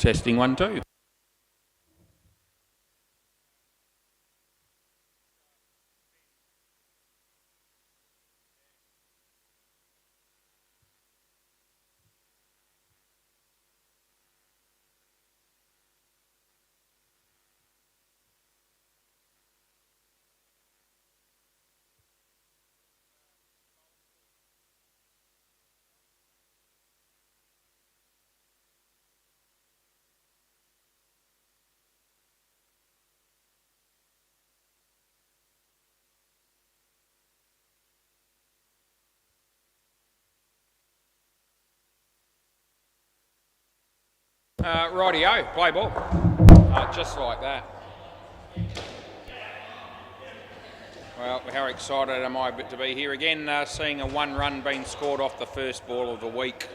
Testing 1, 2. Rightio, play ball. Just like that. Well, how excited am I to be here again, seeing a 1 run being scored off the first ball of the week.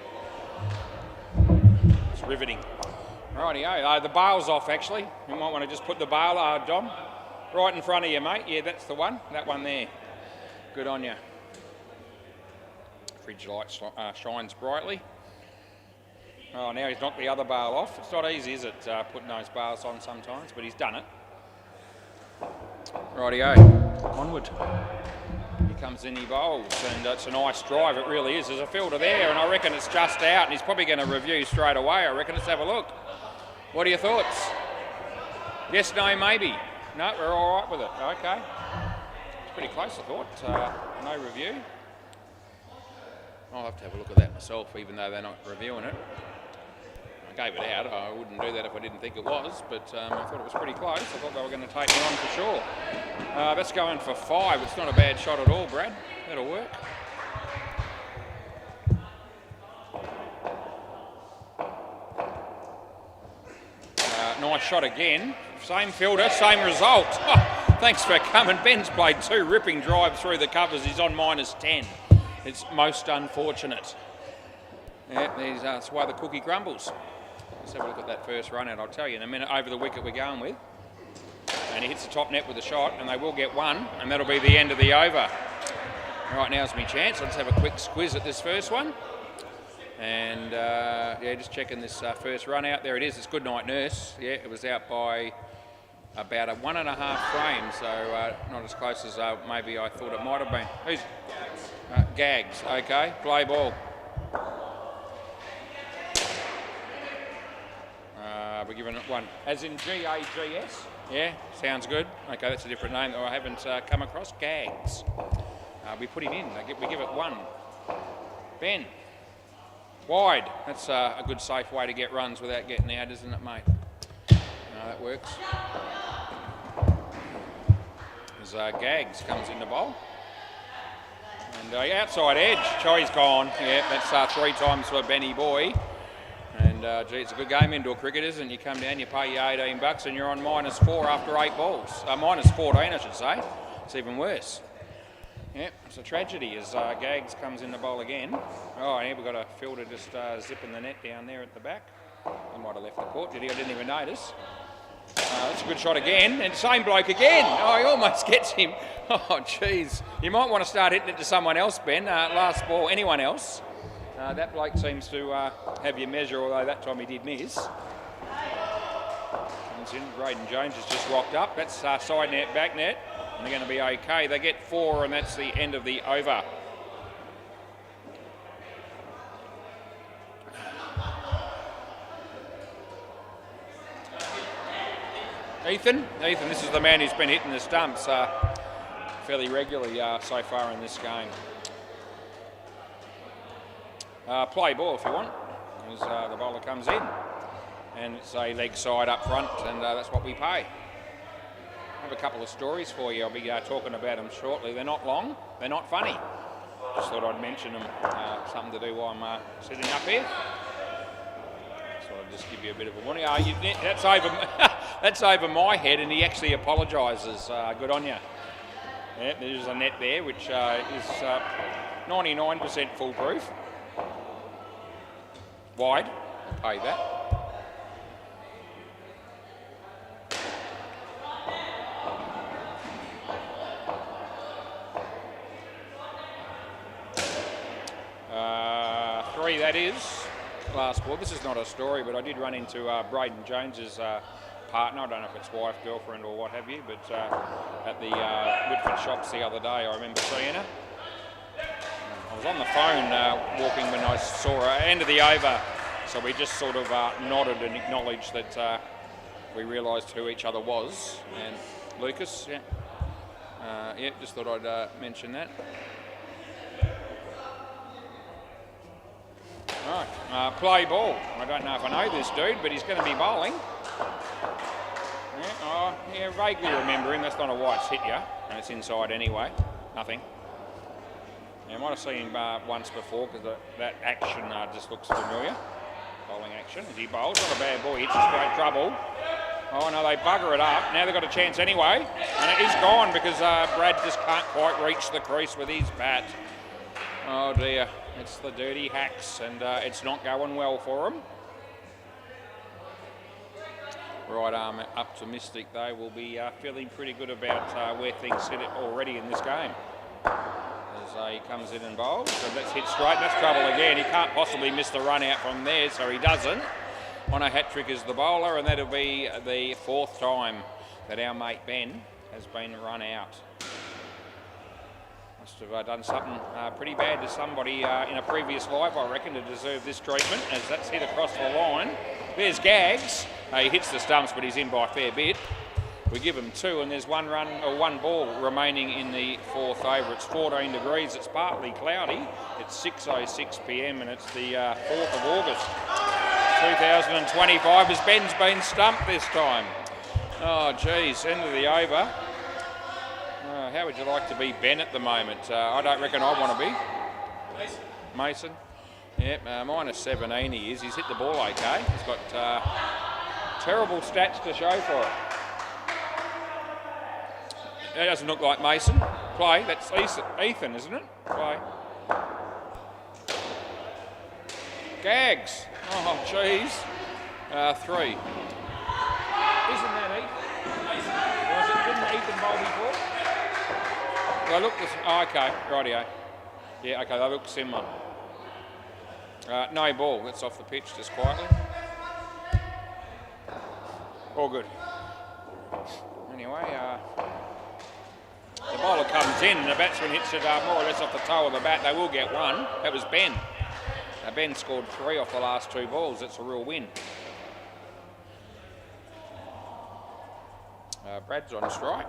It's riveting. Rightio, the bail's off actually. You might want to just put the bail, Dom, right in front of you, mate. Yeah, that's the one. That one there. Good on you. Fridge light shines brightly. Oh, now he's knocked the other bail off. It's not easy, is it, putting those bails on sometimes, but he's done it. Rightio, onward. He comes in, he bowls, and it's a nice drive, it really is. There's a fielder there, and I reckon it's just out, and he's probably going to review straight away. I reckon. Let's have a look. What are your thoughts? Yes, no, maybe. No, we're all right with it. Okay. It's pretty close, I thought. No review. I'll have to have a look at that myself, even though they're not reviewing it. I gave it out. I wouldn't do that if I didn't think it was, but I thought it was pretty close. I thought they were going to take me on for sure. That's going for 5. It's not a bad shot at all, Brad. That'll work. Nice shot again. Same fielder, same result. Oh, thanks for coming. Ben's played 2 ripping drives through the covers. He's on -10. It's most unfortunate. Yeah, that's why the cookie crumbles. Let's have a look at that first run out. I'll tell you in a minute over the wicket we're going with. And he hits the top net with a shot, and they will get 1, and that'll be the end of the over. Right, now's my chance. Let's have a quick squiz at this first one. And yeah, just checking this first run out. There it is. It's Good Night Nurse. Yeah, it was out by about a 1.5 frame, so not as close as maybe I thought it might have been. Who's Gags? Okay, play ball. We're giving it 1, as in G-A-G-S. Yeah, sounds good. Okay, that's a different name that I haven't come across. Gags. We put him in. We give it 1. Ben. Wide. That's a good, safe way to get runs without getting out, isn't it, mate? No, that works. As Gags comes in the bowl. And outside edge. Choi's gone. Yeah, that's 3 times for Benny Boy. And gee, it's a good game indoor cricket, isn't it? You come down, you pay your $18 and you're on -4 after 8 balls. -14, I should say. It's even worse. Yeah, it's a tragedy as Gags comes in the bowl again. Oh, yeah, we've got a fielder just zipping the net down there at the back. He might have left the court, did he? I didn't even notice. That's a good shot again, and same bloke again. Oh, he almost gets him. Oh, jeez. You might want to start hitting it to someone else, Ben. Last ball, anyone else. That bloke seems to have your measure, although that time he did miss. Comes in, Braden Jones has just rocked up. That's side net, back net, and they're going to be okay. They get 4, and that's the end of the over. Ethan, this is the man who's been hitting the stumps fairly regularly so far in this game. Play ball if you want, as the bowler comes in. And it's a leg side up front, and that's what we pay. I have a couple of stories for you. I'll be talking about them shortly. They're not long, they're not funny. Just thought I'd mention them, something to do while I'm sitting up here. So I'll just give you a bit of a warning. That's over my head, and he actually apologises. Good on you. Yeah, there's a net there, which is 99% foolproof. Wide, I'll pay that. Three, that is. last ball. This is not a story, but I did run into Braden Jones's partner. I don't know if it's wife, girlfriend, or what have you, but at the Whitford shops the other day, I remember seeing her. I was on the phone walking when I saw her. End of the over, so we just sort of nodded and acknowledged that we realised who each other was. And Lucas, yeah, just thought I'd mention that. Right, play ball. I don't know if I know this dude, but he's going to be bowling. Yeah, vaguely remember him. That's not a White's hit you, and it's inside anyway. Nothing. Yeah, I might have seen him once before because that action just looks familiar. Bowling action as he bowls. Not a bad ball. He hits in straight trouble. Oh no, they bugger it up. Now they've got a chance anyway, and it is gone because Brad just can't quite reach the crease with his bat. Oh dear. It's the dirty hacks, and it's not going well for them. Right arm optimistic, they will be feeling pretty good about where things sit already in this game. As he comes in and bowls, so that's hit straight. That's trouble again. He can't possibly miss the run out from there, so he doesn't. On a hat trick is the bowler, and that'll be the 4th time that our mate Ben has been run out. Must have done something pretty bad to somebody in a previous life, I reckon, to deserve this treatment, as that's hit across the line. There's Gags. He hits the stumps, but he's in by a fair bit. We give him 2, and there's one ball remaining in the 4th over. It's 14 degrees. It's partly cloudy. It's 6:06 p.m. and it's the 4th of August, 2025. As Ben's been stumped this time. Oh, geez, end of the over. How would you like to be Ben at the moment? I don't reckon I want to be. Mason? Yep, minus 17 he is. He's hit the ball okay. He's got terrible stats to show for it. That doesn't look like Mason. Play, that's Ethan, isn't it? Play. Gags. Oh, jeez. 3. Isn't that Ethan? Didn't Ethan bowl before? They look okay, rightio. Yeah, okay, they look similar. No ball, that's off the pitch just quietly. All good. Anyway, the bowler comes in and the batsman hits it more or less off the toe of the bat. They will get 1. That was Ben. Ben scored 3 off the last 2 balls. That's a real win. Brad's on strike.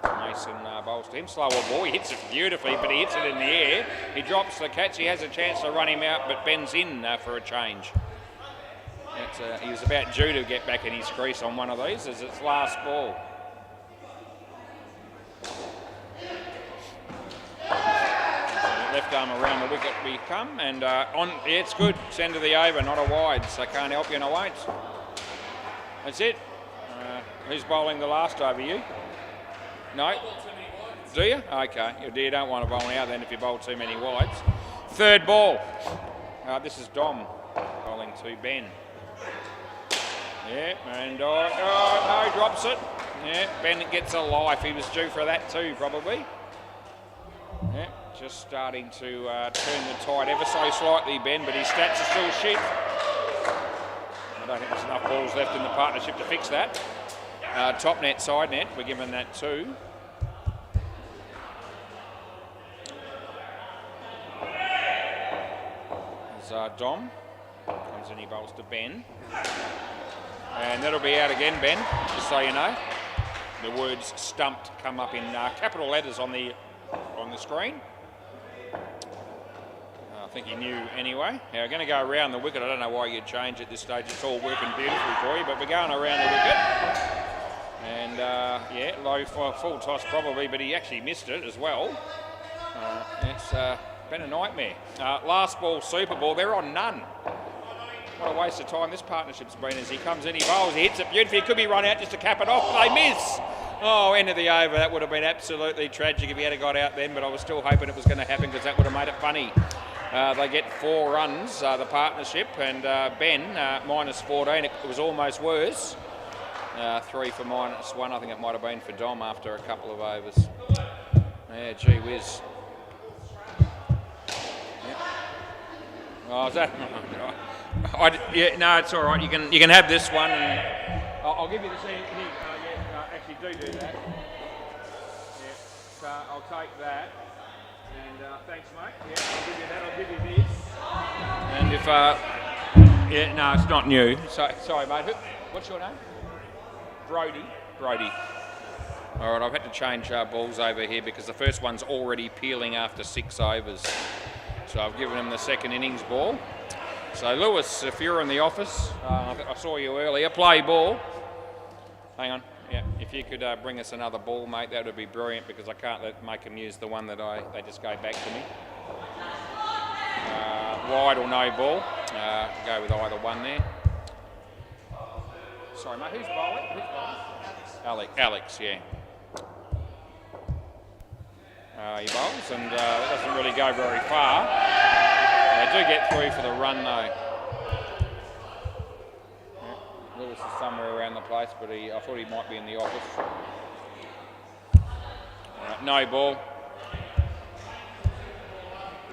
Mason bowls to him. Slower ball. He hits it beautifully, but he hits it in the air. He drops the catch. He has a chance to run him out, but Ben's in for a change. He was about due to get back in his crease on one of these as its last ball. Left arm around the wicket we come, and it's good. It's end of the over, not a wide, so can't help you, and I won't. That's it. Who's bowling the last over, you? No? Do you? Okay. You don't want to bowl out then if you bowl too many wides. 3rd ball. This is Dom bowling to Ben. Yeah, and no, drops it. Yeah, Ben gets a life. He was due for that too, probably. Yeah, just starting to turn the tide ever so slightly, Ben, but his stats are still shit. I don't think there's enough balls left in the partnership to fix that. Top net, side net, we're giving that 2. As Dom comes in, he bowls to Ben. And that'll be out again, Ben, just so you know. The words stumped come up in capital letters on the screen. I think he knew anyway. Now we're going to go around the wicket. I don't know why you'd change at this stage. It's all working beautifully for you, but we're going around the wicket. And yeah, low full toss probably, but he actually missed it as well. It's been a nightmare. Last ball, Super Ball, they're on none. What a waste of time this partnership's been as he comes in, he bowls, he hits it beautifully. It could be run out just to cap it off, but they miss. Oh, end of the over. That would have been absolutely tragic if he had got out then, but I was still hoping it was going to happen because that would have made it funny. They get 4 runs, the partnership, and Ben, minus 14. It was almost worse. 3 for -1. I think it might have been for Dom after a couple of overs. Yeah, gee whiz. Yep. Oh, is that? Yeah, no, it's all right. You can have this one, and I'll give you the here. Actually, do that. Yeah, so I'll take that. And thanks, mate. Yeah, I'll give you that. I'll give you this. And if yeah, no, it's not new. So sorry, mate. What's your name? Brody. All right, I've had to change balls over here because the first one's already peeling after 6 overs. So I've given him the second innings ball. So Lewis, if you're in the office, I saw you earlier, play ball. Hang on, yeah, if you could bring us another ball, mate, that would be brilliant because I can't make them use the one that they just gave back to me. Wide or no ball, go with either one there. Sorry, mate, who's bowling? Alex, yeah. He bowls, and that doesn't really go very far. They do get through for the run, though. Yeah, Lewis is somewhere around the place, but I thought he might be in the office. No ball.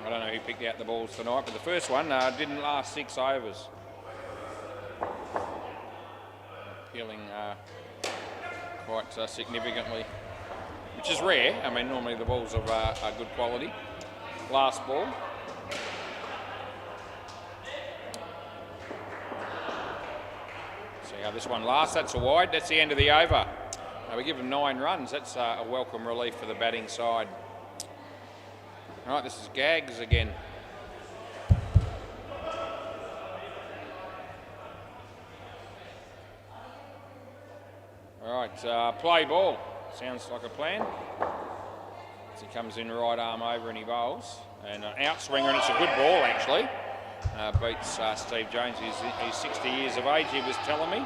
I don't know who picked out the balls tonight, but the first one didn't last 6 overs. Peeling quite significantly, which is rare. I mean, normally the balls are good quality. Last ball. See how this one lasts. That's a wide. That's the end of the over. We give them 9 runs. That's a welcome relief for the batting side. All right, this is Gags again. All right, play ball. Sounds like a plan. As he comes in right arm over and he bowls. And an outswinger, and it's a good ball actually. Beats Steve Jones. He's 60 years of age, he was telling me.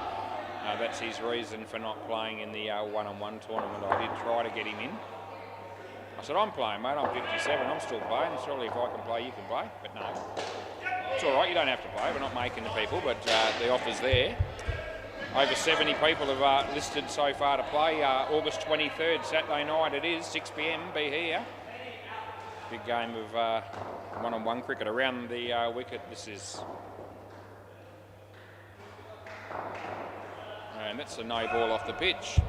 That's his reason for not playing in the one-on-one tournament. I did try to get him in. I said, I'm playing, mate. I'm 57. I'm still playing. Surely if I can play, you can play. But no. It's all right. You don't have to play. We're not making the people, but the offer's there. Over 70 people have listed so far to play. August 23rd, Saturday night it is, 6 p.m. Be here. Big game of one-on-one cricket around the wicket. This is... And that's a no ball off the pitch.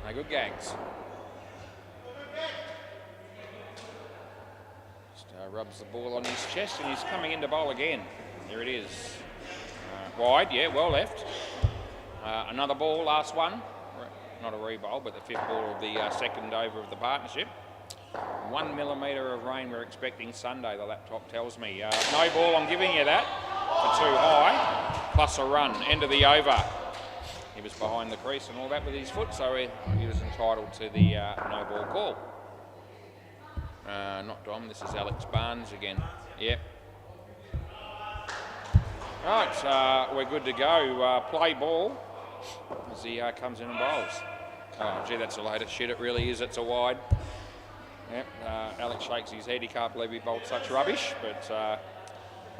No good, Gags. Just rubs the ball on his chest and he's coming in to bowl again. There it is. Wide, yeah, well left. Another ball, last one. Not a re-bowl, but the 5th ball of the second over of the partnership. 1 millimetre of rain we're expecting Sunday, the laptop tells me. No ball, I'm giving you that for too high, plus a run. End of the over. He was behind the crease and all that with his foot, so he was entitled to the no ball call. Not Dom, this is Alex Barnes again. Yep. Right, we're good to go. Play ball as he comes in and bowls. Oh, gee, that's a load of shit. It really is. It's a wide. Yep. Alex shakes his head. He can't believe he bowled such rubbish, but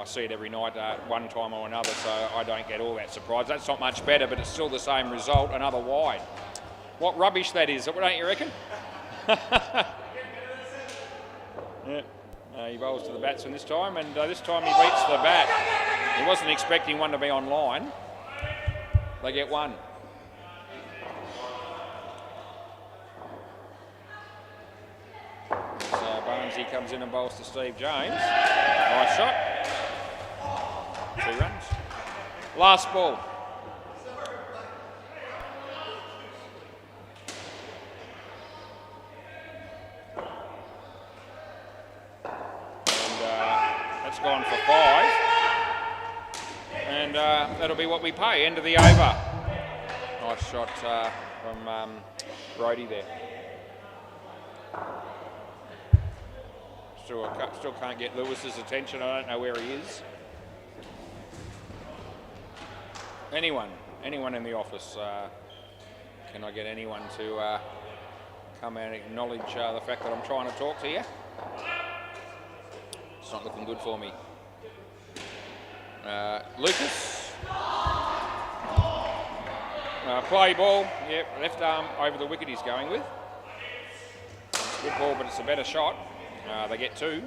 I see it every night, one time or another, so I don't get all that surprised. That's not much better, but it's still the same result. Another wide. What rubbish that is, don't you reckon? Yeah. He bowls to the batsman this time, and this time he beats the bat. He wasn't expecting one to be on line. They get one. So Barnesy comes in and bowls to Steve James. Nice shot. 2 runs. Last ball. That's gone for 5. And that'll be what we pay. End of the over. Nice shot from Brody there. Still can't get Lewis's attention. I don't know where he is. Anyone in the office? Can I get anyone to come and acknowledge the fact that I'm trying to talk to you? It's not looking good for me. Lucas. Play ball. Yep, left arm over the wicket he's going with. Good ball, but it's a better shot. They get 2.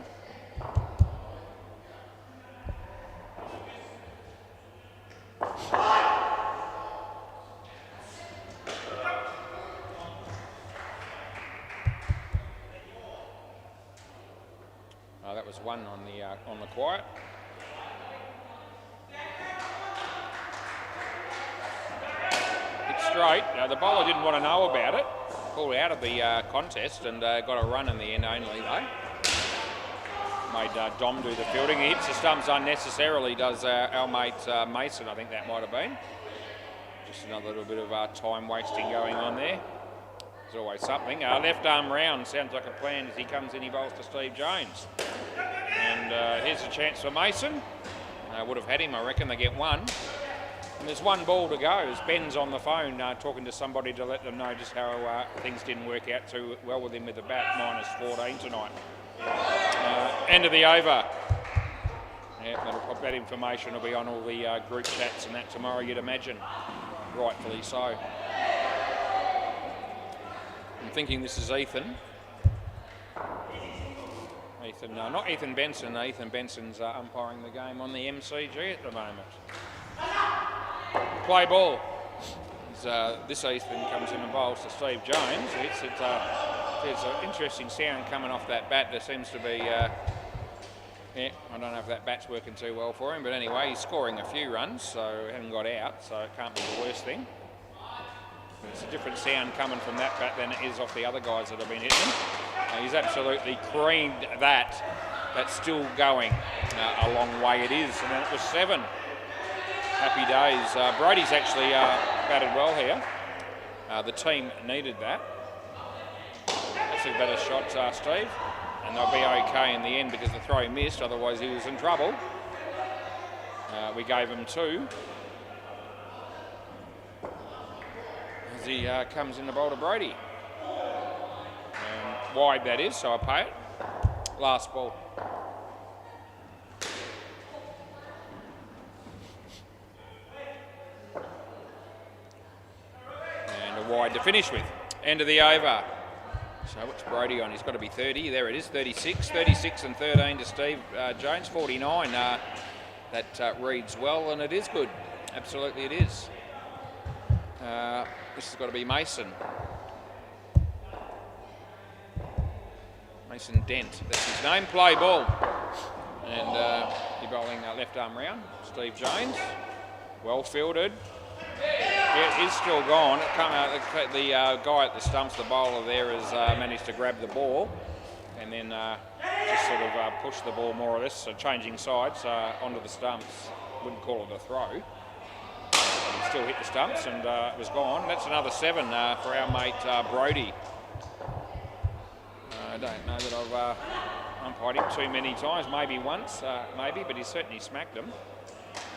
That was one on the quiet. It's straight. The bowler didn't want to know about it. Pulled out of the contest and got a run in the end only though. Made Dom do the fielding. He hits the stumps unnecessarily, does our mate Mason, I think that might have been. Just another little bit of time wasting going on there. There's always something. Left arm round sounds like a plan as he comes in, he bowls to Steve Jones. And here's a chance for Mason. Would have had him, I reckon. They get one. And there's one ball to go as Ben's on the phone talking to somebody to let them know just how things didn't work out too well with him with the bat, -14 tonight. End of the over. Yeah, that information will be on all the group chats and that tomorrow, you'd imagine. Rightfully so. I'm thinking this is Ethan. Not Ethan Benson. Ethan Benson's umpiring the game on the MCG at the moment. Play ball. This Ethan comes in and bowls to Steve Jones. There's an interesting sound coming off that bat. There seems to be, I don't know if that bat's working too well for him, but anyway, he's scoring a few runs, so he hasn't got out, so it can't be the worst thing. There's a different sound coming from that bat than it is off the other guys that have been hitting him. He's absolutely creamed that. That's still going a long way it is, and then it was 7. Happy days. Brody's actually batted well here. The team needed that. That's a better shot, Steve. And they'll be okay in the end because the throw missed, otherwise he was in trouble. We gave him 2. As he comes in the bowl to Brody. Wide that is, so I pay it. Last ball. And a wide to finish with. End of the over. So what's Brody on? He's got to be 30. There it is, 36. 36 and 13 to Steve Jones, 49. That reads well, and it is good. Absolutely it is. This has got to be Mason. Mason Dent, that's his name. Play ball. And he's bowling left arm round. Steve Jones, well fielded. Yeah, it is still gone. The guy at the stumps, the bowler there, has managed to grab the ball and then just sort of push the ball more or less, so changing sides onto the stumps. Wouldn't call it a throw. He still hit the stumps and it was gone. That's another 7 for our mate Brody. I don't know that I've umpired him too many times, maybe once, but he certainly smacked him.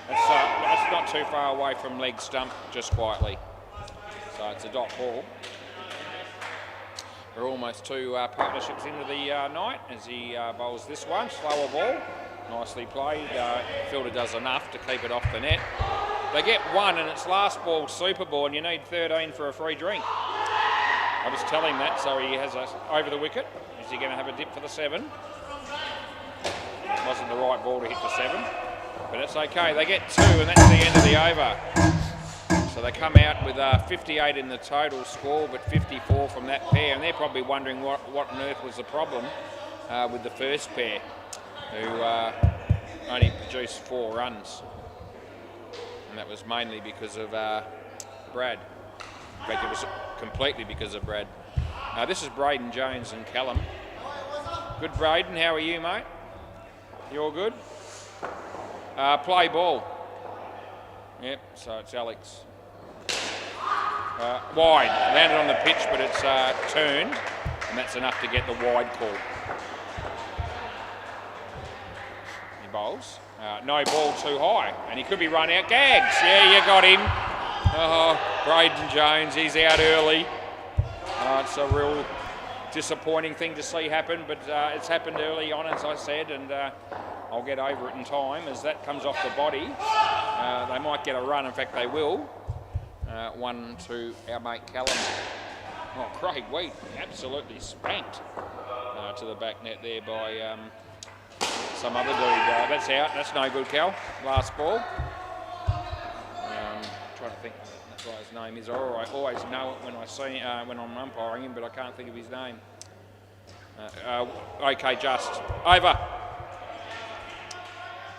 That's not too far away from leg stump, just quietly. So it's a dot ball. We're almost 2 partnerships into the night as he bowls this one. Slower ball, nicely played. Fielder does enough to keep it off the net. They get 1 and it's last ball super ball and you need 13 for a free drink. I'll just tell him that, so he has us over the wicket. Is he going to have a dip for the 7? Wasn't the right ball to hit the 7, but it's okay. They get 2 and that's the end of the over. So they come out with 58 in the total score, but 54 from that pair, and they're probably wondering what on earth was the problem with the first pair, who only produced 4 runs. And that was mainly because of Brad. In fact, it was completely because of Brad. This is Braden Jones and Callum. Good, Braden. How are you, mate? You all good? Play ball. Yep, so it's Alex. Wide. Landed on the pitch, but it's turned, and that's enough to get the wide call. He bowls. No ball too high, and he could be run out. Gags. Yeah, you got him. Oh, Braden Jones, he's out early. It's a real disappointing thing to see happen, but it's happened early on, as I said, and I'll get over it in time as that comes off the body. They might get a run, in fact they will. 1 to our mate Callum. Oh, Craig Wheat, absolutely spanked to the back net there by some other dude. That's out, that's no good, Cal. Last ball. Trying to think that's what his name is. I always know it when I see when I'm umpiring him, but I can't think of his name. Okay, just over.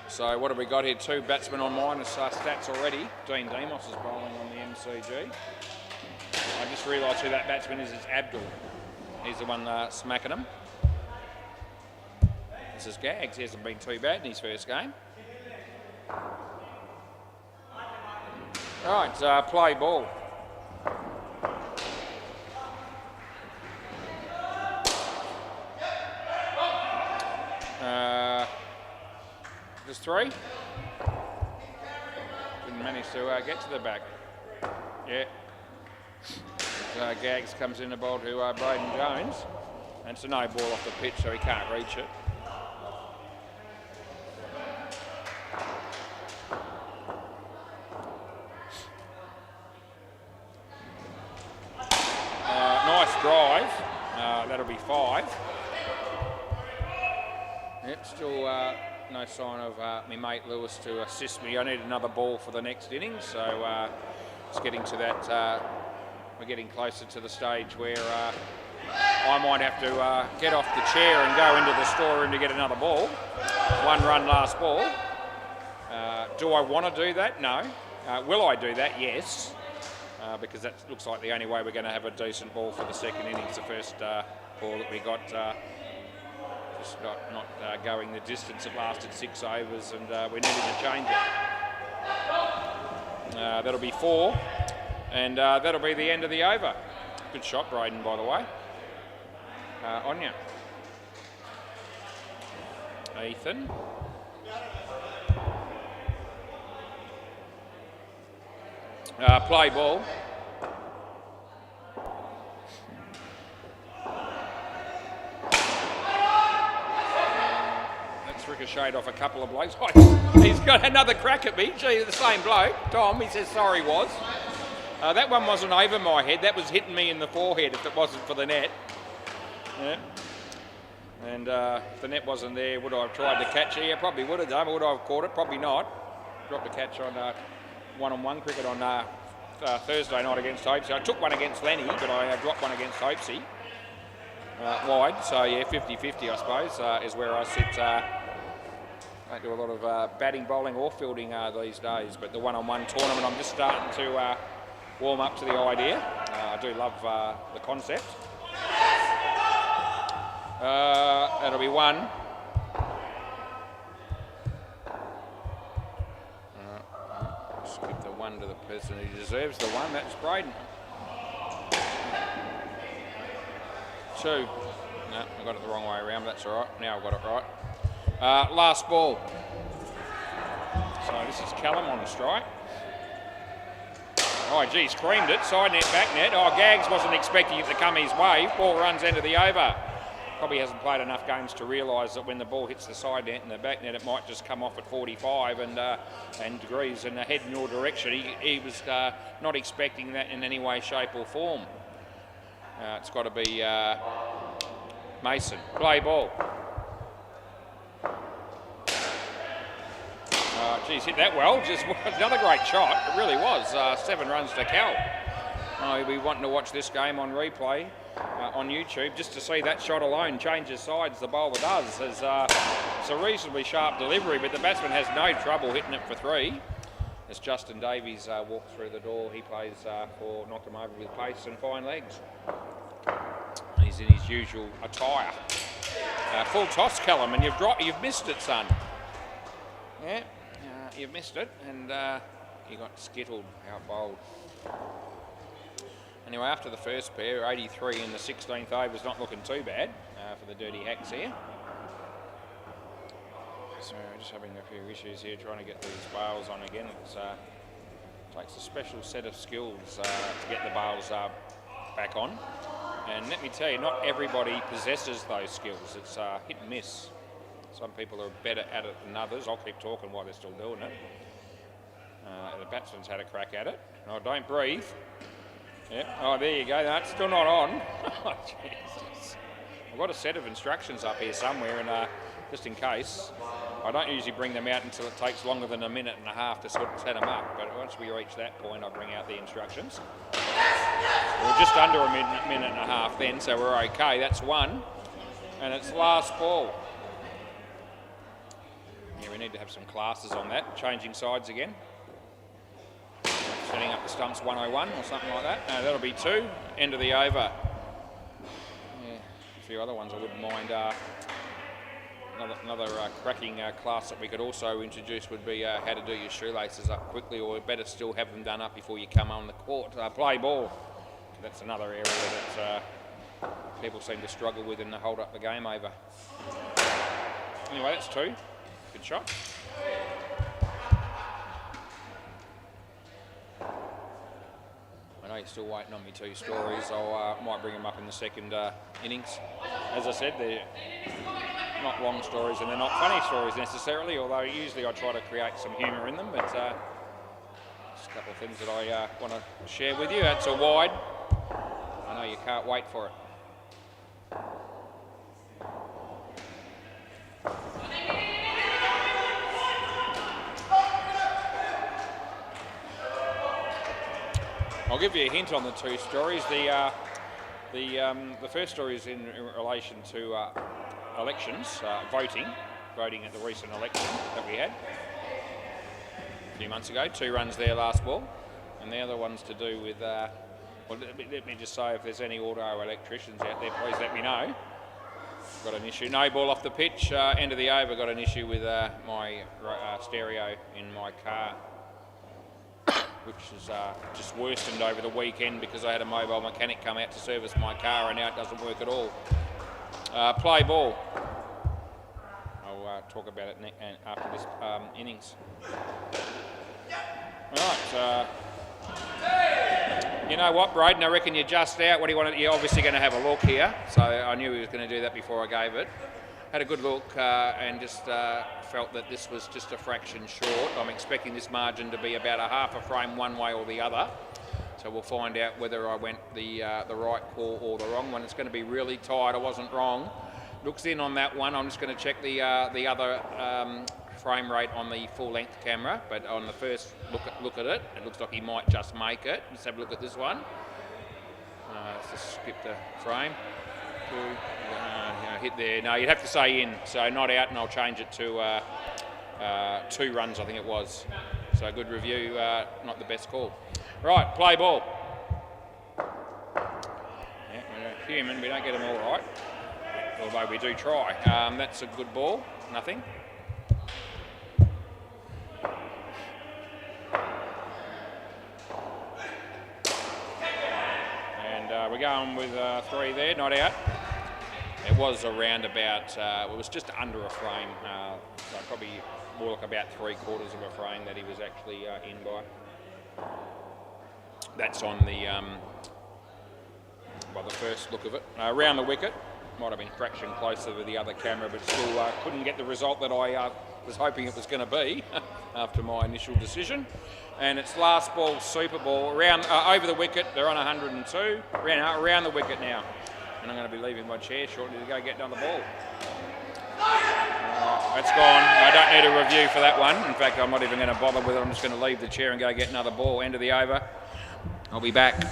So what have we got here? 2 batsmen on minus stats already. Dean Demos is bowling on the MCG. I just realised who that batsman is. It's Abdul. He's the one smacking him. This is Gags. He hasn't been too bad in his first game. Right, play ball. Just 3. Didn't manage to get to the back. Yeah. Gags comes in the ball to Braden Jones. And it's a no ball off the pitch, so he can't reach it. Nice drive. That'll be 5. Yep, still no sign of my mate Lewis to assist me. I need another ball for the next innings, so it's getting to that. We're getting closer to the stage where I might have to get off the chair and go into the storeroom to get another ball. 1 run last ball. Do I want to do that? No. Will I do that? Yes. Because that looks like the only way we're going to have a decent ball for the second innings. The first ball that we got just not going the distance. It lasted 6 overs and we needed to change it. That'll be 4 and that'll be the end of the over. Good shot, Braden, by the way. Anya. Ethan. Play ball. That's ricocheted off a couple of blokes. Oh, he's got another crack at me. Gee, the same bloke. Tom, he says sorry was. That one wasn't over my head. That was hitting me in the forehead if it wasn't for the net. Yeah. And if the net wasn't there, would I have tried to catch it? Yeah, probably would have done. Would I have caught it? Probably not. Dropped a catch on one-on-one cricket on Thursday night against Hopesy. I took one against Lenny, but I dropped one against Hopesy wide. So yeah, 50-50 I suppose is where I sit. I don't do a lot of batting, bowling or fielding these days, but the one-on-one tournament I'm just starting to warm up to the idea. I do love the concept. That'll be 1. Just give the 1 to the person who deserves the 1. That's Braden. 2. No, I got it the wrong way around. That's all right. Now I've got it right. Last ball. So this is Callum on a strike. Oh, geez, screamed it. Side net, back net. Oh, Gags wasn't expecting it to come his way. Ball runs into the over. Probably hasn't played enough games to realise that when the ball hits the side net and the back net, it might just come off at 45 and degrees and head in your direction. He was not expecting that in any way, shape or form. It's got to be Mason. Play ball. Geez, hit that well. Just another great shot. It really was. 7 runs to Cal. He'll be wanting to watch this game on replay on YouTube just to see that shot alone changes sides. The bowler does. It's a reasonably sharp delivery, but the batsman has no trouble hitting it for 3. As Justin Davies walks through the door, he plays for knock him over with pace and fine legs. He's in his usual attire. Full toss, Callum, and you've missed it, son. Yeah. You've missed it, and you got skittled, out bowled. Anyway, after the first pair, 83 in the 16th over is not looking too bad for the Dirty Hacks here. So just having a few issues here, trying to get these bails on again. It takes a special set of skills to get the bails back on. And let me tell you, not everybody possesses those skills. It's hit and miss. Some people are better at it than others. I'll keep talking while they're still doing it. The batsman's had a crack at it. Oh, don't breathe. Yep. Oh, there you go. That's still not on. Oh, Jesus. I've got a set of instructions up here somewhere, and just in case, I don't usually bring them out until it takes longer than a minute and a half to sort of set them up. But once we reach that point, I bring out the instructions. We're just under a minute and a half then, so we're okay. That's 1, and it's last ball. Yeah, we need to have some classes on that. Changing sides again. Setting up the stumps 101 or something like that. No, that'll be 2. End of the over. Yeah, a few other ones I wouldn't mind. Another cracking class that we could also introduce would be how to do your shoelaces up quickly, or better still have them done up before you come on the court. Play ball. That's another area that people seem to struggle with and hold up the game over. Anyway, that's 2. Good shot. I know you're still waiting on me 2 stories. I might bring them up in the second innings. As I said, they're not long stories and they're not funny stories necessarily, although usually I try to create some humour in them, but just a couple of things that I want to share with you. That's a wide. I know you can't wait for it. I'll give you a hint on the 2 stories. The first story is in relation to elections, voting at the recent election that we had a few months ago. 2 runs there last ball, and the other one's to do with. Well, let me just say, if there's any auto electricians out there, please let me know. Got an issue. No ball off the pitch. End of the over. Got an issue with my stereo in my car, which is just worsened over the weekend because I had a mobile mechanic come out to service my car and now it doesn't work at all. Play ball. I'll talk about it after this innings. Right. You know what, Braden? I reckon you're just out. What do you want? You're obviously going to have a look here. So I knew he was going to do that before I gave it. Had a good look and just felt that this was just a fraction short. I'm expecting this margin to be about a half a frame one way or the other. So we'll find out whether I went the right call or the wrong one. It's going to be really tight. I wasn't wrong. Looks in on that one. I'm just going to check the other frame rate on the full length camera. But on the first look at it, it looks like he might just make it. Let's have a look at this one. Let's just skip the frame. Hit there. No, you'd have to say in. So not out, and I'll change it to 2 runs, I think it was. So good review, not the best call. Right, play ball. Yeah, we're human, we don't get them all right. Although we do try. That's a good ball, nothing. And we're going with 3 there, not out. It was around about, it was just under a frame, so probably more like about 3/4 of a frame that he was actually in by. That's on the, the first look of it. Around the wicket, might have been a fraction closer with the other camera, but still couldn't get the result that I was hoping it was going to be after my initial decision. And it's last ball, super ball, around, over the wicket, they're on 102, around the wicket now. And I'm going to be leaving my chair shortly to go get another ball. That's gone. I don't need a review for that one. In fact, I'm not even going to bother with it. I'm just going to leave the chair and go get another ball. End of the over. I'll be back.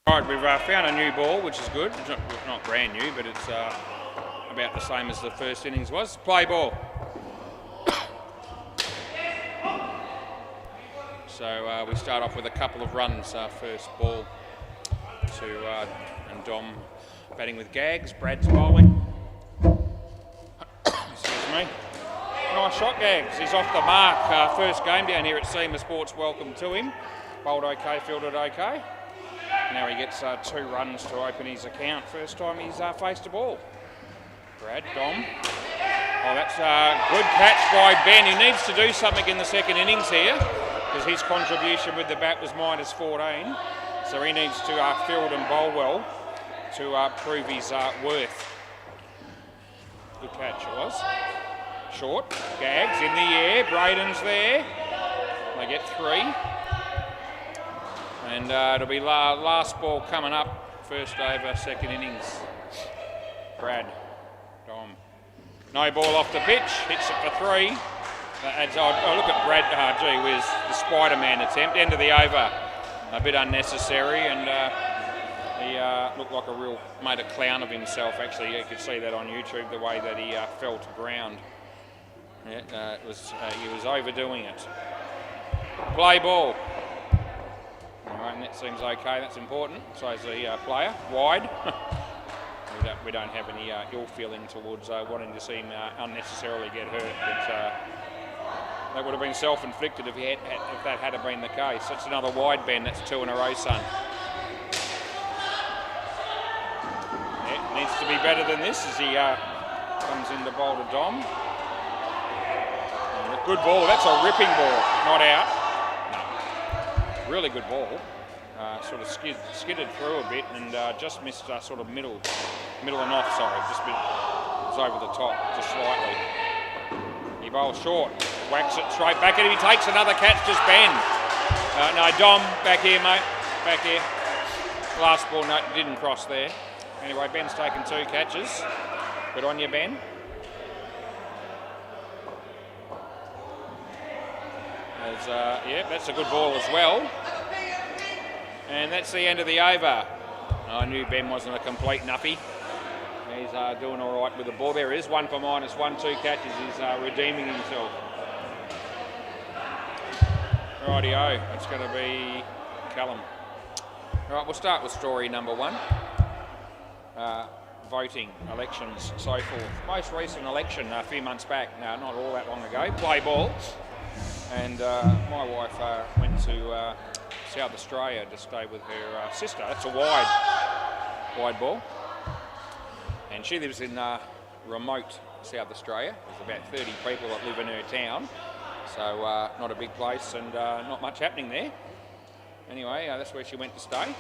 Right, we've found a new ball, which is good. It's not brand new, but it's about the same as the first innings was. Play ball. So we start off with a couple of runs. First ball to and Dom batting with Gags. Brad's bowling. Excuse me. Nice shot, Gags. He's off the mark. First game down here at SEMA Sports. Welcome to him. Bowled okay, fielded okay. Now he gets 2 runs to open his account. First time he's faced a ball. Brad, Dom. Oh, that's a good catch by Ben. He needs to do something in the second innings here because his contribution with the bat was -14. So he needs to field and bowl well to prove his worth. Good catch it was. Short. Gags in the air. Braden's there. They get 3. And it'll be last ball coming up. First over, second innings. Brad. Dom. No ball off the pitch. Hits it for 3. Look at Brad. Gee whiz. The Spider-Man attempt. End of the over. A bit unnecessary. And he looked like made a clown of himself. Actually, you could see that on YouTube, the way that he fell to ground. Yeah, he was overdoing it. Play ball. All right, and that seems okay. That's important. So is the player. Wide. We don't have any ill feeling towards wanting to see him unnecessarily get hurt. But that would have been self-inflicted if that had been the case. That's another wide, Ben. That's 2 in a row, son. Yeah, needs to be better than this as he comes in to bowl to Dom. Good ball. That's a ripping ball. Not out. No. Really good ball. Sort of skidded through a bit and just missed sort of middle and off. Sorry, just a bit. It was over the top, just slightly. He bowls short. Whacks it straight back at him. He takes another catch. Just Ben. No, Dom, back here, mate. Back here. Last ball, no, didn't cross there. Anyway, Ben's taken 2 catches. Good on you, Ben. Yeah, that's a good ball as well. And that's the end of the over. I knew Ben wasn't a complete nuffy. He's doing all right with the ball. There is 1 for -1, 2 catches. He's redeeming himself. Rightio, it's going to be Callum. All right, we'll start with story number 1. Voting, elections, so forth. Most recent election a few months back, no, not all that long ago, play ball. And my wife went to South Australia to stay with her sister. It's a wide ball. And she lives in remote South Australia. There's about 30 people that live in her town. So not a big place and not much happening there. Anyway, that's where she went to stay.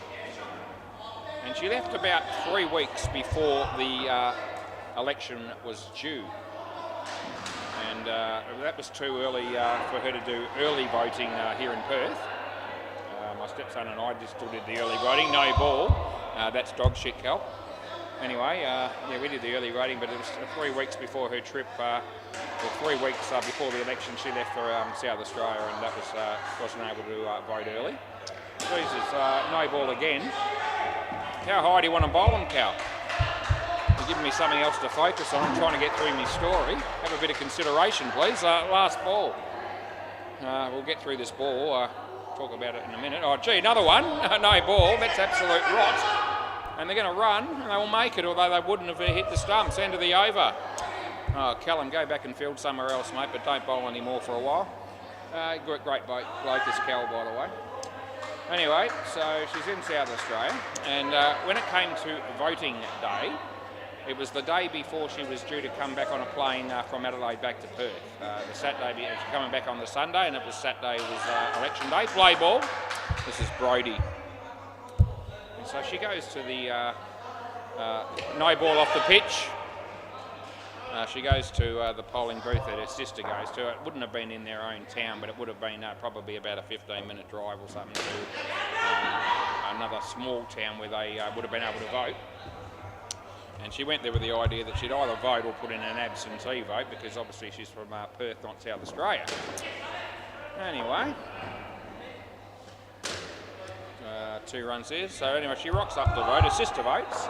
And she left about 3 weeks before the election was due. And that was too early for her to do early voting here in Perth. My stepson and I just still did the early voting. No ball. That's dog shit, Cal. Anyway, yeah, we did the early voting, but it was 3 weeks before her trip, or 3 weeks before the election. She left for South Australia, and that wasn't able to vote early. Jesus, no ball again. How high do you want to bowl them, Cal? You're giving me something else to focus on. I'm trying to get through my story. Have a bit of consideration, please. Last ball. We'll get through this ball. Talk about it in a minute. Oh, gee, another one. No ball. That's absolute rot. And they're going to run, and they will make it, although they wouldn't have hit the stumps. End of the over. Oh, Callum, go back and field somewhere else, mate, but don't bowl anymore for a while. Great bloke, this Cal, by the way. Anyway, so she's in South Australia, and when it came to voting day, it was the day before she was due to come back on a plane from Adelaide back to Perth. The Saturday, she was coming back on the Sunday, and it was Saturday was election day. Play ball. This is Brody. And so she goes to the no ball off the pitch. She goes to the polling booth that her sister goes to. It wouldn't have been in their own town, but it would have been probably about a 15-minute drive or something to another small town where they would have been able to vote. And she went there with the idea that she'd either vote or put in an absentee vote, because obviously she's from Perth, not South Australia. Anyway, 2 runs there. So anyway, she rocks up the vote, her sister votes,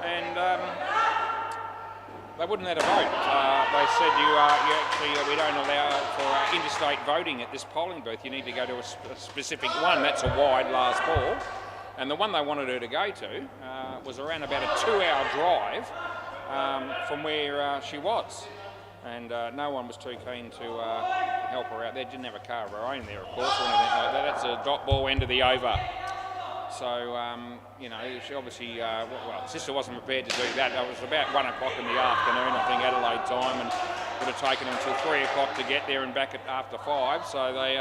and they wouldn't let her vote. They said we don't allow for interstate voting at this polling booth. You need to go to a specific one. That's a wide last ball. And the one they wanted her to go to was around about a 2-hour drive from where she was. And no one was too keen to help her out there. Didn't have a car of her own there, of course, or anything like that. That's a dot ball end of the over. So, she obviously, sister wasn't prepared to do that. It was about 1 o'clock in the afternoon, I think, Adelaide time, and would have taken them until 3 o'clock to get there and back at after 5. So they,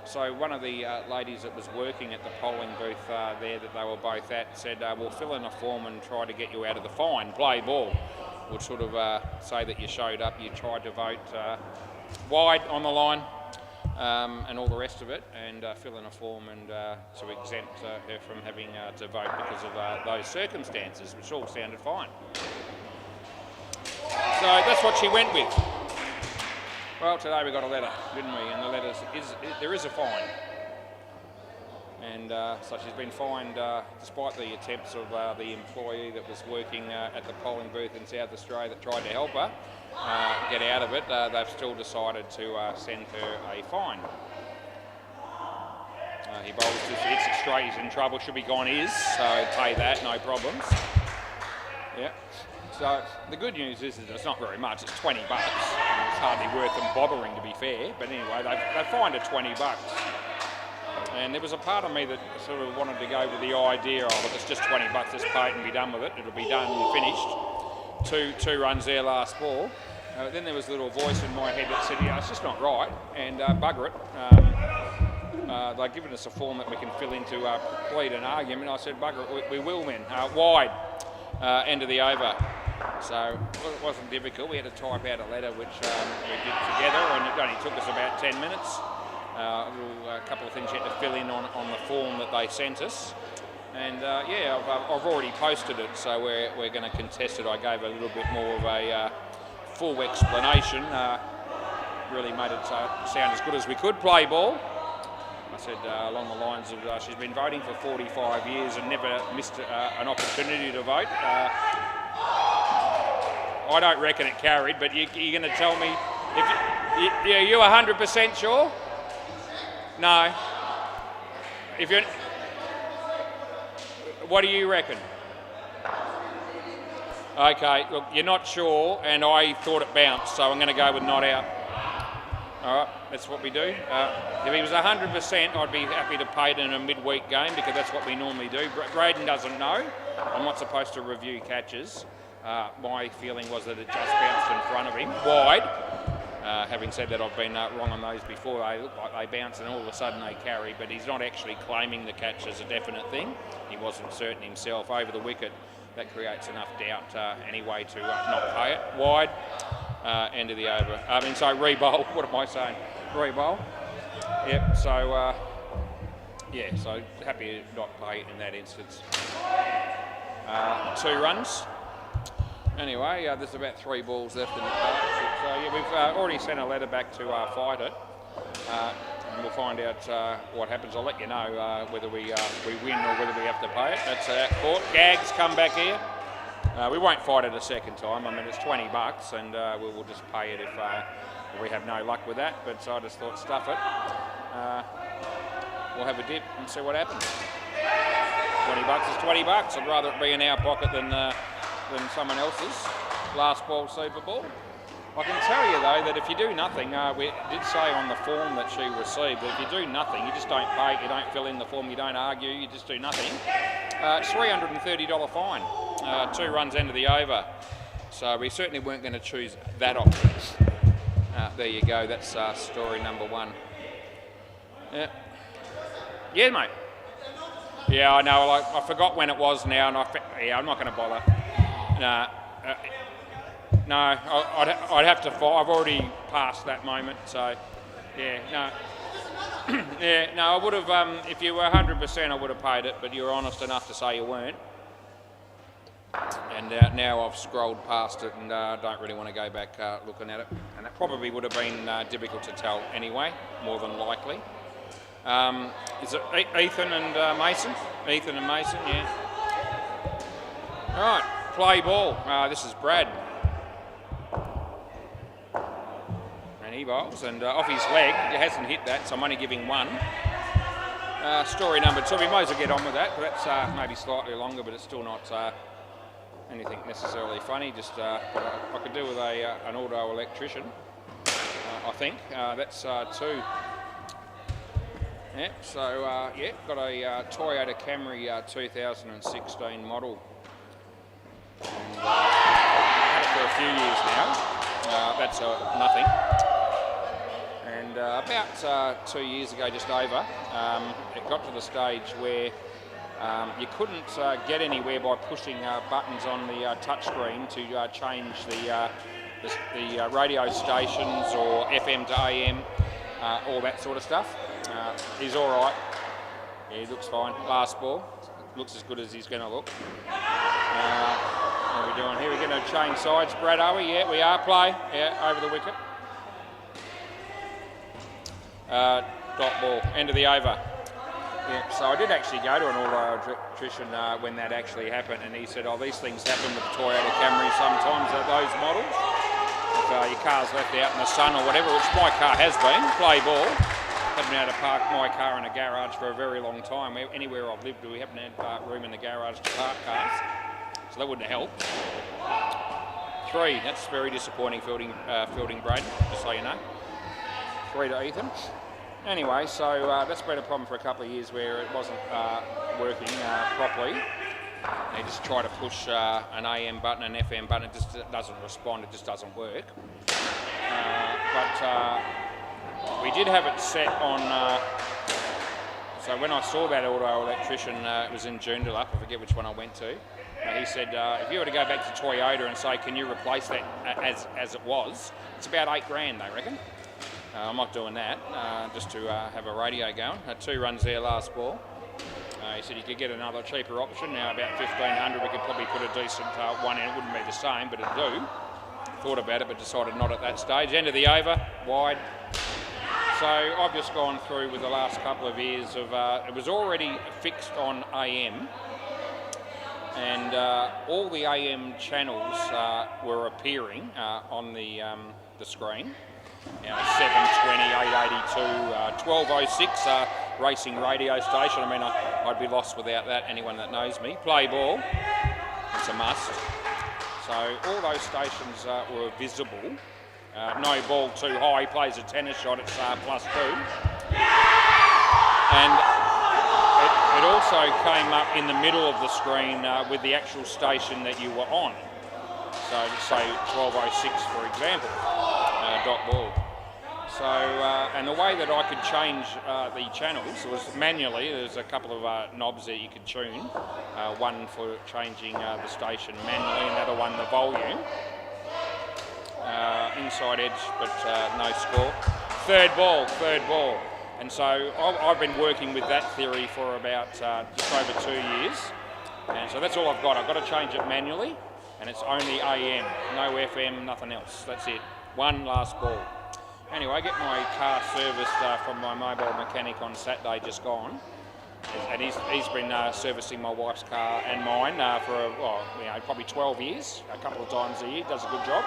so one of the ladies that was working at the polling booth there that they were both at said, we'll fill in a form and try to get you out of the fine, play ball. Would sort of say that you showed up, you tried to vote wide on the line, and all the rest of it, and fill in a form and to exempt her from having to vote because of those circumstances, which all sounded fine. So that's what she went with. Well, today we got a letter, didn't we? And the letter there is a fine. And so she's been fined, despite the attempts of the employee that was working at the polling booth in South Australia that tried to help her get out of it. They've still decided to send her a fine. He bowls just hits it straight, he's in trouble, should be gone is, so pay that, no problems. Yeah. So the good news is that it's not very much, it's $20. It's hardly worth them bothering, to be fair, but anyway, they fined her $20. And there was a part of me that sort of wanted to go with the idea of, look, it's just $20, let's pay it and be done with it. It'll be done and finished. Two runs there last ball. Then there was a little voice in my head that said, yeah, it's just not right, and bugger it. They've given us a form that we can fill in to plead an argument. I said, bugger it, we will win. Wide, end of the over. So it wasn't difficult. We had to type out a letter, which we did together, and it only took us about 10 minutes. A couple of things you had to fill in on the form that they sent us. And yeah, I've already posted it, so we're going to contest it. I gave a little bit more of a full explanation. Really made it sound as good as we could. Play ball. I said along the lines of she's been voting for 45 years and never missed an opportunity to vote. I don't reckon it carried, but you're going to tell me if you 100% sure? No. If you're, what do you reckon? Okay, look, you're not sure, and I thought it bounced, so I'm going to go with not out. All right, that's what we do. If he was 100%, I'd be happy to pay it in a midweek game because that's what we normally do. Braden doesn't know. I'm not supposed to review catches. My feeling was that it just bounced in front of him, wide. Having said that, I've been wrong on those before. They look like they bounce and all of a sudden they carry, but he's not actually claiming the catch as a definite thing. He wasn't certain himself over the wicket. That creates enough doubt anyway to not pay it. Wide, end of the over. Re-bowl. What am I saying? Re-bowl. Yep, so, yeah, so happy to not pay it in that instance. 2 runs. Anyway, there's about 3 balls left in the partnership. So yeah, we've already sent a letter back to fight it, and we'll find out what happens. I'll let you know whether we win or whether we have to pay it. That's our court. Gags come back here. We won't fight it a second time. I mean, it's $20, and we'll just pay it if we have no luck with that. But I just thought, stuff it. We'll have a dip and see what happens. $20 is $20. I'd rather it be in our pocket than someone else's last ball Super Bowl. I can tell you though that if you do nothing, we did say on the form that she received that if you do nothing, you just don't pay, you don't fill in the form, you don't argue, you just do nothing. It's $330 fine, 2 runs end of the over. So we certainly weren't going to choose that option. There you go, that's story number 1. Yeah, yeah mate. Yeah, I know, I forgot when it was now, and I'm not going to bother. No, I'd have to fight. I've already passed that moment, so yeah, no. Yeah, no, I would have, if you were 100%, I would have paid it, but you were honest enough to say you weren't. And now I've scrolled past it and don't really want to go back looking at it. And that probably would have been difficult to tell anyway, more than likely. Is it Ethan and Mason? Ethan and Mason, yeah. All right, play ball. This is Brad. And he bowls, and off his leg, he hasn't hit that, so I'm only giving one. Story number 2, we might as well get on with that, but that's maybe slightly longer, but it's still not anything necessarily funny, just what I could do with an auto electrician, I think. That's 2. Yeah, so yeah, got a Toyota Camry 2016 model. And, had it for a few years now. That's nothing. And about 2 years ago, just over, it got to the stage where you couldn't get anywhere by pushing buttons on the touchscreen to change the radio stations or FM to AM, all that sort of stuff. He's all right. Yeah, he looks fine. Last ball. Looks as good as he's going to look. What are we doing here? We're going to change sides, Brad, are we? Yeah, we are. Play. Yeah, over the wicket. Dot ball. End of the over. Yeah, so I did actually go to an auto electrician when that actually happened, and he said, oh, these things happen with Toyota Camry sometimes at those models. If your car's left out in the sun or whatever, which my car has been, play ball. Haven't been able to park my car in a garage for a very long time. Anywhere I've lived, we haven't had room in the garage to park cars, so that wouldn't help. 3, that's very disappointing fielding, Braden, just so you know. 3 to Ethan. Anyway, so that's been a problem for a couple of years where it wasn't working properly. They just try to push an AM button, an FM button, it just doesn't respond, it just doesn't work. But we did have it set on, so when I saw that auto electrician, it was in Joondalup, I forget which one I went to. He said, if you were to go back to Toyota and say, can you replace that as it was, it's about $8,000, they reckon. I'm not doing that, just to have a radio going. 2 runs there last ball. He said you could get another cheaper option. Now about $1,500, we could probably put a decent one in. It wouldn't be the same, but it'd do. Thought about it, but decided not at that stage. End of the over, wide. So I've just gone through with the last couple of years of, it was already fixed on AM, and all the AM channels were appearing on the screen. Now 720, 882, 1206 racing radio station. I mean, I'd be lost without that, anyone that knows me. Play ball, it's a must. So all those stations were visible. No ball too high, he plays a tennis shot, it's +2. And it also came up in the middle of the screen with the actual station that you were on. So say 1206 for example. Dot ball. So, and the way that I could change the channels was manually. There's a couple of knobs that you could tune. One for changing the station manually, another one the volume. Inside edge, but no score. Third ball. And so I've been working with that theory for about just over 2 years. And so that's all I've got. I've got to change it manually, and it's only AM, no FM, nothing else. That's it. 1 last ball. Anyway, I get my car serviced from my mobile mechanic on Saturday, just gone. And he's been servicing my wife's car and mine for, probably 12 years, a couple of times a year. Does a good job.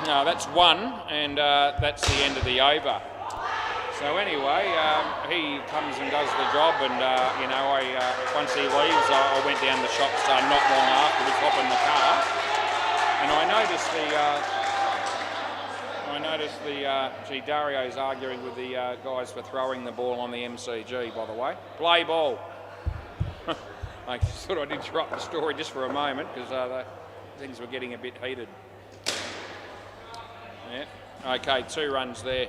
That's 1, and that's the end of the over. So anyway, he comes and does the job, and once he leaves, I went down the shops not long afterwards, hop in the car. And I noticed the Dario's arguing with the guys for throwing the ball on the MCG, by the way. Play ball. I just thought I'd interrupt the story just for a moment because things were getting a bit heated. Yeah. Okay, 2 runs there.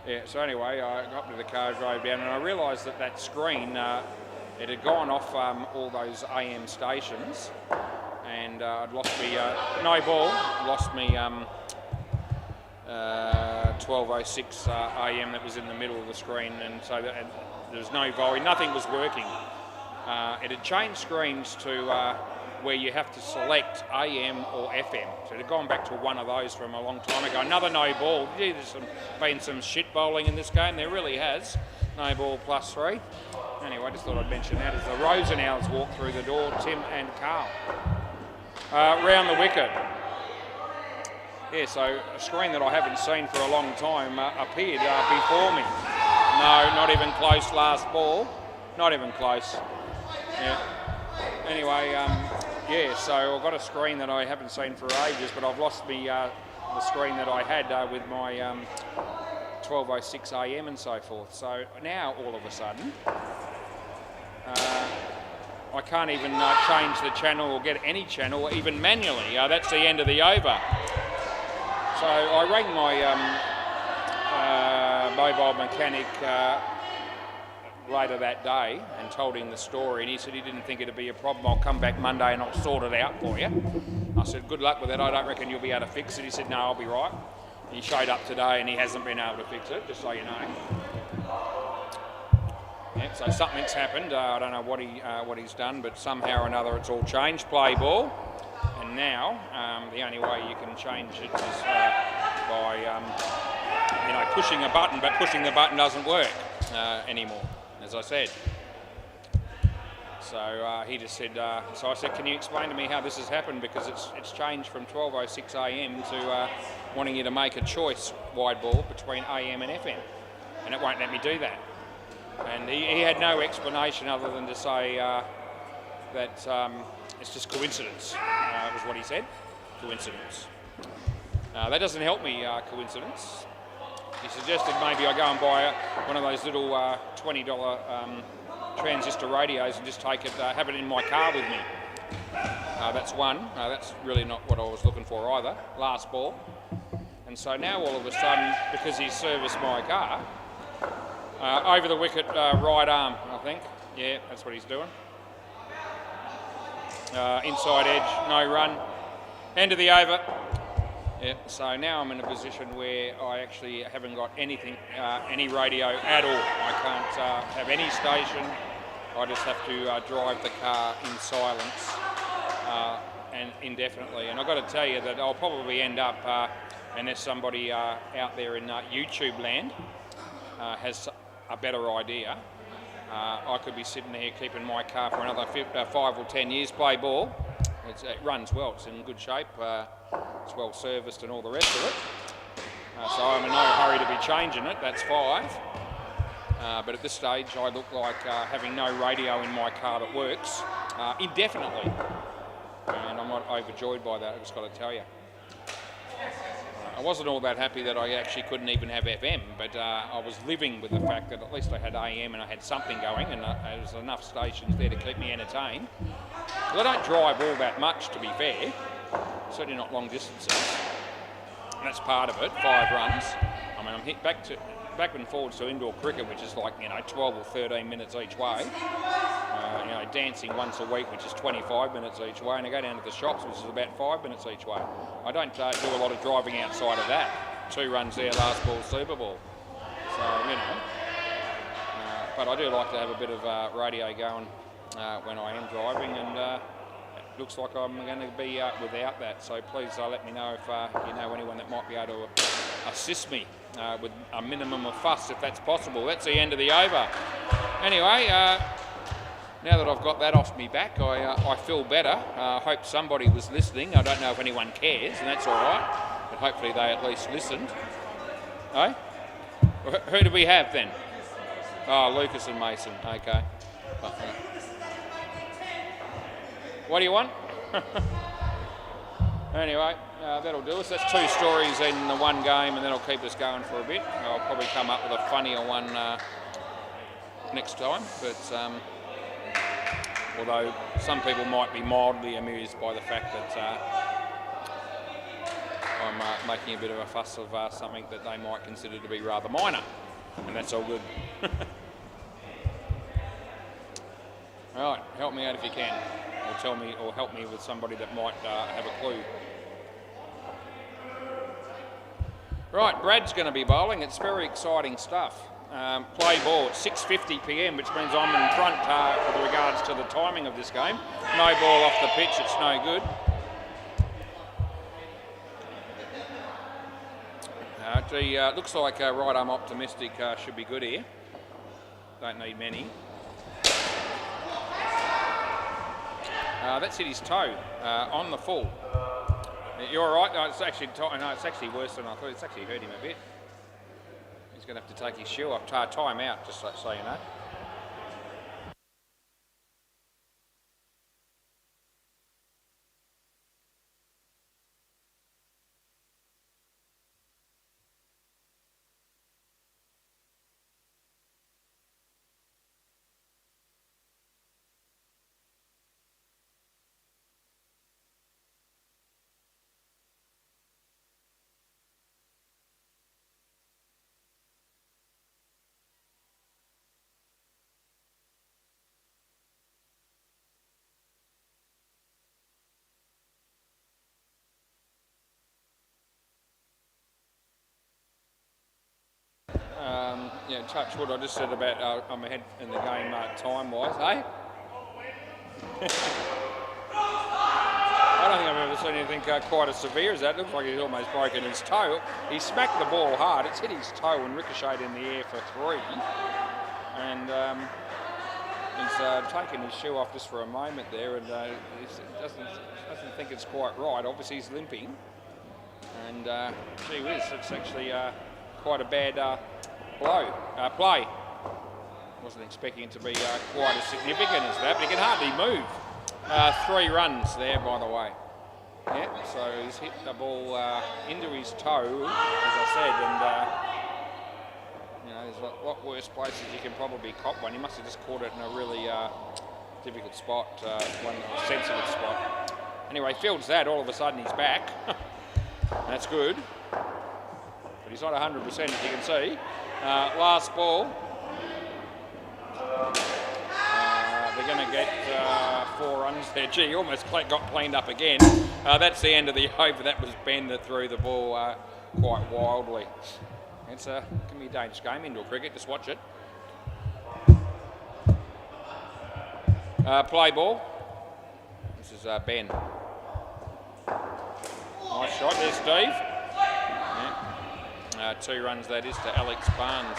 Yeah, so anyway, I got to the car, drove down, and I realised that screen, it had gone off all those AM stations. And I'd lost me, no ball, lost me 1206 AM that was in the middle of the screen, and so there was no volume, nothing was working. It had changed screens to where you have to select AM or FM. So they've gone back to one of those from a long time ago. Another no ball. Gee, there's been some shit bowling in this game. There really has. No ball +3. Anyway, I just thought I'd mention that as the Rosenow's walk through the door, Tim and Carl. Round the wicket. Yeah, so a screen that I haven't seen for a long time appeared before me. No, not even close last ball. Not even close. Yeah. Anyway, yeah, so I've got a screen that I haven't seen for ages, but I've lost the screen that I had with my 12:06 AM and so forth. So now, all of a sudden, I can't even change the channel or get any channel, even manually. That's the end of the over. So I rang my mobile mechanic later that day and told him the story, and he said he didn't think it'd be a problem. I'll come back Monday and I'll sort it out for you. I said, good luck with that. I don't reckon you'll be able to fix it. He said, no, I'll be right. He showed up today and he hasn't been able to fix it, just so you know. Yeah, so something's happened. I don't know what he's done, but somehow or another it's all changed. Play ball. And now, the only way you can change it is by, pushing a button, but pushing the button doesn't work anymore, as I said. So he just said, so I said, can you explain to me how this has happened? Because it's changed from 12:06 AM to wanting you to make a choice, wide ball, between AM and FM. And it won't let me do that. And he had no explanation other than to say that it's just coincidence, was what he said. Coincidence. That doesn't help me, coincidence. He suggested maybe I go and buy one of those little $20 transistor radios and just take it, have it in my car with me. That's one. That's really not what I was looking for either. Last ball. And so now all of a sudden, because he's serviced my car, over the wicket, right arm, I think. Yeah, that's what he's doing. Inside edge, no run. End of the over. Yeah, so now I'm in a position where I actually haven't got anything, any radio at all. I can't have any station. I just have to drive the car in silence and indefinitely. And I've got to tell you that I'll probably end up, unless somebody out there in YouTube land has a better idea, I could be sitting here keeping my car for another 5 or 10 years, play ball. It runs well, it's in good shape, it's well serviced and all the rest of it. So I'm in no hurry to be changing it, that's 5. But at this stage I look like having no radio in my car that works indefinitely. And I'm not overjoyed by that, I've just got to tell you. I wasn't all that happy that I actually couldn't even have FM, but I was living with the fact that at least I had AM and I had something going, and there was enough stations there to keep me entertained. Well, I don't drive all that much, to be fair, certainly not long distances, and that's part of it, 5 runs. I mean, I'm hit back and forwards to indoor cricket, which is like, 12 or 13 minutes each way. Dancing once a week, which is 25 minutes each way, and I go down to the shops, which is about 5 minutes each way. I don't do a lot of driving outside of that. 2 runs there, last ball, Super Bowl. So, but I do like to have a bit of radio going when I am driving, and it looks like I'm going to be without that. So please let me know if you know anyone that might be able to assist me with a minimum of fuss, if that's possible. That's the end of the over. Anyway, now that I've got that off me back, I feel better. I hope somebody was listening. I don't know if anyone cares, and that's all right, but hopefully they at least listened. Eh? Who do we have then? Oh, Lucas and Mason. Okay. What do you want? Anyway, that'll do us. That's 2 stories in the one game, and that'll keep us going for a bit. I'll probably come up with a funnier one next time, but although some people might be mildly amused by the fact that I'm making a bit of a fuss of something that they might consider to be rather minor, and that's all good. All right, help me out if you can, or tell me, or help me with somebody that might have a clue. Right, Brad's going to be bowling. It's very exciting stuff. Play ball at 6:50 p.m, which means I'm in front with regards to the timing of this game. No ball off the pitch, it's no good. Looks like right arm optimistic should be good here. Don't need many. That's hit his toe on the full. You're all right. No, it's actually worse than I thought. It's actually hurt him a bit. He's going to have to take his shoe off, tie him out, just so you know. Yeah, touch wood. I just said about I'm ahead in the game time-wise, hey? I don't think I've ever seen anything quite as severe as that. Looks like he's almost broken his toe. He smacked the ball hard. It's hit his toe and ricocheted in the air for 3. And he's taken his shoe off just for a moment there, and he doesn't think it's quite right. Obviously, he's limping. And gee whiz, it's actually quite a bad play. Wasn't expecting it to be quite as significant as that, but he can hardly move. 3 runs there, by the way. Yeah, so he's hit the ball into his toe, as I said, and you know, there's a lot worse places you can probably cop one. He must have just caught it in a really difficult spot, one sensitive spot. Anyway, fields that, all of a sudden he's back. That's good. But he's not 100%, as you can see. Last ball. They're going to get 4 runs there. Gee, he almost got cleaned up again. That's the end of the over. That was Ben that threw the ball quite wildly. It's can be a dangerous game, indoor cricket. Just watch it. Play ball. This is Ben. Nice shot there, Steve. Yeah. 2 runs that is to Alex Barnes.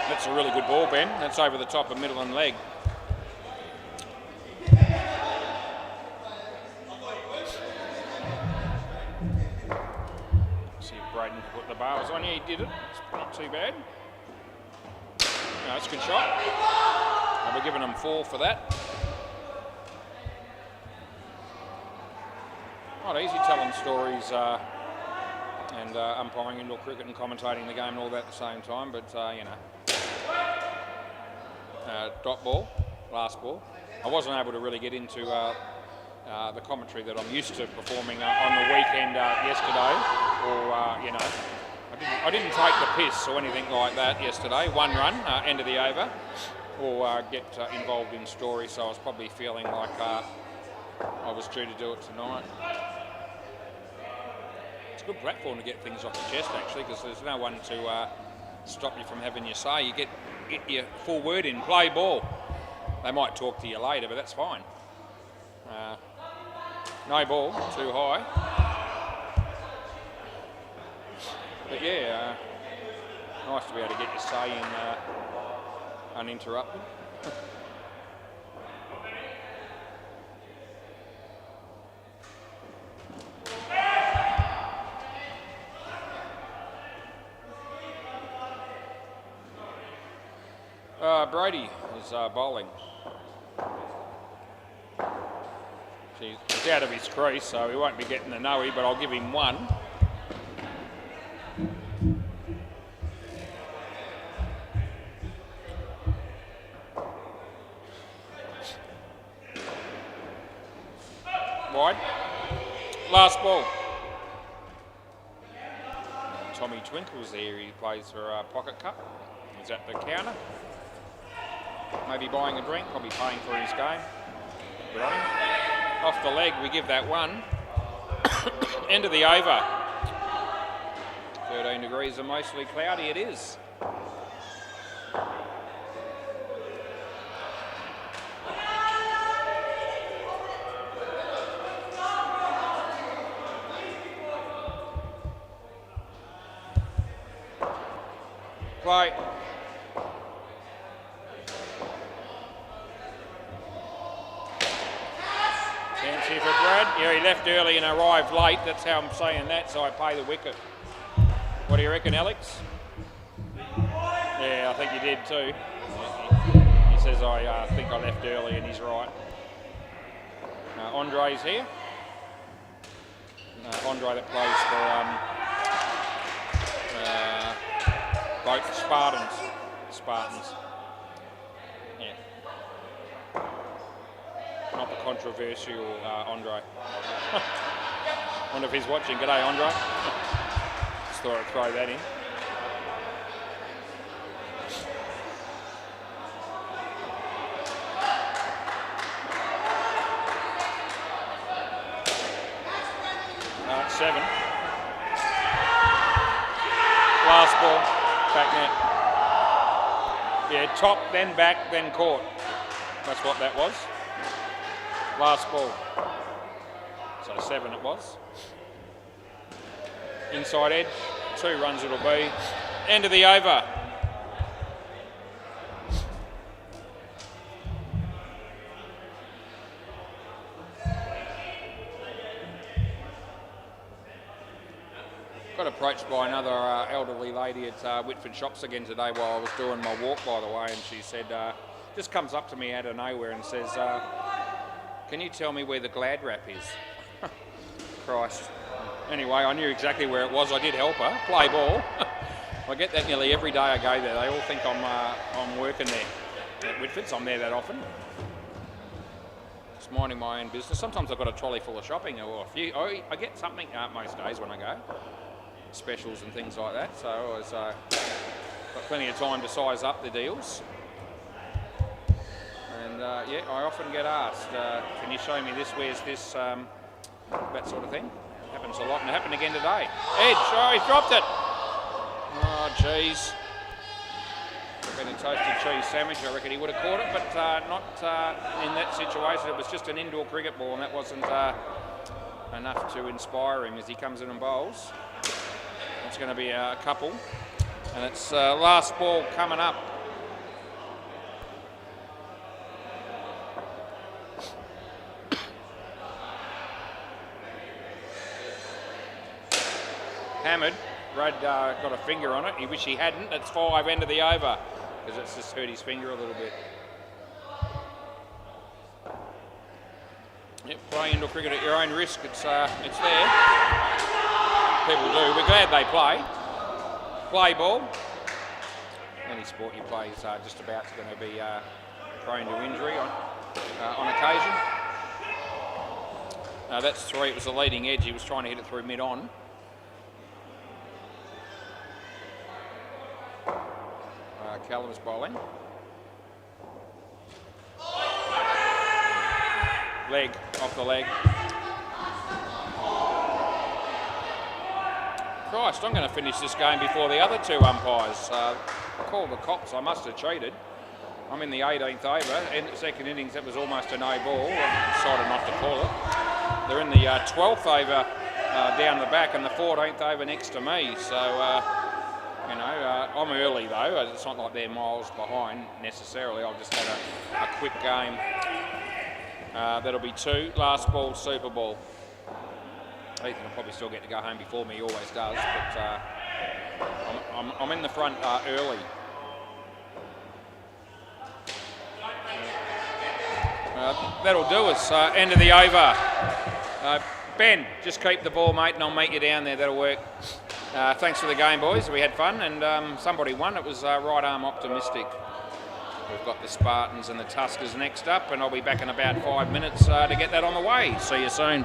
That's a really good ball, Ben. That's over the top of middle and leg. See if Braden put the bars on. Yeah, he did it. It's not too bad. No, that's a good shot. And we're giving them 4 for that. Not easy telling stories and umpiring indoor cricket and commentating the game and all that at the same time, but you know. Dot ball, last ball. I wasn't able to really get into the commentary that I'm used to performing on the weekend yesterday, or you know, I didn't take the piss or anything like that yesterday. 1 run, end of the over, or get involved in stories. So I was probably feeling like I was due to do it tonight. It's a good platform to get things off the chest, actually, because there's no one to stop you from having your say. You get your full word in. Play ball. They might talk to you later, but that's fine. No ball, too high. But yeah, nice to be able to get your say in uninterrupted. Brady is bowling. He's out of his crease, so he won't be getting the no-y, but I'll give him 1. Wide. Last ball. Tommy Twinkle's there. He plays for Pocket Cup. He's at the counter. Maybe buying a drink, probably paying for his game. Good on him. off the leg, we give that one. End of the over. 13 degrees and mostly cloudy it is. Play. Chance here for Brad. Yeah, he left early and arrived late. That's how I'm saying that, so I pay the wicket. What do you reckon, Alex? Yeah, I think you did too. He says I think I left early, and he's right. Andre's here. Andre that plays for both Spartans. Yeah. Not the controversial Andre. Wonder if he's watching. G'day, Andre. Just thought I'd throw that in. Seven. Last ball, back net. Yeah, top, then back, then court. That's what that was. Last ball. So 7 it was. Inside edge, 2 runs it'll be. End of the over. Got approached by another elderly lady at Whitford Shops again today while I was doing my walk, by the way, and she said, just comes up to me out of nowhere and says, can you tell me where the Glad wrap is? Christ. Anyway, I knew exactly where it was. I did help her play ball. I get that nearly every day I go there. They all think I'm working there at Whitford's. I'm there that often. Just minding my own business. Sometimes I've got a trolley full of shopping or a few. I get something most days when I go. Specials and things like that, so I was got plenty of time to size up the deals. And yeah, I often get asked, can you show me this, where's this, that sort of thing. It happens a lot, and it happened again today. Edge, oh, he's dropped it. Oh, jeez. Been a toasted cheese sandwich, I reckon he would have caught it, but not in that situation. It was just an indoor cricket ball, and that wasn't enough to inspire him as he comes in and bowls. It's going to be a couple, and it's last ball coming up. Hammered. Brad got a finger on it. He wish he hadn't. That's 5, end of the over, because it's just hurt his finger a little bit. Yep, play indoor cricket at your own risk. It's there. People do. We're glad they play. Play ball. Any sport you play is just about going to be prone to injury on occasion. That's 3. It was the leading edge. He was trying to hit it through mid-on. Callum's bowling. Leg, off the leg. Christ, I'm going to finish this game before the other 2 umpires. Call the cops, I must have cheated. I'm in the 18th over. In the second innings, that was almost a no ball. I decided not to call it. They're in the 12th over down the back and the 14th over next to me. So, you know, I'm early though. It's not like they're miles behind necessarily. I've just had a quick game. That'll be 2. Last ball, Super Bowl. Ethan will probably still get to go home before me. He always does. But I'm in the front early. That'll do us. End of the over. Ben, just keep the ball, mate, and I'll meet you down there. That'll work. Thanks for the game, boys. We had fun, and somebody won. It was right arm optimistic. We've got the Spartans and the Tuskers next up, and I'll be back in about 5 minutes to get that on the way. See you soon.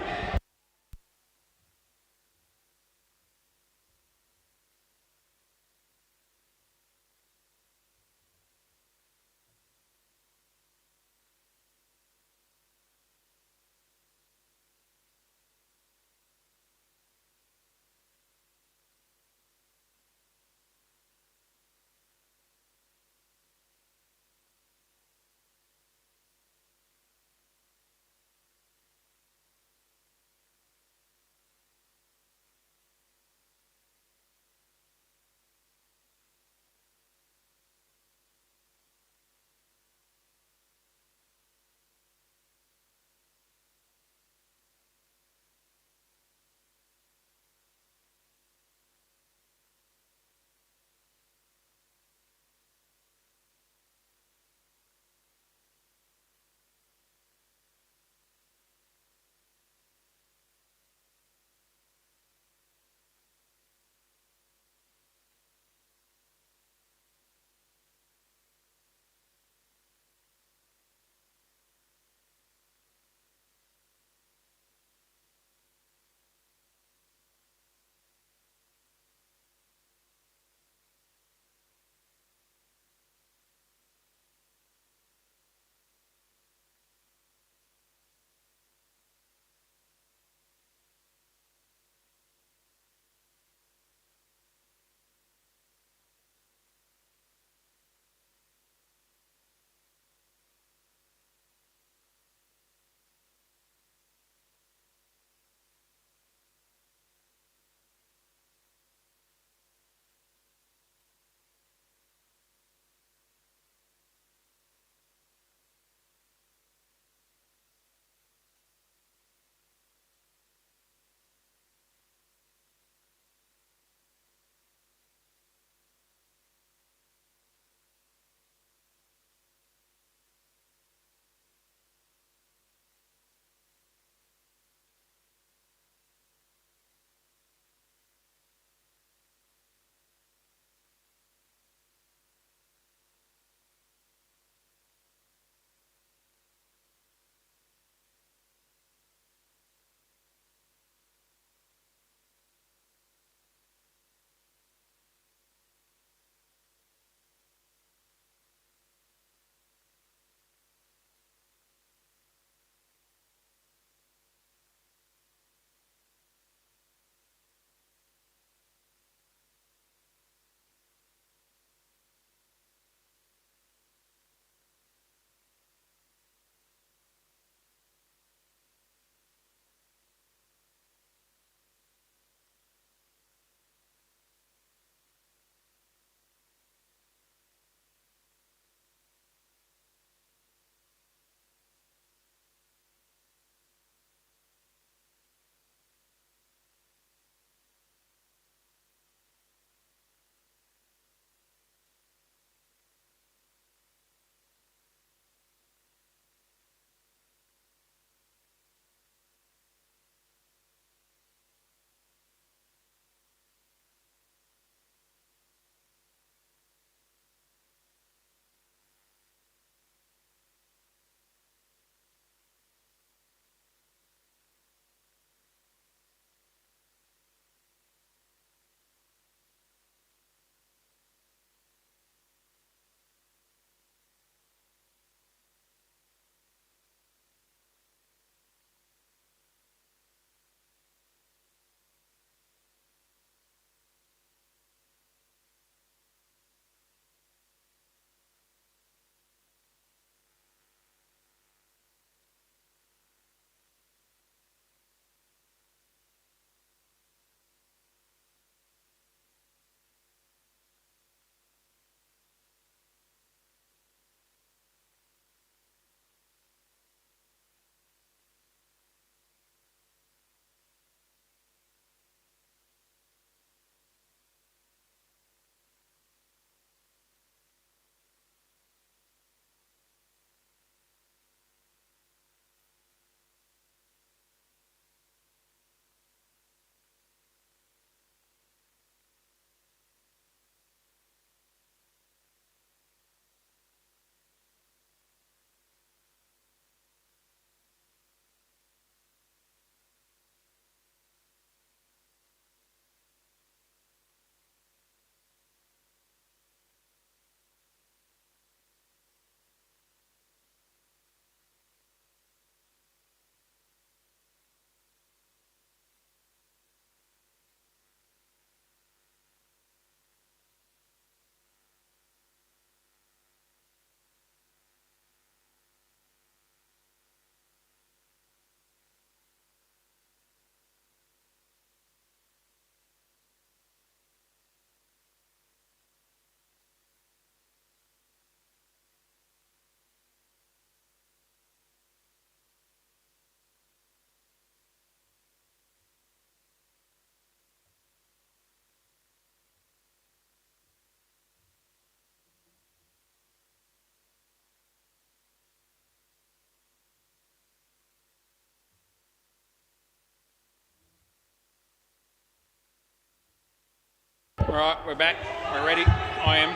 right, we're back. We're ready. I am.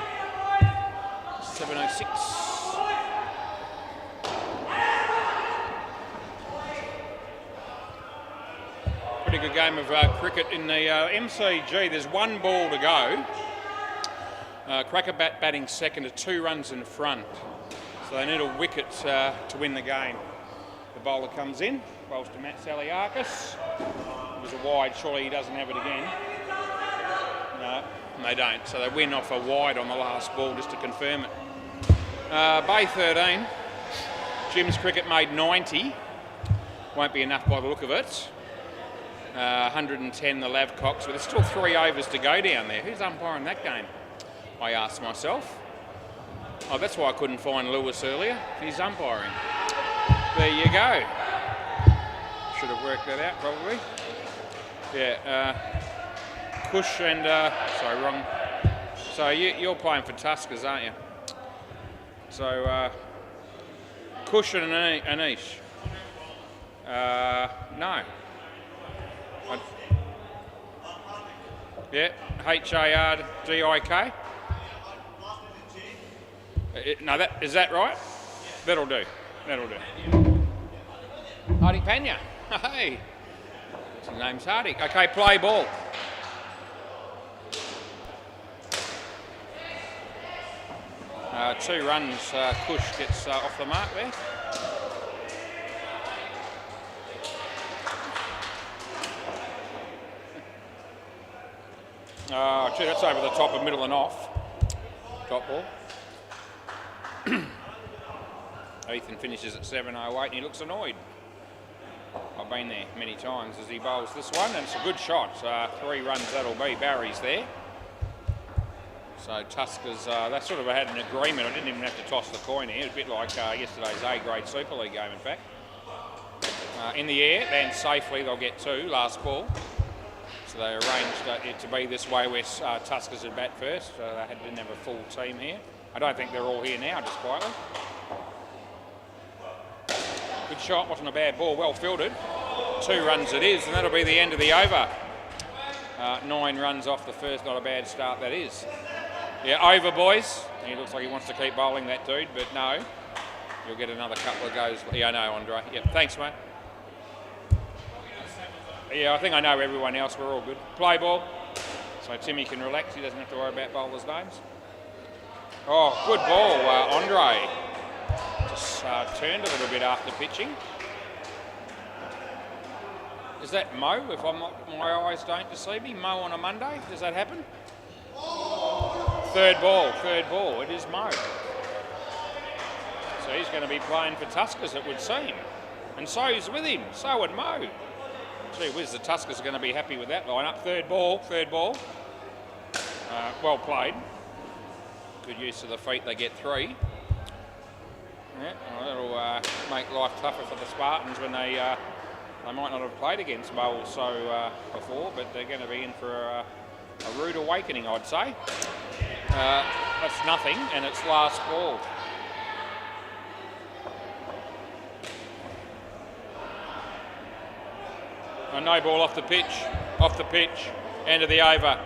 7:06. Pretty good game of cricket in the MCG. There's one ball to go. Cracker batting second at 2 runs in front. So they need a wicket to win the game. The bowler comes in, bowls to Matt Saliakis. It was a wide, surely he doesn't have it again. No, they don't. So they win off a wide on the last ball just to confirm it. Bay 13. Jim's cricket made 90. Won't be enough by the look of it. 110 the Lavcocks, but there's still 3 overs to go down there. Who's umpiring that game? I asked myself. Oh, that's why I couldn't find Lewis earlier. He's umpiring. There you go. Should have worked that out probably. Yeah, Kush and, sorry, wrong. So you're playing for Tuskers, aren't you? So, Kush and Anish. No. Yeah, Hardik. No, is that right? That'll do. That'll do. Hardik Panya. Hey. His name's Hardik. Okay, play ball. Two runs, Kush gets off the mark there. Oh, gee, that's over the top of middle and off. Top ball. Ethan finishes at 7:08 and he looks annoyed. I've been there many times as he bowls this one, and it's a good shot. 3 runs that'll be. Barry's there. So Tuskers, they sort of had an agreement. I didn't even have to toss the coin here. It's a bit like yesterday's A-grade Super League game, in fact. In the air, then safely they'll get 2, last ball. So they arranged it to be this way where Tuskers would bat first. They didn't have a full team here. I don't think they're all here now, just quietly. Good shot, wasn't a bad ball, well fielded. 2 runs it is, and that'll be the end of the over. 9 runs off the first, not a bad start that is. Yeah, over boys. He looks like he wants to keep bowling that dude, but no. You'll get another couple of goes. Yeah, I know, Andre. Yep, thanks, mate. Yeah, I think I know everyone else. We're all good. Play ball. So Timmy can relax. He doesn't have to worry about bowlers' names. Oh, good ball, Andre. Just turned a little bit after pitching. Is that Mo? If I'm not, my eyes don't deceive me. Mo on a Monday. Does that happen? Third ball. It is Mo. So he's going to be playing for Tuskers, it would seem. And so's with him. So would Mo. Gee whiz, the Tuskers are going to be happy with that lineup. Third ball. Well played. Good use of the feet, they get 3. Yeah, well, that'll make life tougher for the Spartans when they might not have played against Mo so before, but they're going to be in for a rude awakening, I'd say. That's nothing, and it's last ball. No ball off the pitch, end of the over.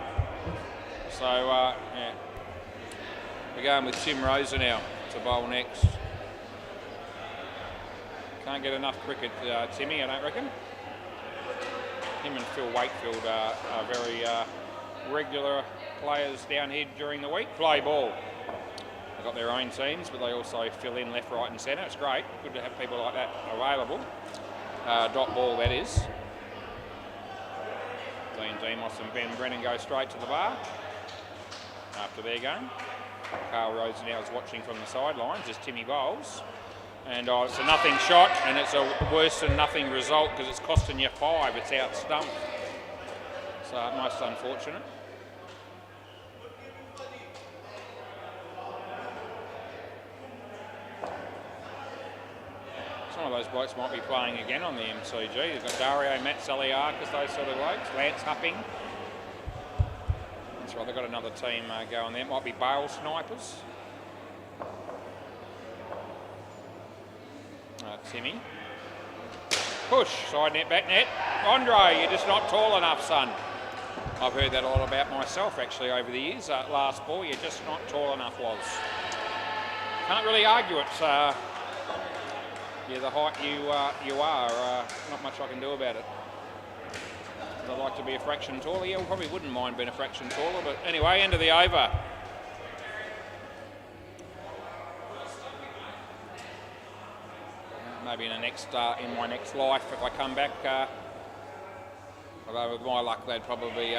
So, yeah, we're going with Tim Rosa now to bowl next. Can't get enough cricket, Timmy, I don't reckon. Him and Phil Wakefield are very regular players down here during the week. Play ball. They've got their own teams, but they also fill in left, right and centre. It's great. Good to have people like that available. Dot ball, that is. Dean Demos and Ben Brennan go straight to the bar after their game. Carl Rose now is watching from the sidelines as Timmy bowls. And it's a nothing shot, and it's a worse than nothing result because it's costing you 5. It's out stumped. So most unfortunate. Some of those blokes might be playing again on the MCG. You've got Dario, Matt Saliakis, those sort of blokes. Lance Hupping. That's right, they've got another team going there. It might be Bale Snipers. Timmy. Push, side net, back net. Andre, you're just not tall enough, son. I've heard that a lot about myself actually over the years. Last ball, you're just not tall enough was. Can't really argue it. Yeah, the height you are, not much I can do about it. I'd like to be a fraction taller. Yeah, we probably wouldn't mind being a fraction taller, but anyway, end of the over. Maybe in my next life, if I come back. Although with my luck, they'd probably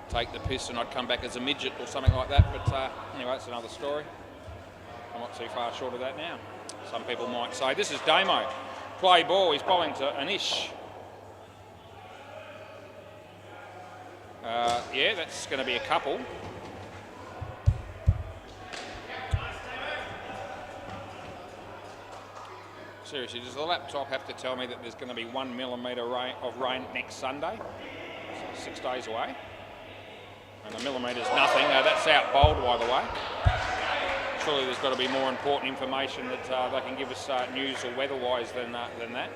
take the piss and I'd come back as a midget or something like that. But anyway, it's another story. I'm not too far short of that now. Some people might say, this is Damo. Play ball, he's bowling to Anish. Yeah, that's going to be a couple. Seriously, does the laptop have to tell me that there's going to be 1 millimetre of rain next Sunday? So 6 days away. And a millimetre's nothing. That's out bowled, by the way. Surely there's got to be more important information that they can give us news or weather-wise than that.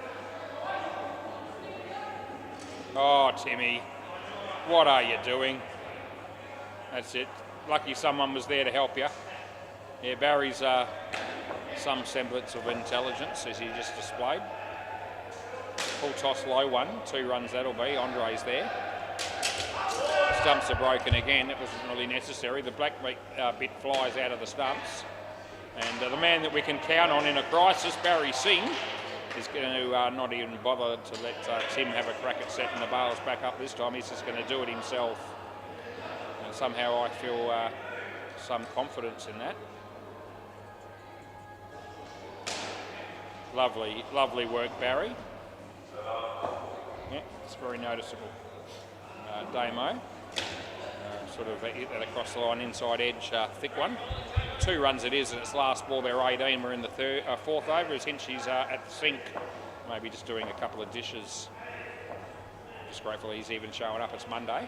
Oh, Timmy, what are you doing? That's it. Lucky someone was there to help you. Yeah, Barry's some semblance of intelligence, as he just displayed. Full toss, low one. 2 runs that'll be. Andre's there. Stumps are broken again. It wasn't really necessary. The black bit flies out of the stumps. And the man that we can count on in a crisis, Barry Singh, is going to not even bother to let Tim have a crack at setting the bails back up this time. He's just going to do it himself. And somehow I feel some confidence in that. Lovely, lovely work, Barry. Yeah, it's very noticeable. Damo, sort of hit that across the line, inside edge, thick one. 2 runs it is, and it's last ball. They're 18. We're in the fourth over. As Hinchy's at the sink, maybe just doing a couple of dishes. Just grateful he's even showing up. It's Monday.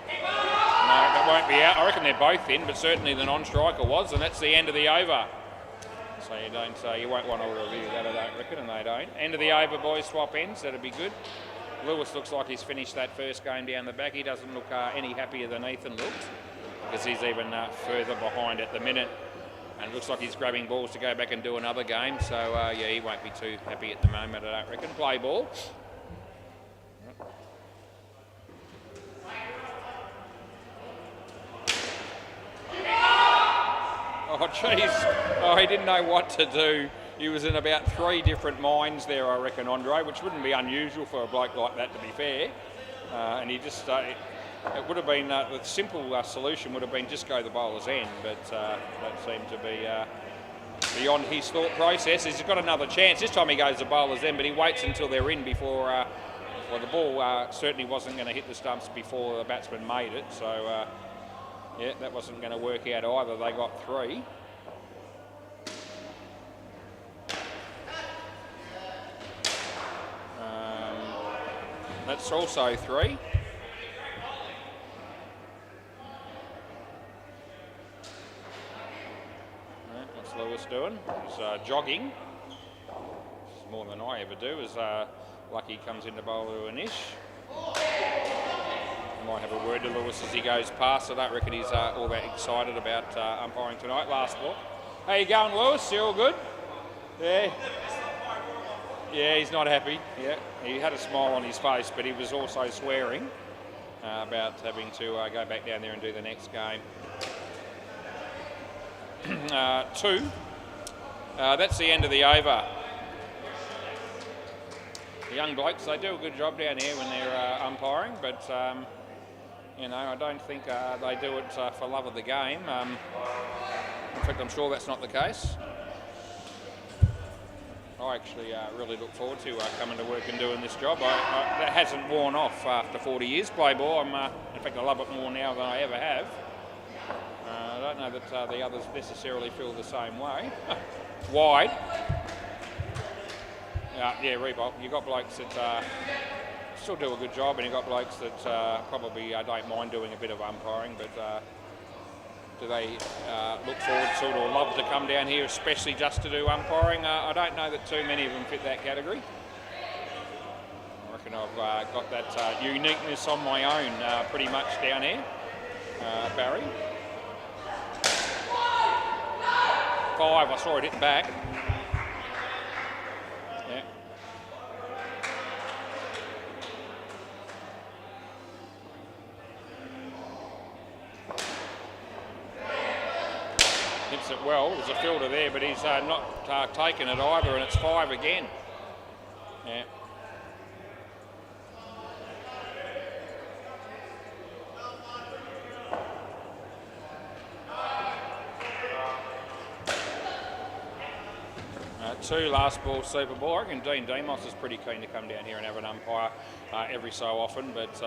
No, that won't be out. I reckon they're both in, but certainly the non-striker was, and that's the end of the over. So you won't want to review that, I don't reckon, and they don't. End of the over, boys, swap ends, that'd be good. Lewis looks like he's finished that first game down the back. He doesn't look any happier than Ethan looked, because he's even further behind at the minute. And it looks like he's grabbing balls to go back and do another game. So, yeah, he won't be too happy at the moment, I don't reckon. Play ball. Oh, jeez. Oh, he didn't know what to do. He was in about 3 different minds there, I reckon, Andre, which wouldn't be unusual for a bloke like that, to be fair. And he just, it would have been, the simple solution would have been just go the bowler's end, but that seemed to be beyond his thought process. He's got another chance. This time he goes the bowler's end, but he waits until they're in before, well, the ball certainly wasn't going to hit the stumps before the batsman made it, so yeah, that wasn't going to work out either. They got 3. That's also 3. Right, what's Lewis doing? He's jogging. This is more than I ever do, as Lucky comes into bowl to Anish. Might have a word to Lewis as he goes past. I don't reckon he's all that excited about umpiring tonight. Last ball. How you going, Lewis? You all good? Yeah. Yeah, he's not happy. Yeah, he had a smile on his face, but he was also swearing about having to go back down there and do the next game. 2. That's the end of the over. The young blokes, they do a good job down here when they're umpiring, but you know, I don't think they do it for love of the game. In fact, I'm sure that's not the case. I actually really look forward to coming to work and doing this job. That hasn't worn off after 40 years play ball. In fact, I love it more now than I ever have. I don't know that the others necessarily feel the same way. Wide. Yeah, Reebok. You've got blokes that still do a good job, and you've got blokes that probably don't mind doing a bit of umpiring, but do they look forward to or love to come down here, especially just to do umpiring? I don't know that too many of them fit that category. I reckon I've got that uniqueness on my own pretty much down here, Barry. 5, I saw it hit back. Yeah. Hits it well. There's a fielder there, but he's not taken it either, and it's 5 again. Yeah. Two last ball Super Bowl. I reckon Dean Demos is pretty keen to come down here and have an umpire every so often, but it's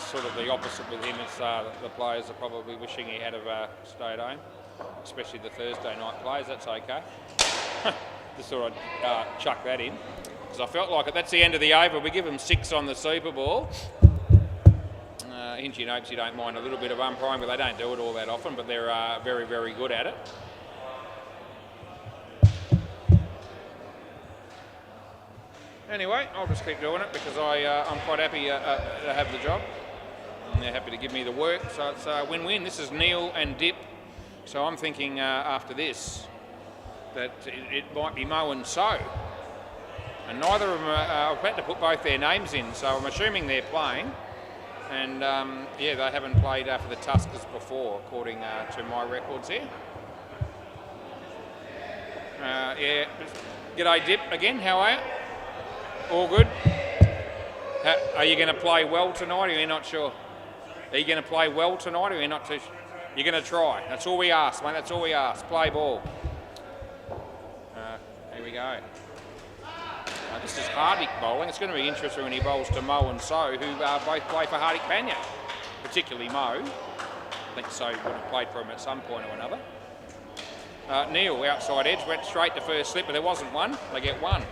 sort of the opposite with him. It's the players are probably wishing he had stayed home, especially the Thursday night players. That's okay. Just thought I'd chuck that in because I felt like it. That's the end of the over. We give them 6 on the Super Bowl. Hinchy hopes you don't mind a little bit of umpiring, but they don't do it all that often, but they're very, very good at it. Anyway, I'll just keep doing it because I'm quite happy to have the job. And they're happy to give me the work, so it's a win-win. This is Neil and Dip, so I'm thinking after this that it might be Mo and So. And neither of them, I've had to put both their names in, so I'm assuming they're playing. And yeah, they haven't played for the Tuskers before, according to my records here. Yeah, g'day Dip again, how are you? All good? Are you going to play well tonight, or are you not sure? Are you going to play well tonight, or are you not too sure? You're going to try. That's all we ask, mate. That's all we ask. Play ball. Here we go. This is Hardick bowling. It's going to be interesting when he bowls to Mo and So, who both play for Hardick Panya. Particularly Mo. I think So would have played for him at some point or another. Neil, outside edge, went straight to first slip, but there wasn't one. They get 1.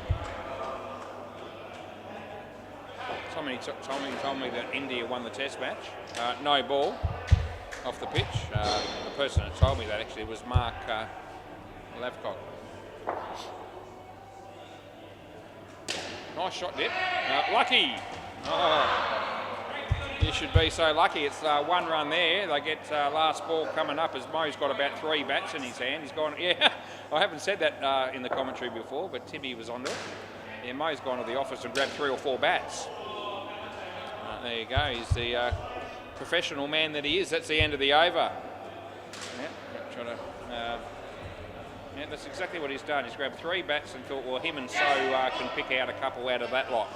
Tommy told me that India won the test match. No ball off the pitch. The person that told me that actually was Mark Lavcock. Nice shot, Dip. Lucky. Oh, you should be so lucky. It's 1 run there. They get last ball coming up as Mo's got about 3 bats in his hand. He's gone, yeah, I haven't said that in the commentary before, but Timmy was onto it. Yeah, Mo's gone to the office and grabbed 3 or 4 bats. There you go. He's the professional man that he is. That's the end of the over. Yeah, that's exactly what he's done. He's grabbed 3 bats and thought, well, him and So can pick out a couple out of that lot.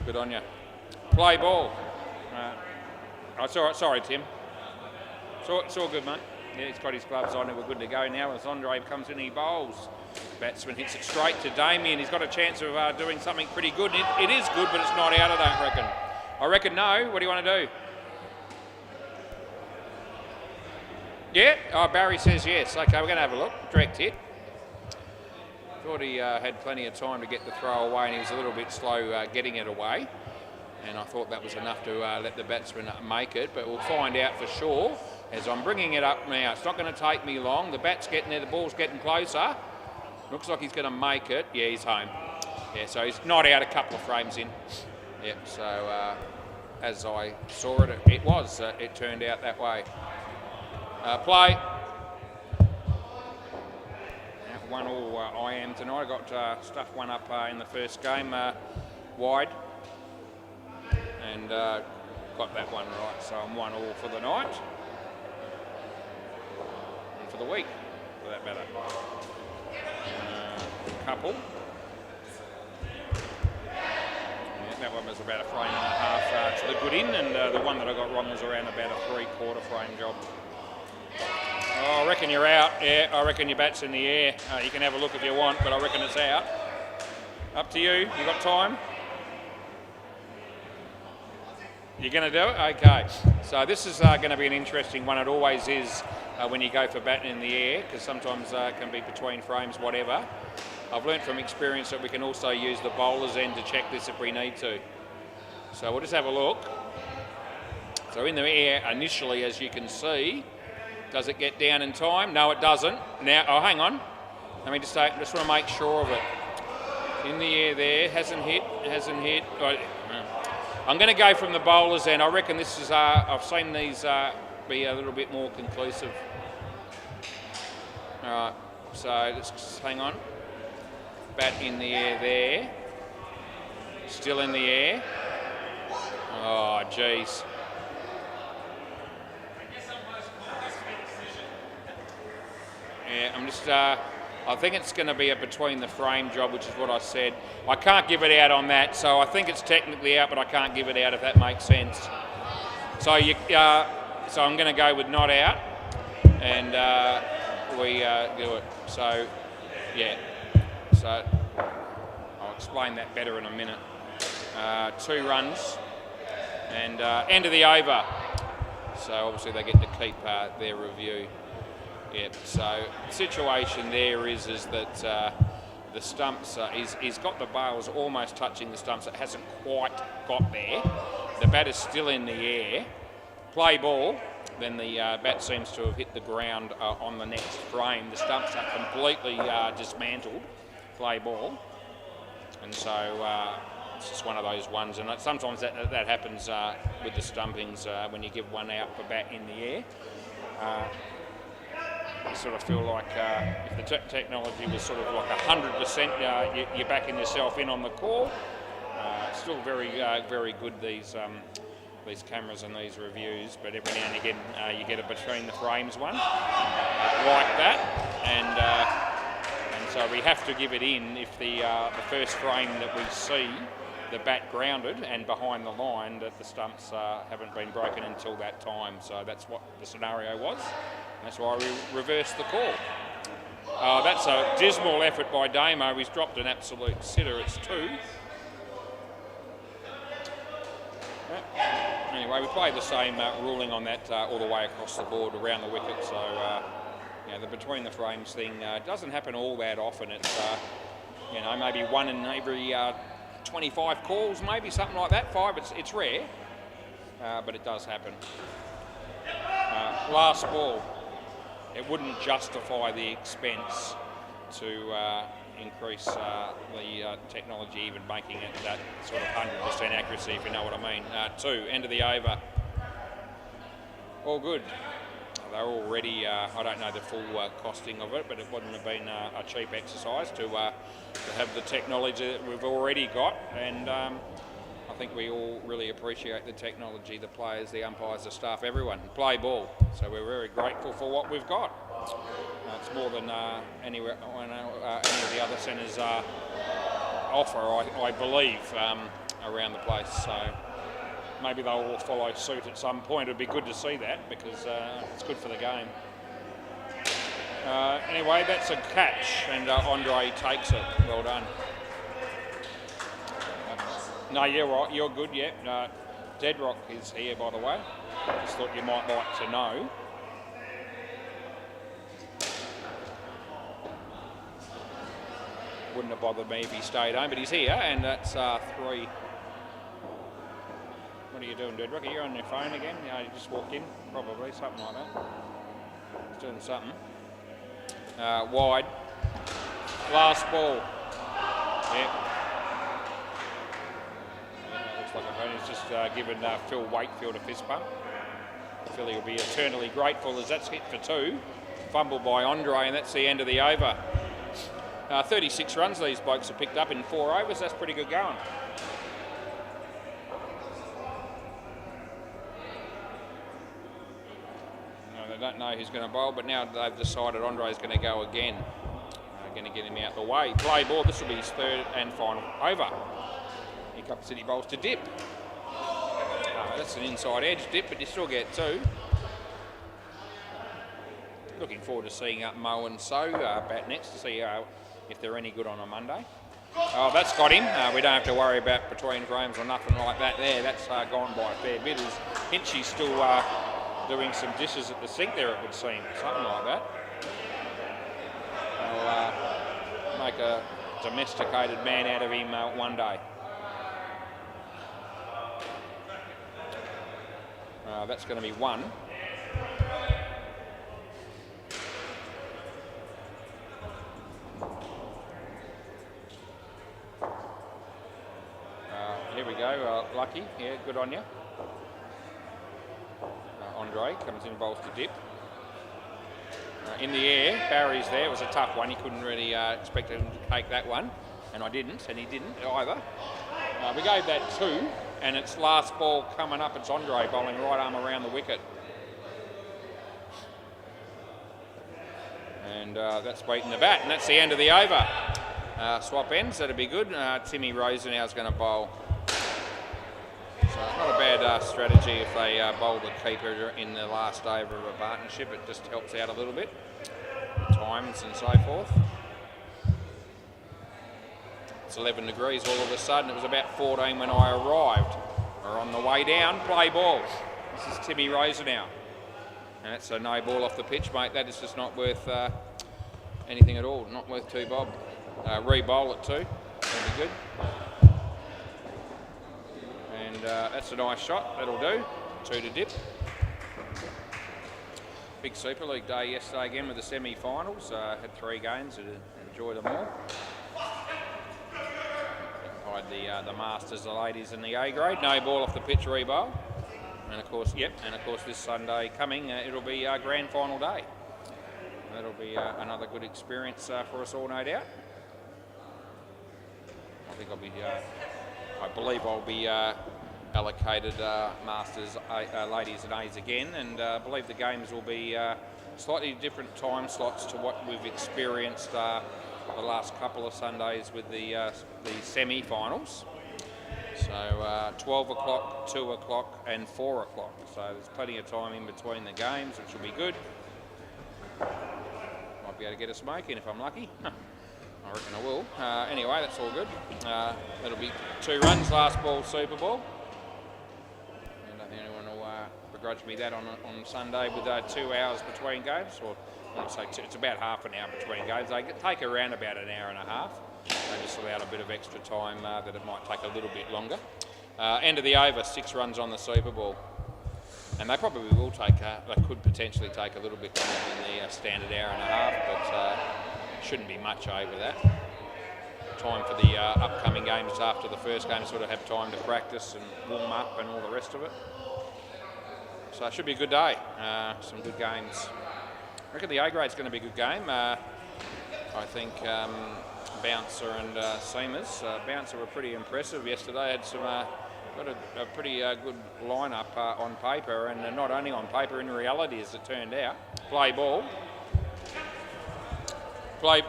Good on you. Play ball. It's all right. Sorry, Tim. It's all good, mate. Yeah, he's got his gloves on and we're good to go now. As Andre comes in, he bowls. Batsman hits it straight to Damien. He's got a chance of doing something pretty good. It is good, but it's not out, I don't reckon. I reckon no. What do you want to do? Yeah? Oh, Barry says yes. Okay, we're going to have a look. Direct hit. Thought he had plenty of time to get the throw away and he was a little bit slow getting it away. And I thought that was enough to let the batsman make it, but we'll find out for sure as I'm bringing it up now. It's not going to take me long. The bat's getting there, the ball's getting closer. Looks like he's going to make it. Yeah, he's home. Yeah, so he's not out a couple of frames in. Yeah, so as I saw it, it turned out that way. Play. 1-1 I am tonight. I got stuff 1 up in the first game wide. And got that one right, so I'm 1-1 for the night. And for the week, for that matter. Couple. Yeah, that one was about a frame and a half to the good in, and the one that I got wrong was around about a 3/4 frame job. Oh, I reckon you're out. Yeah, I reckon your bat's in the air. You can have a look if you want, but I reckon it's out. Up to you. You got time? You're going to do it? Okay. So this is going to be an interesting one. It always is when you go for batting in the air, because sometimes it can be between frames, whatever. I've learnt from experience that we can also use the bowler's end to check this if we need to. So we'll just have a look. So in the air initially, as you can see, does it get down in time? No, it doesn't. Now, oh, hang on. Let me just want to make sure of it. In the air there, hasn't hit. Right. I'm going to go from the bowlers end. I reckon this is, I've seen these be a little bit more conclusive. All right, so let's just hang on. Bat in the air there. Still in the air. Oh, geez. Yeah, I'm just, I think it's going to be a between the frame job, which is what I said. I can't give it out on that, so I think it's technically out, but I can't give it out if that makes sense. So so I'm going to go with not out, and we do it. So, yeah. So I'll explain that better in a minute. 2 runs, and end of the over. So obviously they get to keep their review. Yeah, so the situation there is that the stumps, he's got the bails almost touching the stumps. It hasn't quite got there. The bat is still in the air. Play ball, then the bat seems to have hit the ground on the next frame. The stumps are completely dismantled. Play ball. And so it's just one of those ones. And sometimes that happens with the stumpings when you give one out for bat in the air. I sort of feel like if the technology was sort of like 100%, you're backing yourself in on the call. It's still very good, these cameras and these reviews, but every now and again you get a between the frames one like that, and so we have to give it in if the first frame that we see the bat grounded and behind the line, that the stumps haven't been broken until that time. So that's what the scenario was. That's why we reversed the call. That's a dismal effort by Damo. He's dropped an absolute sitter. It's 2. Anyway, we played the same ruling on that all the way across the board around the wicket. So, the between the frames thing doesn't happen all that often. It's, maybe 1 in every 25 calls, maybe something like that. 5, it's rare, but it does happen. Last ball. It wouldn't justify the expense to increase the technology, even making it that sort of 100% accuracy, if you know what I mean. 2, end of the over. All good. They're already, I don't know the full costing of it, but it wouldn't have been a cheap exercise to have the technology that we've already got, and I think we all really appreciate the technology, the players, the umpires, the staff, everyone. Play ball. So we're very grateful for what we've got. It's more than any of the other centres offer, I believe, around the place. So maybe they'll all follow suit at some point. It'd be good to see that, because it's good for the game. Anyway, that's a catch, and Andre takes it. Well done. No, you're right. You're good, yeah. Deadrock is here, by the way. Just thought you might like to know. Wouldn't have bothered me if he stayed home, but he's here, and that's 3. What are you doing, Deadrock? Are you on your phone again? Yeah, you just walked in, probably, something like that. He's doing something. Wide. Last ball. Yeah. Looks like he's just given Phil Wakefield a fist bump. Phil will be eternally grateful as that's hit for 2. Fumbled by Andre, and that's the end of the over. 36 runs these blokes have picked up in 4 overs. That's pretty good going. No, they don't know who's going to bowl, but now they've decided Andre's going to go again. Going to get him out the way. Play ball. This will be his 3rd and final over. Here comes City bowls to dip. That's an inside edge dip, but you still get 2. Looking forward to seeing Mo and So bat next to see if they're any good on a Monday. Oh, that's got him. We don't have to worry about between frames or nothing like that there. That's gone by a fair bit. As Hinchy's still doing some dishes at the sink there, it would seem. Something like that. They'll make a domesticated man out of him one day. That's going to be 1. go, Lucky. Yeah, good on you. Andre comes in, bowls to dip. In the air, Barry's there. It was a tough one. He couldn't really expect him to take that one. And I didn't, and he didn't either. We gave that 2, and it's last ball coming up. It's Andre bowling right arm around the wicket. And that's beating the bat, and that's the end of the over. Swap ends, that'd be good. Timmy Rosenau's going to bowl. So not a bad strategy if they bowl the keeper in the last over of a partnership. It just helps out a little bit. Times and so forth. It's 11 degrees all of a sudden. It was about 14 when I arrived. We're on the way down, play ball. This is Timmy Rosenau. And that's a no ball off the pitch, mate. That is just not worth anything at all. Not worth 2 bob. Re-bowl at 2. That'll be good. And that's a nice shot. That'll do. 2 to dip. Big Super League day yesterday again with the semi-finals. Had 3 games. Enjoyed them all. Had the Masters, the ladies, and the A grade. No ball off the pitch, re-bowl. And of course, this Sunday coming, it'll be our grand final day. That'll be another good experience for us all, no doubt. I believe I'll be allocated Masters, ladies and A's again, and I believe the games will be slightly different time slots to what we've experienced the last couple of Sundays with the semi-finals. So 12 o'clock, 2 o'clock and 4 o'clock. So there's plenty of time in between the games, which will be good. Might be able to get a smoke in if I'm lucky. I reckon I will. Anyway, that's all good. That'll be 2 runs, last ball, Super Ball. And I don't think anyone will begrudge me that on Sunday with 2 hours between games. Or I want to say it's about half an hour between games. They take around about an hour and a half. They just allowed a bit of extra time that it might take a little bit longer. End of the over, 6 runs on the Super Ball. And they probably will take, they could potentially take a little bit longer than the standard hour and a half, but shouldn't be much over that. Time for the upcoming games after the first game to sort of have time to practice and warm up and all the rest of it. So it should be a good day, some good games. I reckon the A grade's going to be a good game. I think Bouncer and Seamers. Bouncer were pretty impressive yesterday. Had some got a pretty good lineup on paper, and not only on paper, in reality, as it turned out. Play ball. Play.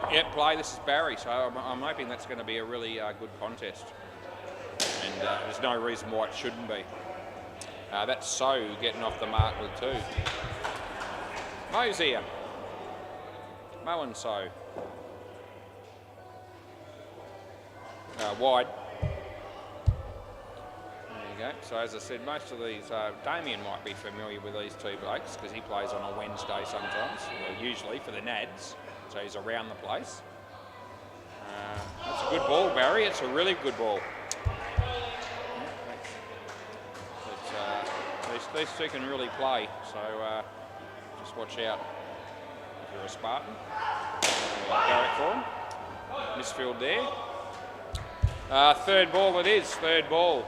This is Barry. So I'm hoping that's going to be a really good contest, and there's no reason why it shouldn't be. That's So getting off the mark with 2. Mo's here. Mo and So. Wide. There you go. So as I said, most of these, Damien might be familiar with these 2 blokes because he plays on a Wednesday sometimes, well, usually for the Nads, so he's around the place. That's a good ball, Barry. It's a really good ball. These 2 can really play, so just watch out if you're a Spartan. Go for him. Misfield there. 3rd ball it is, 3rd ball.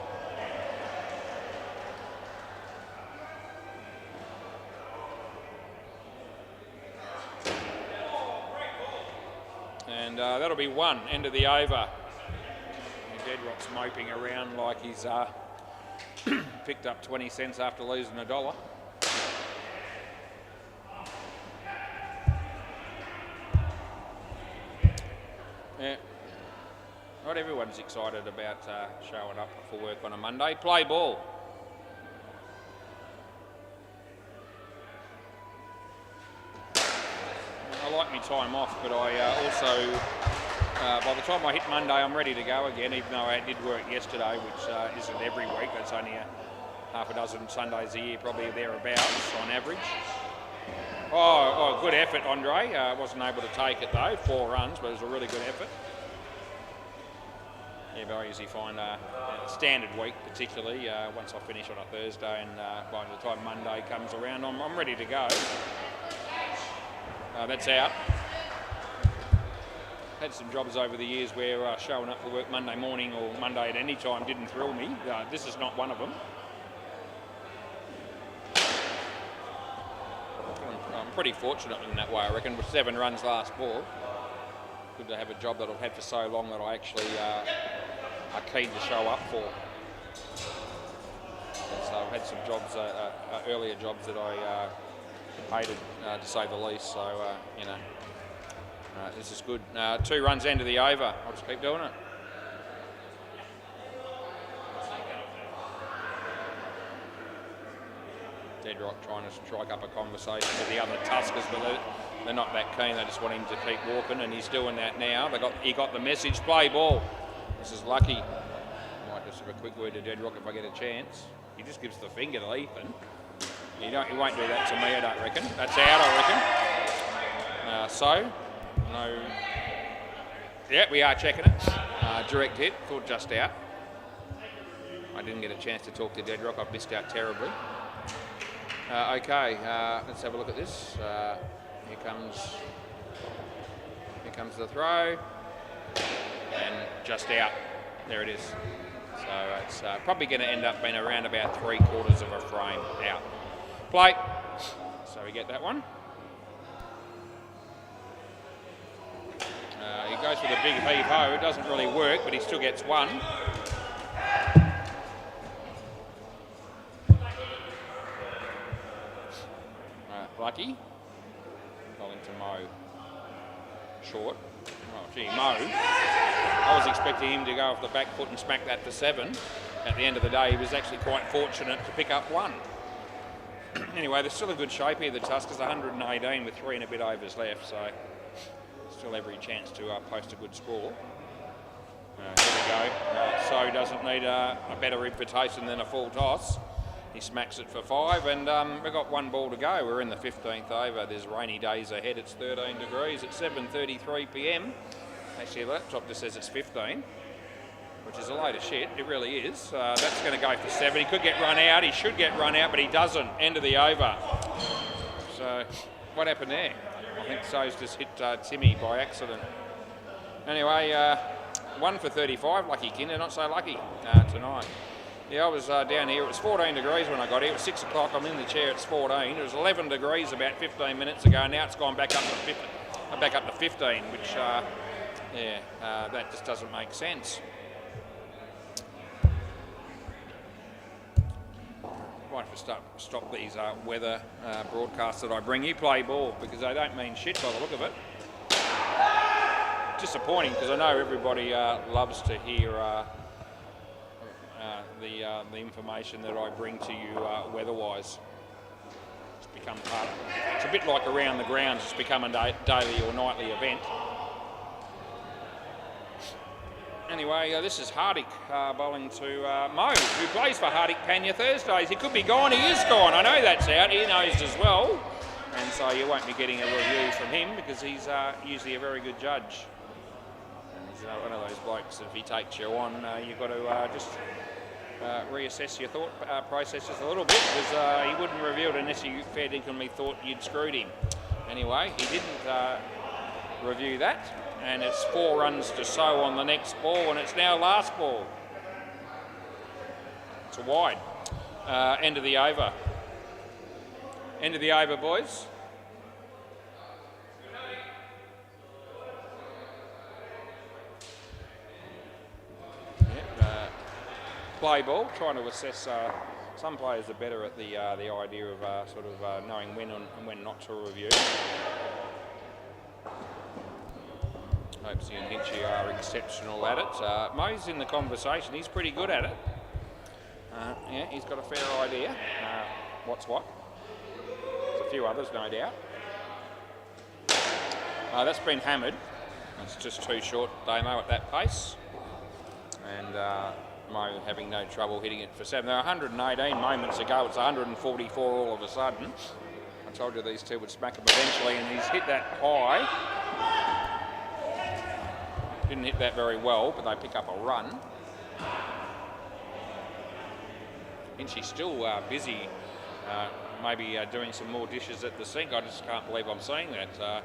And that'll be 1, end of the over. Deadrock's moping around like he's picked up 20 cents after losing $1. Yeah. Not everyone's excited about showing up for work on a Monday. Play ball. I like my time off, but I also, by the time I hit Monday, I'm ready to go again, even though I did work yesterday, which isn't every week. That's only half a dozen Sundays a year, probably thereabouts on average. Oh, good effort, Andre. Wasn't able to take it though, 4 runs, but it was a really good effort. Yeah, but I usually find a standard week, particularly once I finish on a Thursday, and by the time Monday comes around, I'm ready to go. That's out. had some jobs over the years where showing up for work Monday morning or Monday at any time didn't thrill me. This is not one of them. I'm pretty fortunate in that way, I reckon, with 7 runs last ball. Good to have a job that I've had for so long that I actually are keen to show up for. So I've had some jobs, earlier jobs that I hated, to say the least. So, you know, this is good. 2 runs into the over. I'll just keep doing it. Deadrock trying to strike up a conversation with the other Tuskers, but they're not that keen. They just want him to keep walking, and he's doing that now. He got the message. Play ball. This is lucky. Might just have a quick word to Deadrock if I get a chance. He just gives the finger to Ethan. He won't do that to me, I don't reckon. That's out, I reckon. No. Yeah, we are checking it. Direct hit. Thought just out. I didn't get a chance to talk to Deadrock. I've missed out terribly. Okay, let's have a look at this. Here comes the throw, and just out. There it is. So it's probably going to end up being around about 3/4 of a frame out. Play. So we get that one. He goes with a big heave-ho. It doesn't really work, but he still gets one. Lucky. Going to Mo. Short. Oh, gee, Mo. I was expecting him to go off the back foot and smack that for 7. At the end of the day, he was actually quite fortunate to pick up 1. Anyway, they're still in good shape here, the Tuskers. 118 with 3 and a bit overs left, so still every chance to post a good score. Here we go. So doesn't need a better invitation than a full toss. He smacks it for 5, and we've got 1 ball to go. We're in the 15th over. There's rainy days ahead. It's 13 degrees at 7:33 p.m. Actually, the laptop just says it's 15, which is a load of shit. It really is. That's going to go for 7. He could get run out. He should get run out, but he doesn't. End of the over. So, what happened there? I think So's just hit Timmy by accident. Anyway, 1 for 35. Lucky Kinder, not so lucky tonight. Yeah, I was down here. It was 14 degrees when I got here. It was 6 o'clock. I'm in the chair. It's 14. It was 11 degrees about 15 minutes ago. Now it's gone back up to 15, which, that just doesn't make sense. Might have to stop these weather broadcasts that I bring you. Play ball, because they don't mean shit by the look of it. Disappointing, because I know everybody loves to hear the information that I bring to you weather-wise. It's become part of it. It's a bit like around the grounds. It's become a daily or nightly event. Anyway, this is Hardick bowling to Mo, who plays for Hardick Panya Thursdays. He could be gone. He is gone. I know that's out. He knows as well. And so you won't be getting a review from him, because he's usually a very good judge. And he's one of those blokes that if he takes you on, you've got to just reassess your thought process just a little bit, because he wouldn't review it unless you fair dinkumly thought you'd screwed him. Anyway, he didn't review that, and it's 4 runs to So on the next ball, and it's now last ball. It's a wide. End of the over. End of the over, boys. Play ball, trying to assess. Some players are better at the idea of knowing when and when not to review. Hopes you and Hinchy are exceptional at it. Mo's in the conversation. He's pretty good at it. Yeah, he's got a fair idea. What's what? There's a few others, no doubt. That's been hammered. It's just too short, Damo, at that pace. And Mo having no trouble hitting it for 7. There were 118 moments ago. It's 144 all of a sudden. I told you these two would smack him eventually, and he's hit that high. Didn't hit that very well, but they pick up a run. And she's still busy, maybe doing some more dishes at the sink. I just can't believe I'm saying that.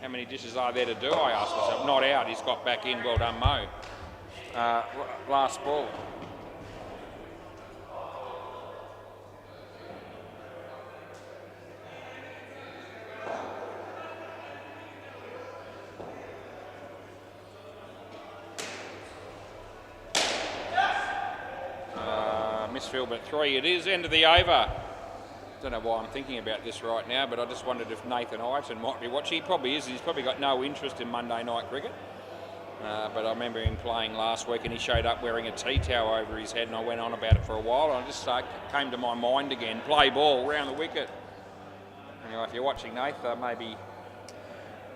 How many dishes are there to do, I ask myself. Not out, he's got back in. Well done, Mo. Last ball. Misfield, but 3 it is. End of the over. Don't know why I'm thinking about this right now, but I just wondered if Nathan Iveson might be watching. He probably is. He's probably got no interest in Monday night cricket. But I remember him playing last week and he showed up wearing a tea towel over his head, and I went on about it for a while, and I just came to my mind again. Play ball, round the wicket. Anyway, if you're watching, Nath, maybe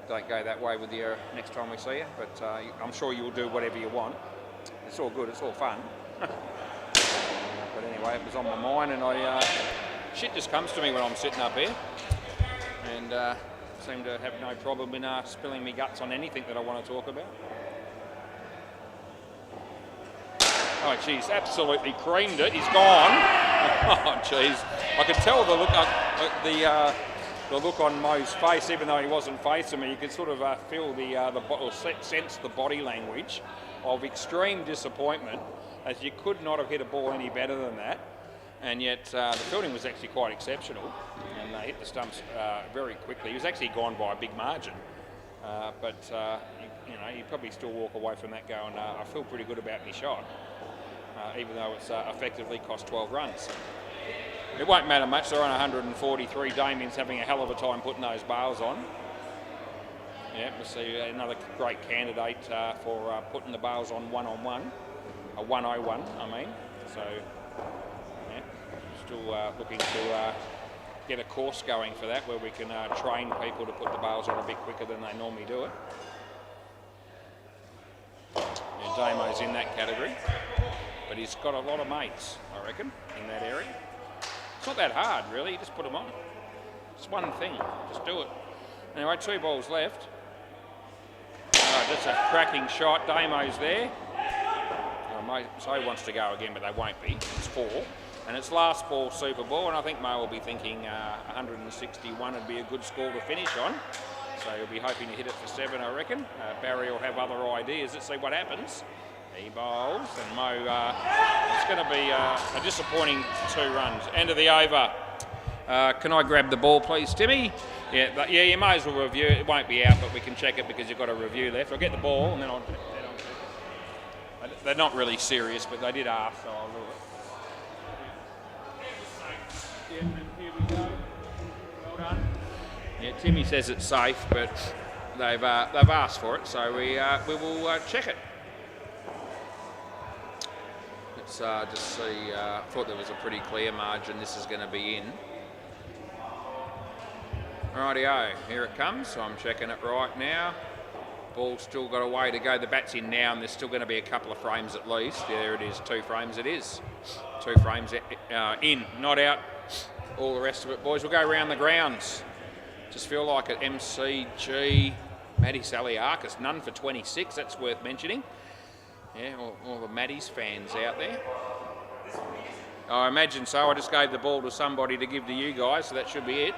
don't go that way with you next time we see you, but I'm sure you'll do whatever you want. It's all good, it's all fun. But anyway, it was on my mind, and shit just comes to me when I'm sitting up here, and seem to have no problem in spilling me guts on anything that I want to talk about. Oh, geez, absolutely creamed it. He's gone. Oh, geez. I could tell the look on Mo's face, even though he wasn't facing me. You could sort of feel sense the body language of extreme disappointment, as you could not have hit a ball any better than that. And yet the fielding was actually quite exceptional, and they hit the stumps very quickly. He was actually gone by a big margin, but you probably still walk away from that going, I feel pretty good about my shot, even though it's effectively cost 12 runs. It won't matter much. They're on 143. Damien's having a hell of a time putting those bails on. Yeah, we'll see another great candidate for putting the bails on one-on-one, a 101, I mean. So, yeah, still looking to get a course going for that, where we can train people to put the bails on a bit quicker than they normally do it. Yeah, Damo's in that category, but he's got a lot of mates, I reckon, in that area. It's not that hard, really. You just put them on. It's one thing. Just do it. Anyway, 2 balls left. That's a cracking shot. Damo's there. So he wants to go again, but they won't be. It's 4. And it's last ball Super Ball, and I think Mo will be thinking 161 would be a good score to finish on. So he'll be hoping to hit it for 7, I reckon. Barry will have other ideas. Let's see what happens. He bowls, and Mo, it's going to be a disappointing 2 runs. End of the over. Can I grab the ball, please, Timmy? Yeah, you may as well review it. It won't be out, but we can check it because you've got a review left. I'll get the ball, and then I'll... They're not really serious, but they did ask, so I'll do it. Yeah, and here we go. Well done. Yeah, Timmy says it's safe, but they've asked for it, so we will check it. Let's just see. I thought there was a pretty clear margin. This is going to be in. Rightio, here it comes. So I'm checking it right now. Ball's still got a way to go. The bat's in now, and there's still going to be a couple of frames at least. Yeah, there it is, 2 frames it is. 2 frames in, not out. All the rest of it, boys. We'll go round the grounds. Just feel like at MCG, Matty Saliakis, none for 26. That's worth mentioning. Yeah, all the Matty's fans out there. I imagine so. I just gave the ball to somebody to give to you guys, so that should be it.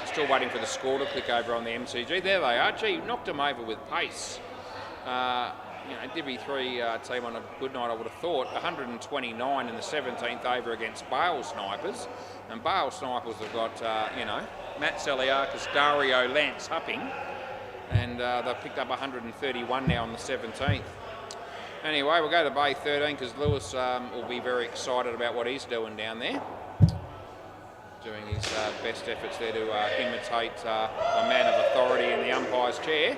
Still waiting for the score to click over on the MCG. There they are. Gee, knocked them over with pace. Divi 3 team on a good night, I would have thought. 129 in the 17th over against Bale Snipers. And Bale Snipers have got, Matt Saliakis, Dario, Lance Hupping. And they've picked up 131 now on the 17th. Anyway, we'll go to Bay 13 because Lewis will be very excited about what he's doing down there. Doing his best efforts there to imitate a man of authority in the umpire's chair.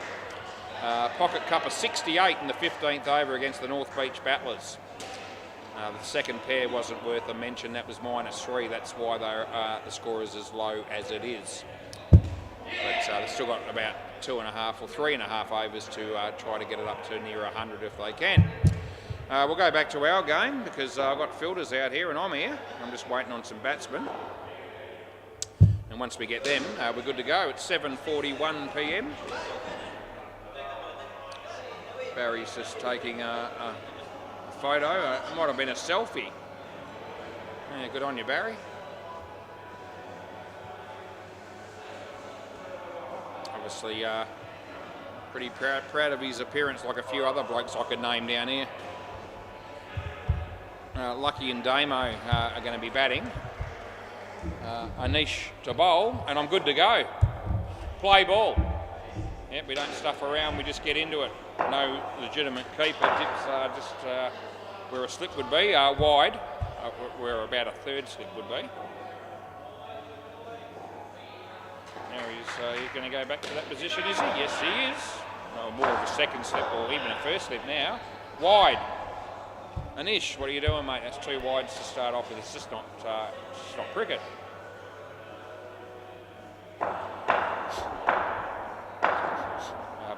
Pocket cup of 68 in the 15th over against the North Beach Battlers. The second pair wasn't worth a mention. That was -3. That's why the score is as low as it is. But they've still got about 2.5 or 3.5 overs to try to get it up to near 100 if they can. We'll go back to our game because I've got fielders out here and I'm here. I'm just waiting on some batsmen. And once we get them, we're good to go. It's 7:41 p.m. Barry's just taking a photo. It might have been a selfie. Yeah, good on you, Barry. obviously pretty proud of his appearance, like a few other blokes I could name down here. Lucky and Damo are going to be batting. Anish to bowl, and I'm good to go. Play ball. Yep, we don't stuff around, we just get into it. No legitimate keeper. Dips just where a slip would be, wide, where about a third slip would be. Now he's going to go back to that position, is he? Yes, he is. No, more of a second slip or even a first slip now. Wide. Anish, what are you doing, mate? That's 2 wides to start off with. It's just not cricket.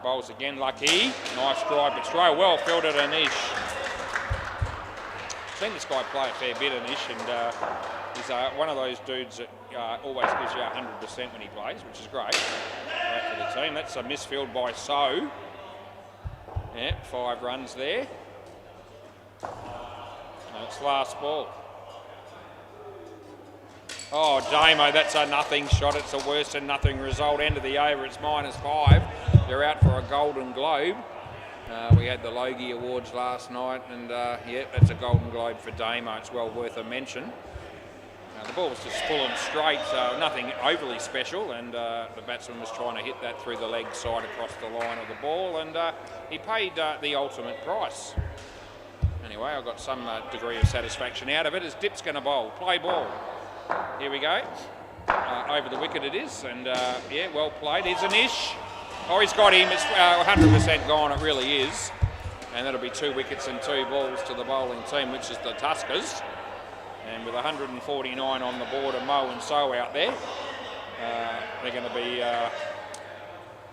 Bowls again, Lucky. Nice drive, but throw well fielded, Anish. I've seen this guy play a fair bit, Anish, and he's one of those dudes that always gives you 100% when he plays, which is great for the team. That's a misfield by So. Yeah, 5 runs there. And it's last ball. Oh, Damo, that's a nothing shot. It's a worse than nothing result. End of the over, it's -5. They're out for a Golden Globe. We had the Logie Awards last night, and yeah, that's a Golden Globe for Damo. It's well worth a mention. The ball was just full and straight, nothing overly special, and the batsman was trying to hit that through the leg side across the line of the ball, and he paid the ultimate price. Anyway, I got some degree of satisfaction out of it. As Dip's going to bowl. Play ball. Here we go. Over the wicket it is, and yeah, well played. Here's Anish. Oh, he's got him. It's 100% gone, it really is. And that'll be 2 wickets and 2 balls to the bowling team, which is the Tuskers. And with 149 on the board of Mo and So out there, they're going to be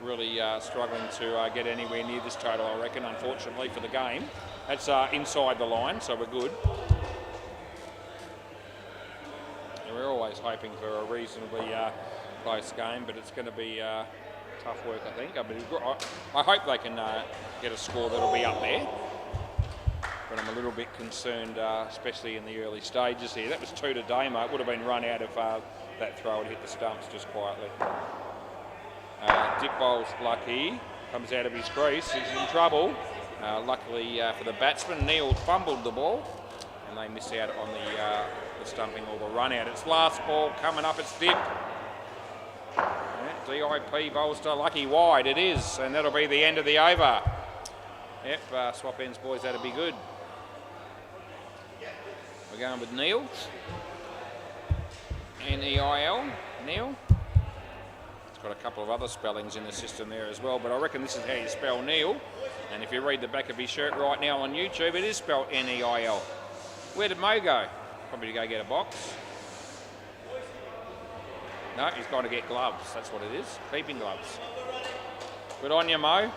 really struggling to get anywhere near this total, I reckon, unfortunately for the game. That's inside the line, so we're good. And we're always hoping for a reasonably close game, but it's going to be tough work, I think. I hope they can get a score that'll be up there. But I'm a little bit concerned, especially in the early stages here. That was 2 to Damo. It would have been run out if that throw had hit the stumps just quietly. Dip bowls Lucky. Comes out of his crease. He's in trouble. Luckily for the batsman, Neil fumbled the ball. And they miss out on the stumping or the run out. It's last ball coming up. It's Dip. Yeah, DIP bowls to Lucky wide. It is. And that'll be the end of the over. Yep, swap ends, boys. That'll be good. We're going with Neil. N-E-I-L, Neil. It's got a couple of other spellings in the system there as well, but I reckon this is how you spell Neil. And if you read the back of his shirt right now on YouTube, it is spelled N-E-I-L. Where did Mo go? Probably to go get a box. No, he's got to get gloves. That's what it is. Keeping gloves. Good on you, Mo.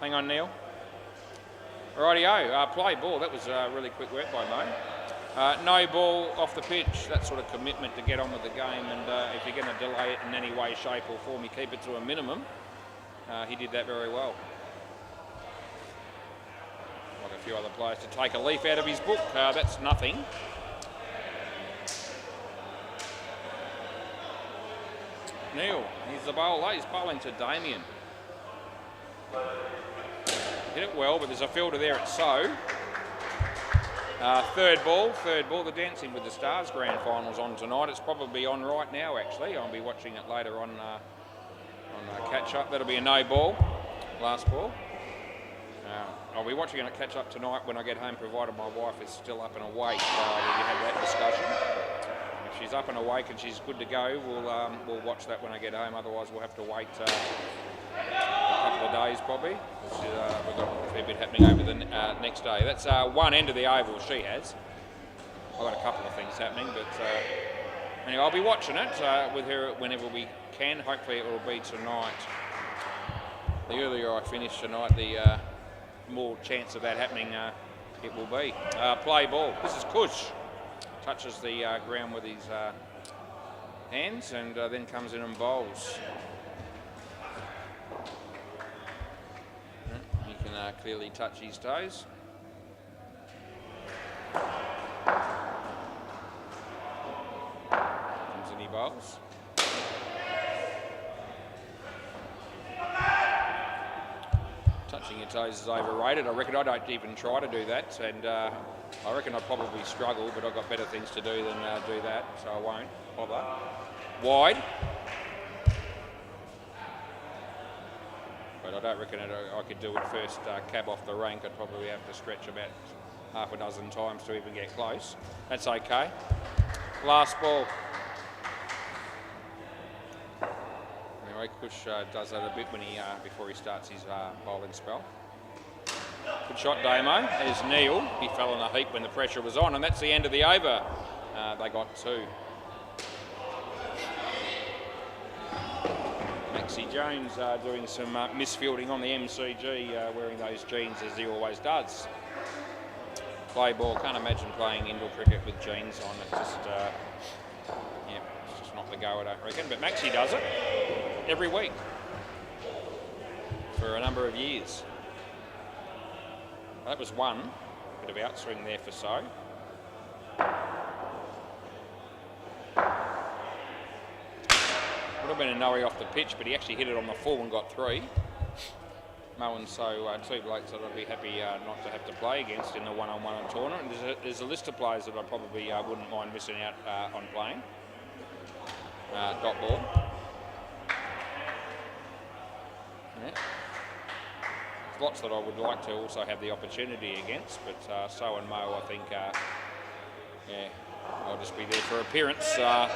Hang on, Neil. Rightio, play ball. That was really quick work by Mo. No ball off the pitch. That sort of commitment to get on with the game, and if you're going to delay it in any way, shape or form, you keep it to a minimum. He did that very well. Like a few other players to take a leaf out of his book. That's nothing. Neil, he's the bowler. He's bowling to Damien. Hit it well, but there's a fielder there at So. Third ball. The Dancing with the Stars Grand Final's on tonight. It's probably on right now, actually. I'll be watching it later on catch-up. That'll be a no ball. Last ball. I'll be watching it at catch-up tonight when I get home, provided my wife is still up and awake. We can have that discussion. If she's up and awake and she's good to go, we'll watch that when I get home. Otherwise, we'll have to wait a couple of days probably. We've got a fair bit happening over the next day. That's one end of the oval she has. I've got a couple of things happening, but anyway, I'll be watching it with her whenever we can. Hopefully it will be tonight. The earlier I finish tonight, the more chance of that happening it will be. Play ball. This is Kush. Touches the ground with his hands and then comes in and bowls. He can clearly touch his toes. Comes in, he bowls. Touching your toes is overrated. I reckon I don't even try to do that, and I reckon I'd probably struggle, but I've got better things to do than do that, so I won't bother. Wide. But I don't reckon I could do it first cab off the rank. I'd probably have to stretch about half a dozen times to even get close. That's okay. Last ball. Anyway, Kush does that a bit when he before he starts his bowling spell. Good shot, Damo. There's Neil. He fell in a heap when the pressure was on, and that's the end of the over. They got 2. Maxie Jones doing some misfielding on the MCG, wearing those jeans as he always does. Play ball. Can't imagine playing indoor cricket with jeans on. It's just, yeah, it's just not the go, I don't reckon. But Maxie does it every week for a number of years. That was one bit of outswing there for So. Would have been a no-y off the pitch, but he actually hit it on the full and got 3. Mo and So, 2 blokes that I'd be happy not to have to play against in the one-on-one tournament. There's a list of players that I probably wouldn't mind missing out on playing. Dot ball. Yeah. There's lots that I would like to also have the opportunity against, but So and Mo, I think, yeah, I'll just be there for appearance. I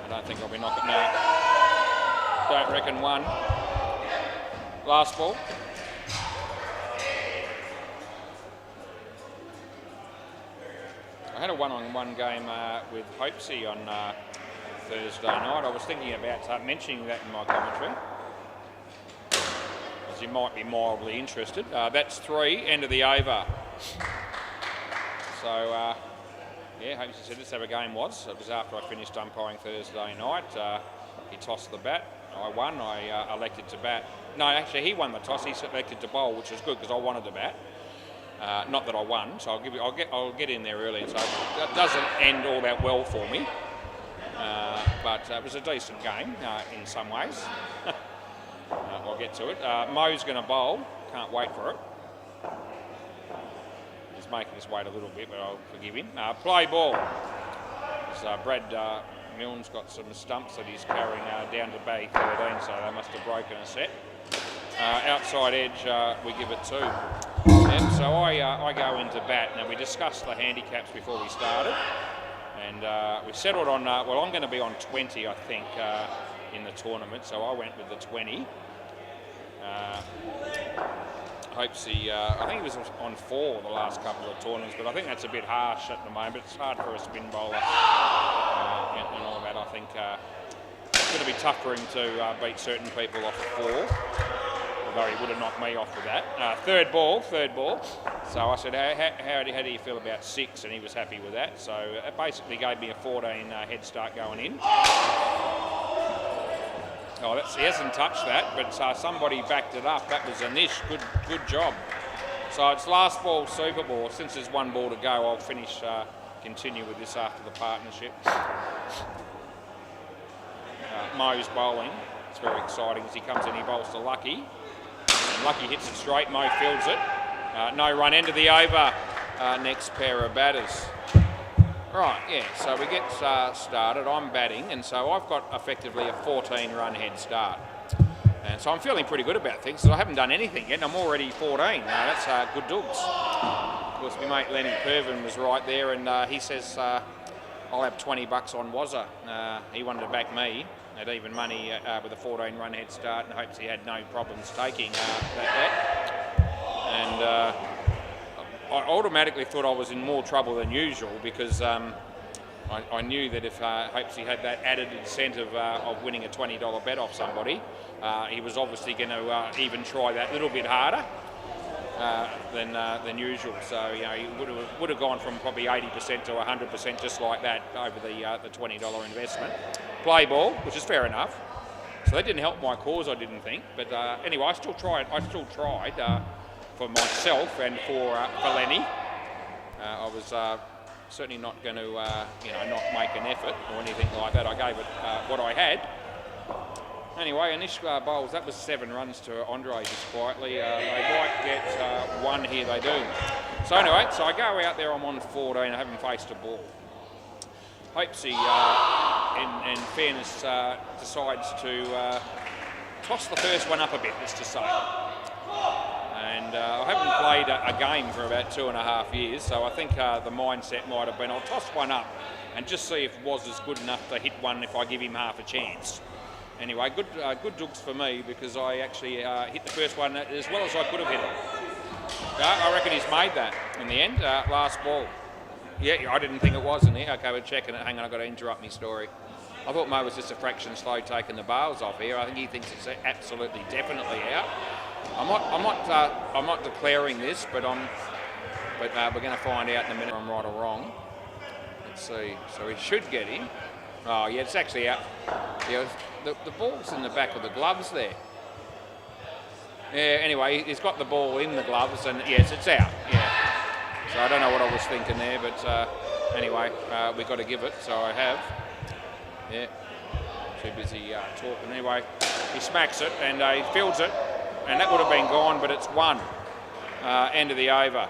don't think I'll be knocking out. Don't reckon one. Last ball. I had a one-on-one game with Hopesy on Thursday night. I was thinking about mentioning that in my commentary, as you might be mildly interested. That's 3, end of the over. So, yeah, Hopesy said let's have a game. It was after I finished umpiring Thursday night. He tossed the bat. I won. I elected to bat. No, actually, he won the toss. He elected to bowl, which was good because I wanted to bat. Not that I won, so I'll get in there early. So that doesn't end all that well for me, but it was a decent game in some ways. I'll get to it. Mo's going to bowl. Can't wait for it. He's making us wait a little bit, but I'll forgive him. Play ball. So Brad Milne's got some stumps that he's carrying down to bag 13, so they must have broken a set. Outside edge, we give it 2. And so I go into bat. Now, we discussed the handicaps before we started, and we settled on, well, I'm going to be on 20, I think, in the tournament, so I went with the 20. Hopesy, I think he was on 4 the last couple of tournaments, but I think that's a bit harsh at the moment. It's hard for a spin bowler and all that. I think it's going to be tough for him to beat certain people off 4. Although he would have knocked me off with that. Third ball. So I said, how do you feel about 6? And he was happy with that. So it basically gave me a 14 head start going in. Oh, he hasn't touched that, but somebody backed it up. That was Anish. Good job. So it's last ball, super ball. Since there's 1 ball to go, I'll continue with this after the partnership. Mo's bowling. It's very exciting as he comes in. He bowls to Lucky. And Lucky hits it straight. Mo fields it. No run, end of the over. Next pair of batters. Right, yeah, so we get started. I'm batting, and so I've got effectively a 14-run head start. And so I'm feeling pretty good about things, because I haven't done anything yet, and I'm already 14. That's good dogs. Of course, my mate Lenny Pervin was right there, and he says I'll have $20 on Wazza. He wanted to back me at even money with a 14-run head start, and hopes he had no problems taking that. And I automatically thought I was in more trouble than usual, because I knew that if Hopesy had that added incentive of winning a $20 bet off somebody, he was obviously going to even try that little bit harder than usual. So he would have gone from probably 80% to 100% just like that over the $20 investment. Play ball, which is fair enough. So that didn't help my cause, I didn't think. But anyway, I still tried. For myself and for Lenny. I was certainly not going to, not make an effort or anything like that. I gave it what I had. Anyway, initial bowls, that was 7 runs to Andre just quietly. They might get 1 here, they do. So anyway, so I go out there, I'm on 14, I haven't faced a ball. Hopesy, in fairness, decides to toss the first one up a bit, just to say. And I haven't played a game for about 2.5 years, so I think the mindset might have been, I'll toss one up and just see if Was is good enough to hit one if I give him half a chance. Anyway, good dooks for me, because I actually hit the first one as well as I could have hit it. I reckon he's made that in the end. Last ball. Yeah, I didn't think it was in there. Okay, we're checking it. Hang on, I've got to interrupt my story. I thought Mo was just a fraction slow taking the bails off here. I think he thinks it's absolutely, definitely out. I'm not declaring this, but we're going to find out in a minute if I'm right or wrong. Let's see. So he should get him. Oh yeah, it's actually out. Yeah, the ball's in the back of the gloves there. Yeah. Anyway, he's got the ball in the gloves, and yes, it's out. Yeah. So I don't know what I was thinking there, but anyway, we've got to give it. So I have. Yeah. Too busy talking. Anyway, he smacks it and he fields it, and that would have been gone, but it's 1. End of the over.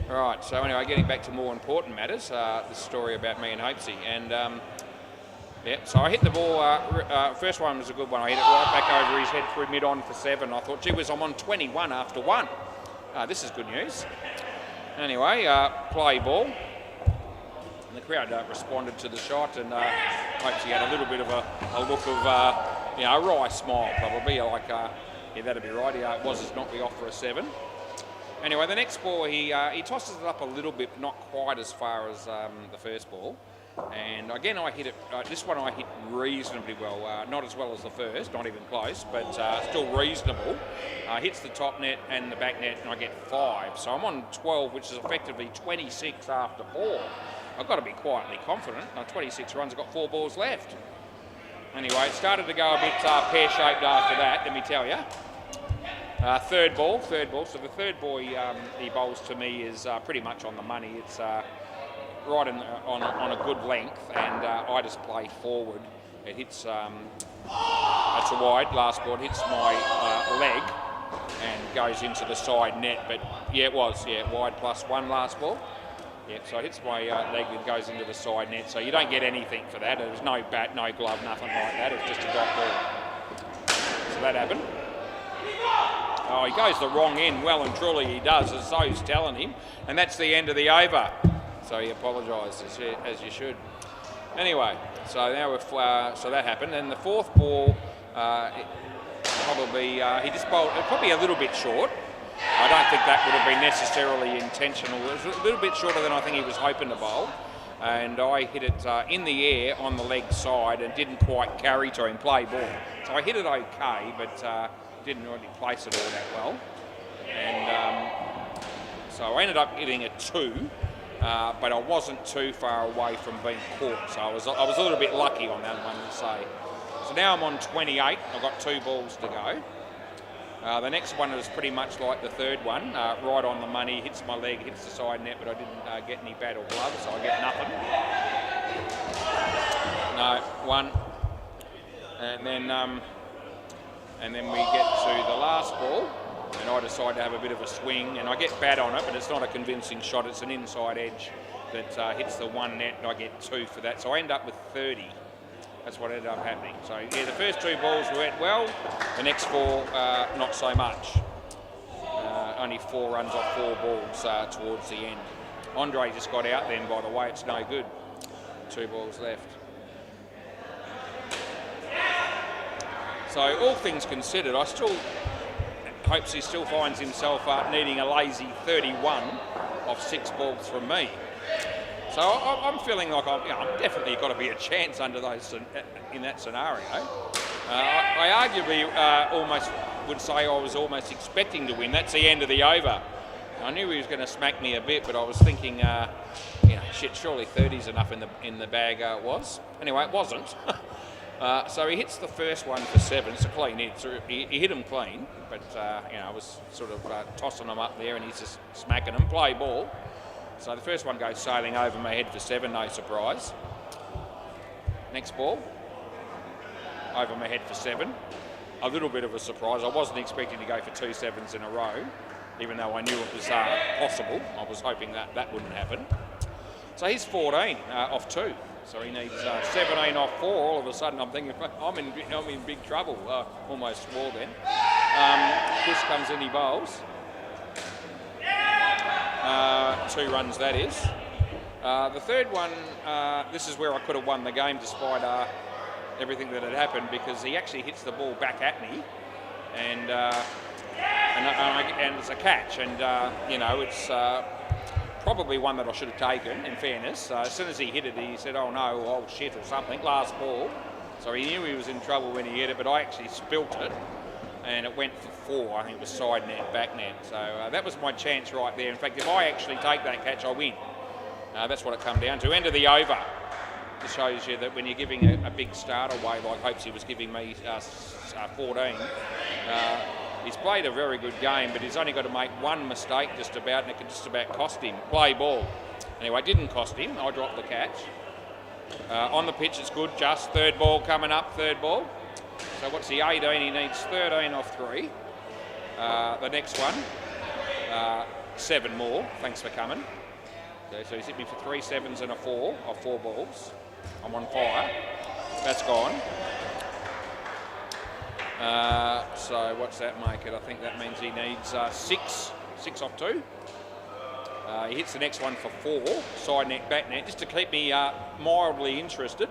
Right, so anyway, getting back to more important matters, this story about me and Hopesy. And yeah, so I hit the ball, first one was a good one. I hit it right back over his head through mid-on for 7. I thought, gee whiz, I'm on 21 after 1. This is good news. Anyway, play ball. And the crowd responded to the shot, and Hopesy had a little bit of a look of, a wry smile probably, like, yeah, that'd be right. It was as not, we off for a 7. Anyway, the next ball, he tosses it up a little bit, not quite as far as the first ball. And again, I hit it, this one I hit reasonably well, not as well as the first, not even close, but still reasonable. Hits the top net and the back net, and I get 5. So I'm on 12, which is effectively 26 after 4. I've got to be quietly confident. 26 runs, I've got 4 balls left. Anyway, it started to go a bit pear-shaped after that, let me tell you. Third ball. So the third ball he bowls to me is pretty much on the money. It's right on a good length, and I just play forward. It hits, that's a wide, last ball, it hits my leg and goes into the side net. But yeah, it was, wide +1 last ball. Yeah, so it hits my leg and goes into the side net. So you don't get anything for that. There's no bat, no glove, nothing like that. It's just a dot ball. So that happened. Oh, he goes the wrong end. Well and truly he does, as so's telling him. And that's the end of the over. So he apologised, as you should. Anyway, so now so that happened. And the fourth ball, probably, he just bowled probably a little bit short. I don't think that would have been necessarily intentional. It was a little bit shorter than I think he was hoping to bowl. And I hit it in the air on the leg side and didn't quite carry to him, play ball. So I hit it okay, but didn't really place it all that well. And so I ended up hitting a 2, but I wasn't too far away from being caught. So I was a little bit lucky on that one to say. So now I'm on 28. I've got 2 balls to go. The next one is pretty much like the third one, right on the money, hits my leg, hits the side net, but I didn't get any bat or glove, so I get nothing. No, 1. And then we get to the last ball, and I decide to have a bit of a swing, and I get bat on it, but it's not a convincing shot, it's an inside edge that hits the 1 net, and I get 2 for that, so I end up with 30. That's what ended up happening. So yeah, the first 2 balls went well, the next 4 not so much. Only 4 runs off 4 balls towards the end. Andre just got out then, by the way, it's no good. 2 balls left. So all things considered, I still hopes he still finds himself needing a lazy 31 off 6 balls from me. So I'm feeling like I'm definitely got to be a chance under those in that scenario. I arguably almost would say I was almost expecting to win. That's the end of the over. I knew he was going to smack me a bit, but I was thinking, shit, surely 30's enough in the bag. Was anyway, it wasn't. So he hits the first one for 7. It's a clean hit. So he hit him clean, but I was sort of tossing him up there, and he's just smacking him. Play ball. So the first one goes sailing over my head for 7, no surprise. Next ball. over my head for 7. A little bit of a surprise. I wasn't expecting to go for 2 7s in a row, even though I knew it was possible. I was hoping that wouldn't happen. So he's 14 off 2. So he needs 17 off 4. All of a sudden, I'm thinking I'm in big trouble. Almost swore then. Chris comes in, he bowls. 2 runs, that is. The third one, this is where I could have won the game despite everything that had happened, because he actually hits the ball back at me, and it's a catch, and it's probably one that I should have taken, in fairness. As soon as he hit it, he said, oh no, oh shit, or something, last ball. So he knew he was in trouble when he hit it, but I actually spilt it, and it went for 4. I think it was side net, back net. So that was my chance right there. In fact, if I actually take that catch, I win. That's what it come down to. End of the over. It shows you that when you're giving a big start away, like Hopesy was giving me 14, he's played a very good game, but he's only got to make one mistake just about, and it could just about cost him. Play ball. Anyway, it didn't cost him. I dropped the catch. On the pitch, it's good. Just third ball coming up, third ball. So what's he, 18? He needs 13 off 3. The next one, 7 more. Thanks for coming. Okay, so he's hit me for 3 7s and a 4 off 4 balls. I'm on fire. That's gone. So what's that make it? I think that means he needs 6 off 2. He hits the next one for 4, side net, back net, just to keep me mildly interested.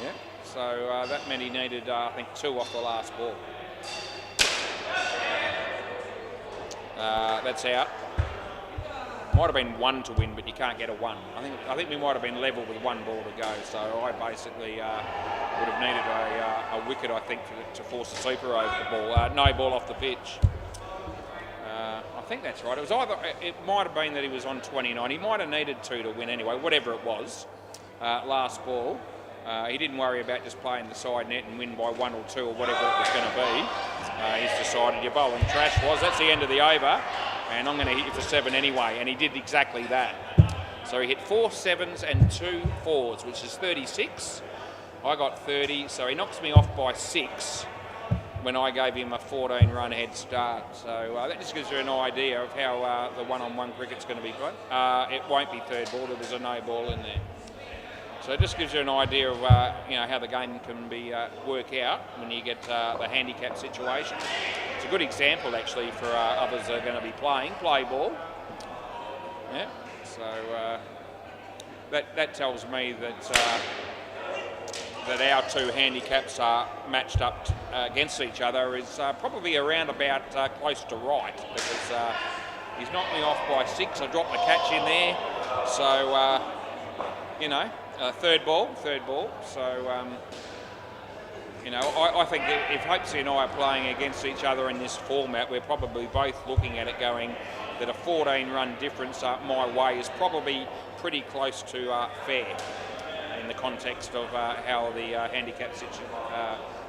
Yeah. So that meant he needed, I think, 2 off the last ball. That's out. Might have been 1 to win, but you can't get a 1. I think we might have been level with 1 ball to go. So I basically would have needed a wicket, I think, to force the super over the ball. No ball off the pitch. I think that's right. It was either. It might have been that he was on 29. He might have needed 2 to win anyway. Whatever it was. Last ball. He didn't worry about just playing the side net and win by 1 or 2 or whatever it was going to be. He's decided your bowling trash was. That's the end of the over, and I'm going to hit you for 7 anyway. And he did exactly that. So he hit 4 7s and 2 4s, which is 36. I got 30, so he knocks me off by 6 when I gave him a 14-run head start. So that just gives you an idea of how the one-on-one cricket's going to be played. It won't be third ball. There was a no ball in there. So it just gives you an idea of how the game can be work out when you get the handicap situation. It's a good example actually for others that are going to be playing play ball. Yeah. So that tells me that that our 2 handicaps are matched up against each other is probably around about close to right, because he's knocked me off by 6. I dropped the catch in there, so third ball. So I think that if Hopesy and I are playing against each other in this format, we're probably both looking at it going that a 14-run difference my way is probably pretty close to fair in the context of how the handicap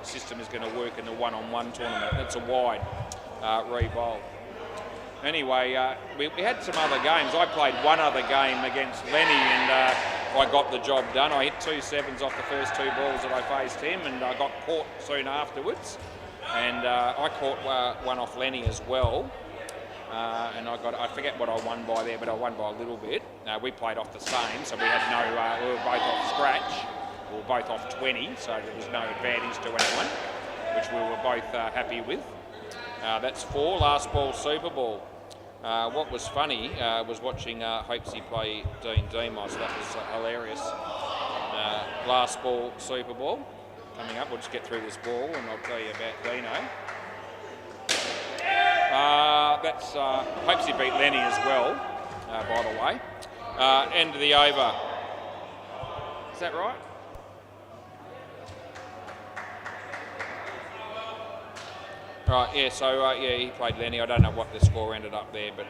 system is going to work in the one-on-one tournament. It's a wide re-bowl. Anyway, we had some other games. I played one other game against Lenny, and I got the job done. I hit 2 7s off the first 2 balls that I faced him, and I got caught soon afterwards. And I caught one off Lenny as well. And I forget what I won by there, but I won by a little bit. We played off the same, so we had no, we were both off scratch. We were both off 20, so there was no advantage to anyone, which we were both happy with. That's 4, last ball, Super Ball. What was funny was watching Hopesy play Dean Demos. That was hilarious. Last ball, Super Ball. Coming up, we'll just get through this ball and I'll tell you about Dino. That's Hopesy beat Lenny as well, by the way. End of the over. Is that right? Right, yeah, so he played Lenny. I don't know what the score ended up there, but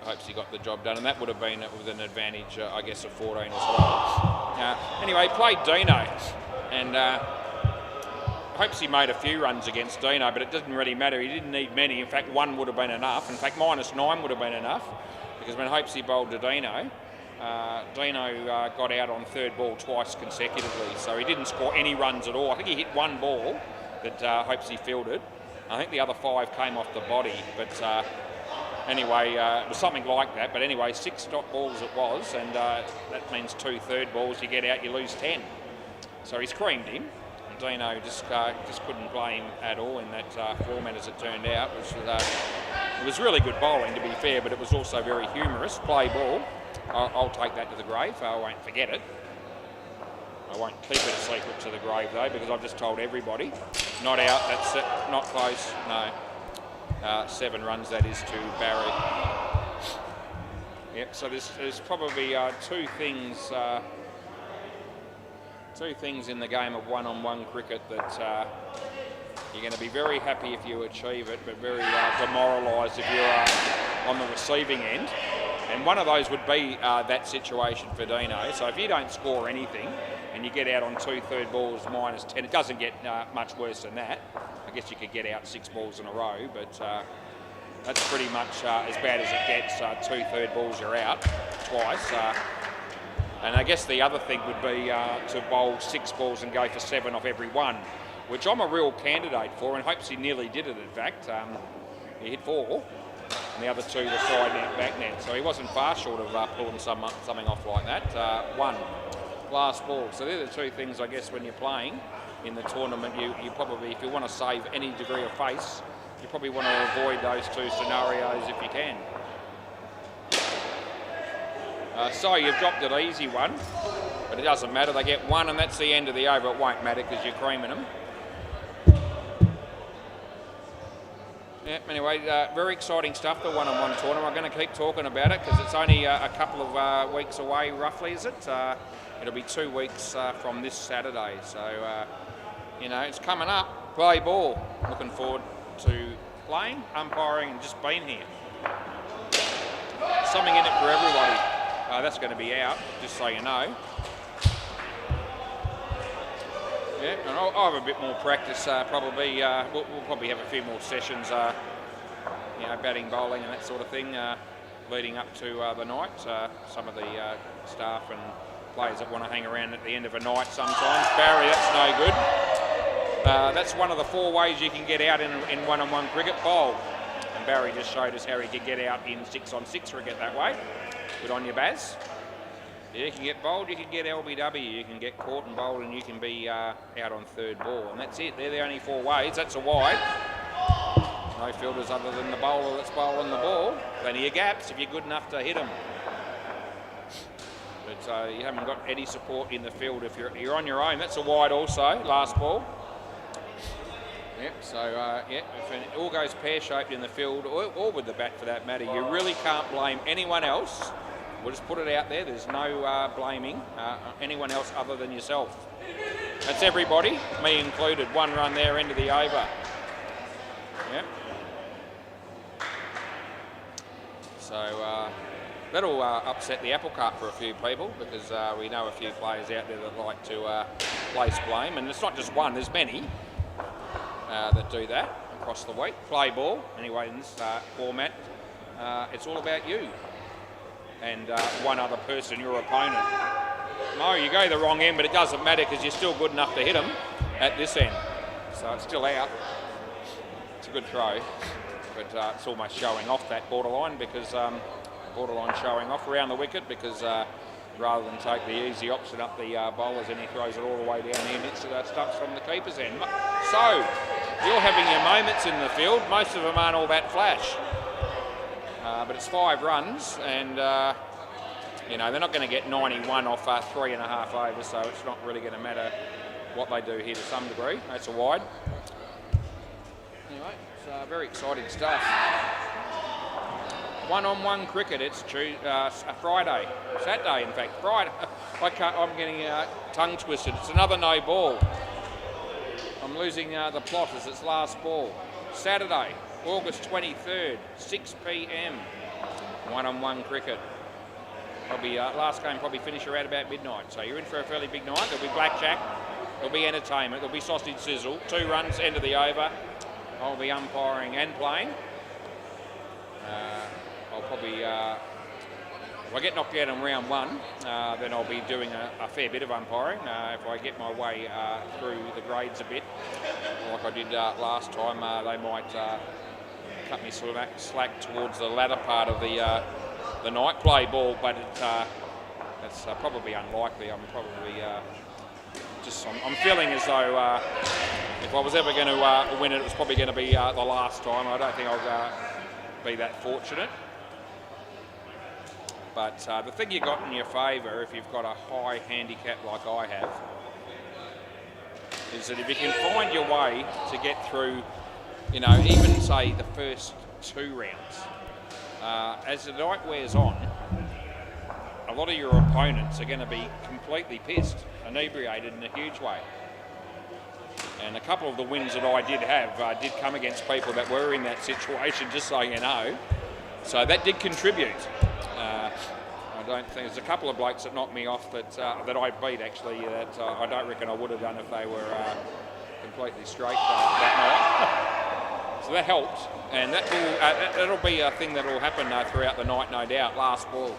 Hopesy got the job done, and that would have been with an advantage, I guess, of 14 as well. Anyway, he played Dino, and Hopesy made a few runs against Dino, but it doesn't really matter. He didn't need many. In fact, 1 would have been enough. In fact, -9 would have been enough, because when Hopesy bowled to Dino, Dino got out on third ball twice consecutively, so he didn't score any runs at all. I think he hit one ball that hopes he fielded. I think the other 5 came off the body, but anyway, it was something like that. But anyway, 6 dot balls it was, and that means 2 third balls. You get out, you lose 10. So he's creamed him. And Dino just couldn't play him at all in that format, as it turned out. It was really good bowling, to be fair, but it was also very humorous. Play ball. I'll take that to the grave. I won't forget it. I won't keep it a secret to the grave, though, because I've just told everybody. Not out, that's it. Not close, no. 7 runs, that is, to Barry. Yep, so there's probably 2 things in the game of one-on-one cricket that you're going to be very happy if you achieve it, but very demoralised if you're on the receiving end. And one of those would be that situation for Dino. So if you don't score anything and you get out on 2 third balls minus 10, it doesn't get much worse than that. I guess you could get out 6 balls in a row, but that's pretty much as bad as it gets. 2 third balls, you're out twice. And I guess the other thing would be to bowl 6 balls and go for 7 off every one, which I'm a real candidate for, and hopes he nearly did it, in fact. He hit 4. And the other 2 were side net, back net. So he wasn't far short of pulling something off like that. 1, last ball. So they're the 2 things, I guess, when you're playing in the tournament. You probably, if you want to save any degree of face, you probably want to avoid those 2 scenarios if you can. So you've dropped an easy one, but it doesn't matter. They get 1, and that's the end of the over. It won't matter because you're creaming them. Yeah, anyway, very exciting stuff, the one-on-one tournament. I'm going to keep talking about it because it's only a couple of weeks away, roughly, is it? It'll be 2 weeks from this Saturday. So, you know, it's coming up. Play ball. Looking forward to playing, umpiring, and just being here. Something in it for everybody. That's going to be out, just so you know. Yeah, and I'll have a bit more practice. Probably, we'll probably have a few more sessions. You know, batting, bowling, and that sort of thing, leading up to the night. Some of the staff and players that want to hang around at the end of a night sometimes. Barry, that's no good. That's one of the 4 ways you can get out in one-on-one cricket. Bowl. And Barry just showed us how he could get out in 6-on-6 cricket that way. Good on your Baz. Yeah, you can get bowled, you can get LBW, you can get caught and bowled, and you can be out on third ball. And that's it. They're the only 4 ways. That's a wide. No fielders other than the bowler that's bowling the ball. Plenty of gaps if you're good enough to hit them. But you haven't got any support in the field if you're on your own. That's a wide also, last ball. Yep, so yeah, if it all goes pear-shaped in the field, or with the bat for that matter, you really can't blame anyone else. We'll just put it out there. There's no blaming anyone else other than yourself. That's everybody, me included. 1 run there, end of the over. Yep. So that'll upset the apple cart for a few people, because we know a few players out there that like to place blame, and it's not just one. There's many that do that across the week. Play ball. Anyway, in this format, it's all about you and one other person, your opponent. No, you go the wrong end, but it doesn't matter because you're still good enough to hit them at this end. So it's still out. It's a good throw, but it's almost showing off that borderline, because borderline showing off around the wicket, because rather than take the easy option up the bowlers, and he throws it all the way down here, mixed that stuff from the keeper's end. So you're having your moments in the field. Most of them aren't all that flash. But it's 5 runs, and you know, they're not going to get 91 off 3.5 overs, so it's not really going to matter what they do here to some degree. That's a wide. Anyway, it's very exciting stuff. One-on-one cricket. It's Friday, Saturday, in fact. Friday. I'm getting tongue twisted. It's another no ball. I'm losing the plot as it's last ball. Saturday, August 23rd, 6 p.m. One-on-one cricket. Probably last game probably finish around about midnight. So you're in for a fairly big night. There'll be blackjack. There'll be entertainment. There'll be sausage sizzle. 2 runs, end of the over. I'll be umpiring and playing. I'll probably If I get knocked out in round 1, then I'll be doing a fair bit of umpiring. If I get my way through the grades a bit, like I did last time, they might cut me sort of slack towards the latter part of the night play ball, but that's probably unlikely. I'm probably I'm feeling as though if I was ever going to win it, it was probably going to be the last time. I don't think I'll be that fortunate. But the thing you got in your favour, if you've got a high handicap like I have, is that if you can find your way to get through, even say the first 2 rounds, as the night wears on, a lot of your opponents are going to be completely pissed, inebriated in a huge way. And a couple of the wins that I did have did come against people that were in that situation, just so you know. So that did contribute. I don't think there's a couple of blokes that knocked me off that I beat actually that I don't reckon I would have done if they were completely straight that night. So that helped, and that'll be a thing that'll happen throughout the night, no doubt. Last ball.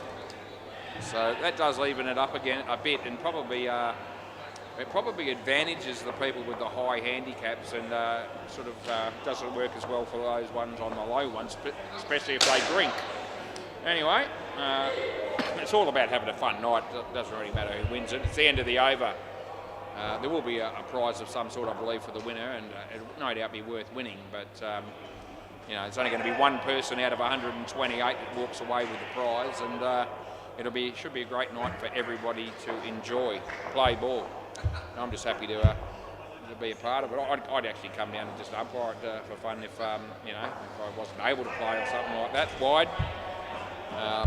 So that does even it up again a bit, and probably it probably advantages the people with the high handicaps, and doesn't work as well for those ones on the low ones, especially if they drink. Anyway, it's all about having a fun night. It doesn't really matter who wins it. It's the end of the over. There will be a prize of some sort, I believe, for the winner, and it'll no doubt be worth winning. But it's only going to be one person out of 128 that walks away with the prize, and should be a great night for everybody to enjoy, play ball. And I'm just happy to be a part of it. I'd actually come down and just umpire it for fun if I wasn't able to play or something like that wide.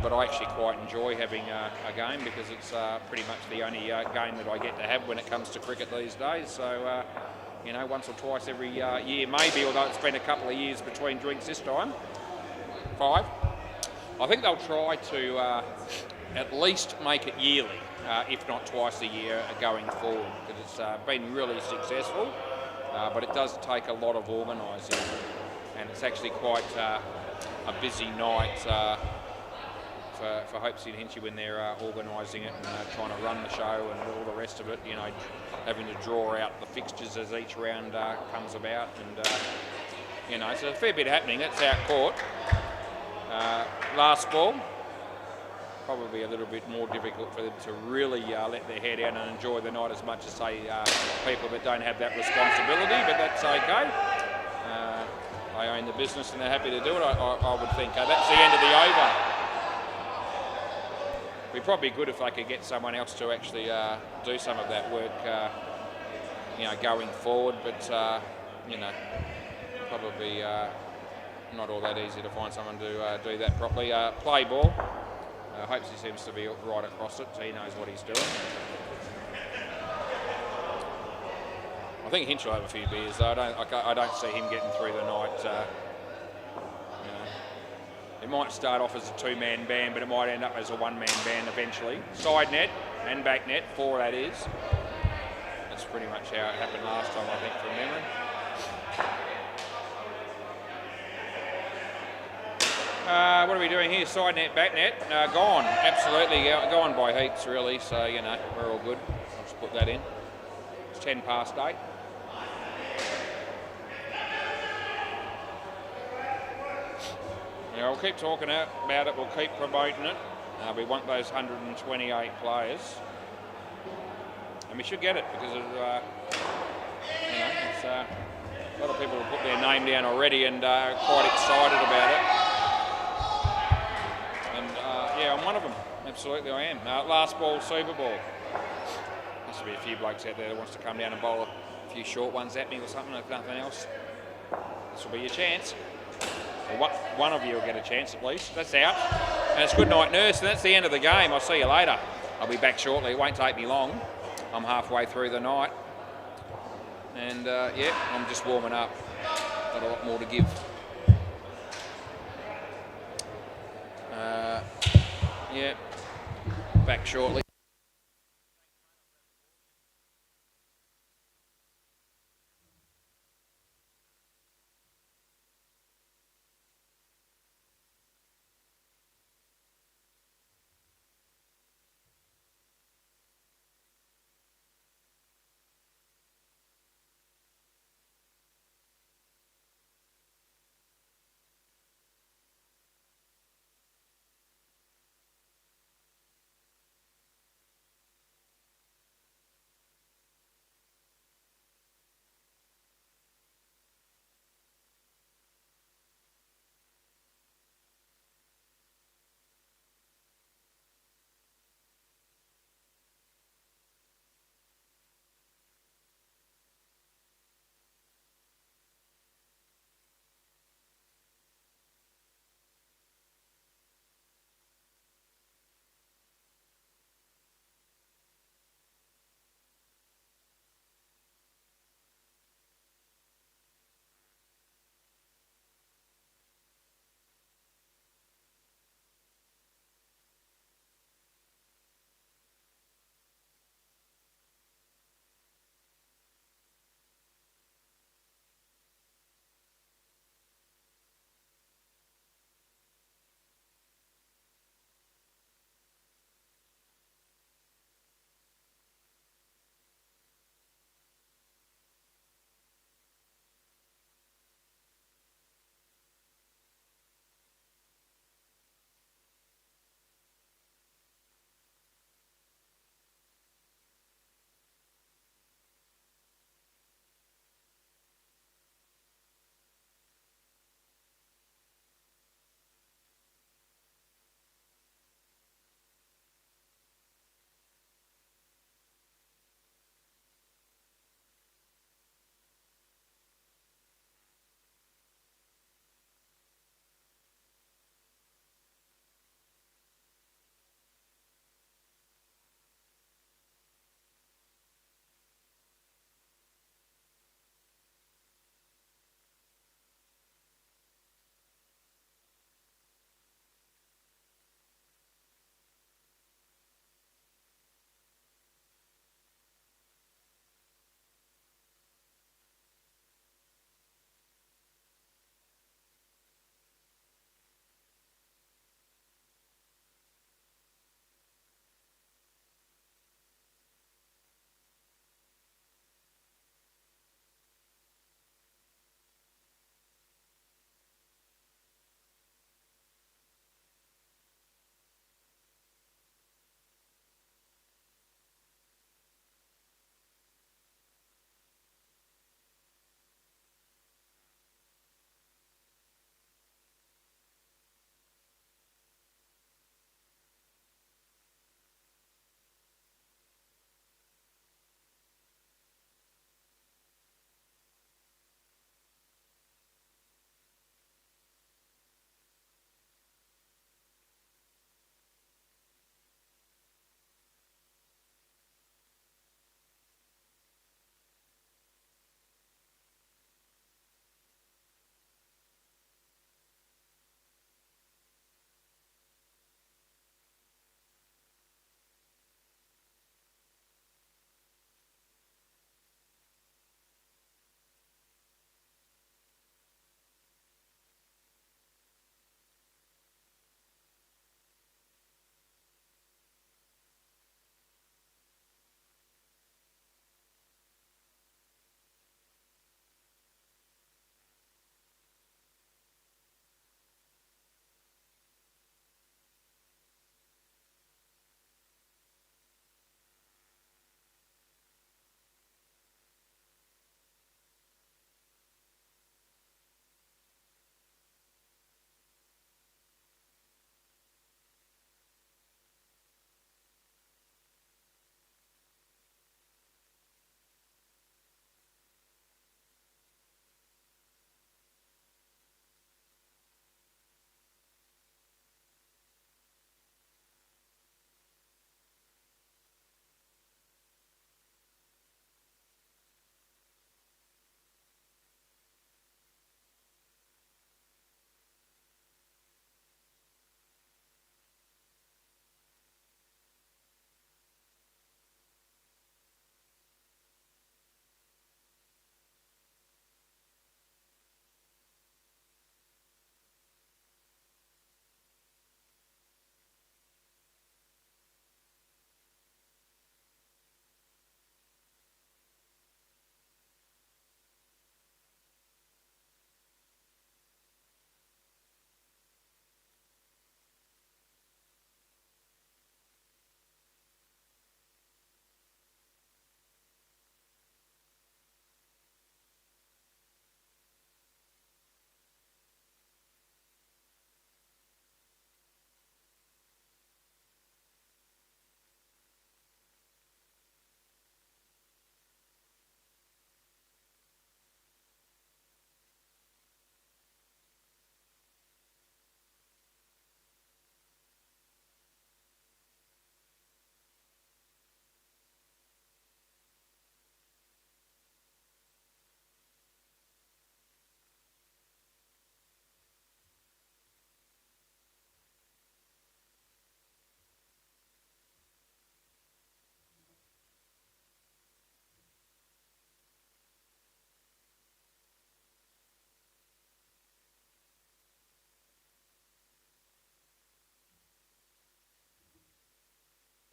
But I actually quite enjoy having a game, because it's pretty much the only game that I get to have when it comes to cricket these days. So, once or twice every year maybe, although it's been a couple of years between drinks this time. 5. I think they'll try to at least make it yearly, if not twice a year going forward, because it's been really successful, but it does take a lot of organising, and it's actually quite a busy night for Hopesy and Hinchy when they're organising it and trying to run the show and all the rest of it, having to draw out the fixtures as each round comes about, and so a fair bit happening. That's out court. Last ball, probably a little bit more difficult for them to really let their hair down and enjoy the night as much as, say, people that don't have that responsibility, but that's okay. They own the business and they're happy to do it, I would think. That's the end of the over. It'd be probably good if they could get someone else to actually do some of that work, going forward, but, probably not all that easy to find someone to do that properly. Play ball. Hopes he seems to be right across it, so he knows what he's doing. I think Hinch will have a few beers, though. I don't see him getting through the night. It might start off as a 2-man band, but it might end up as a 1-man band eventually. Side net and back net, 4 that is. That's pretty much how it happened last time, I think, from memory. What are we doing here? Side net, back net, gone. Absolutely gone by heaps, really. So, we're all good. I'll just put that in. It's 8:10. We'll keep talking about it. We'll keep promoting it. We want those 128 players, and we should get it, because of, it's, a lot of people have put their name down already and are quite excited about it. I'm one of them. Absolutely, I am. Last ball, Super Ball. There should be a few blokes out there that wants to come down and bowl a few short ones at me or something, if nothing else. This will be your chance. Well, one of you will get a chance at least. That's out. And it's good night, nurse. And that's the end of the game. I'll see you later. I'll be back shortly. It won't take me long. I'm halfway through the night. And, I'm just warming up. Got a lot more to give. Back shortly.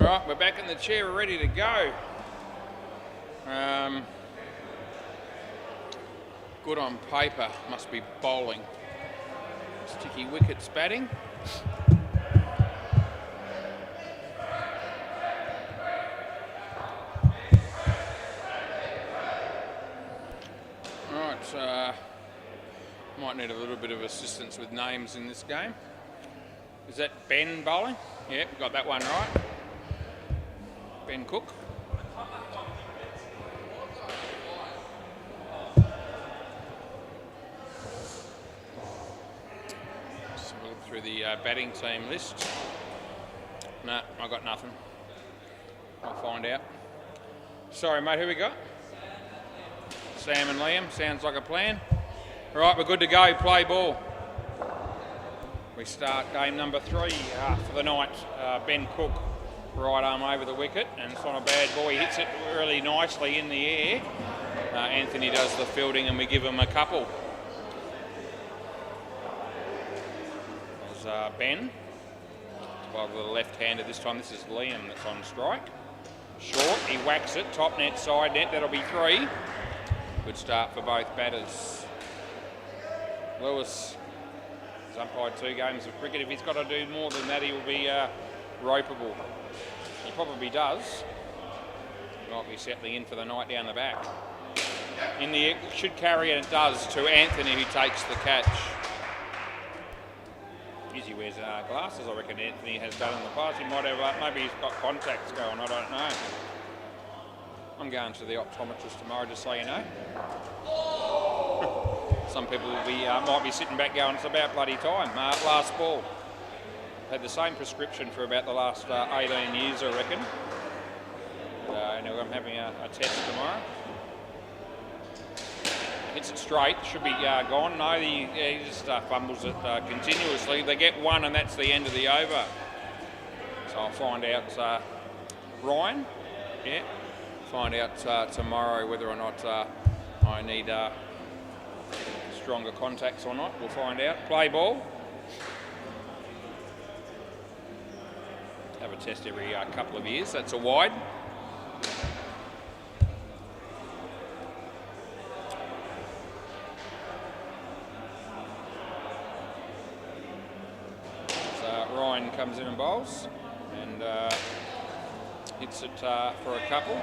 Right, we're back in the chair, we're ready to go. Good on paper, must be bowling. Sticky wickets batting. Right, might need a little bit of assistance with names in this game. Is that Ben bowling? Yep, got that one right. Ben Cook. Let's have a look through the batting team list. No, I got nothing. I'll find out. Sorry, mate, who we got? Sam and Liam, sounds like a plan. All right, we're good to go, play ball. We start game number 3 for the night. Ben Cook, right arm over the wicket, and it's not a bad ball. He hits it really nicely in the air. Anthony does the fielding and we give him a couple. There's Ben. Well, the left-hander this time. This is Liam that's on strike. Short, he whacks it, top net, side net, that'll be 3. Good start for both batters. Lewis has umpired 2 games of cricket. If he's got to do more than that, he will be ropeable. He probably does. He might be settling in for the night down the back. In the air, should carry, and it does, to Anthony, who takes the catch. Usually wears glasses, I reckon Anthony has done in the past. He might have, maybe he's got contacts going, I don't know. I'm going to the optometrist tomorrow, just so you know. Some people will be, might be sitting back going, it's about bloody time. Last ball. Had the same prescription for about the last 18 years, I reckon. Anyway, I'm having a test tomorrow. Hits it straight, should be gone. No, he just fumbles it continuously. They get 1 and that's the end of the over. So I'll find out, Ryan, yeah, find out tomorrow whether or not I need stronger contacts or not. We'll find out. Play ball. Have a test every couple of years. That's a wide. Ryan comes in and bowls and hits it for a couple.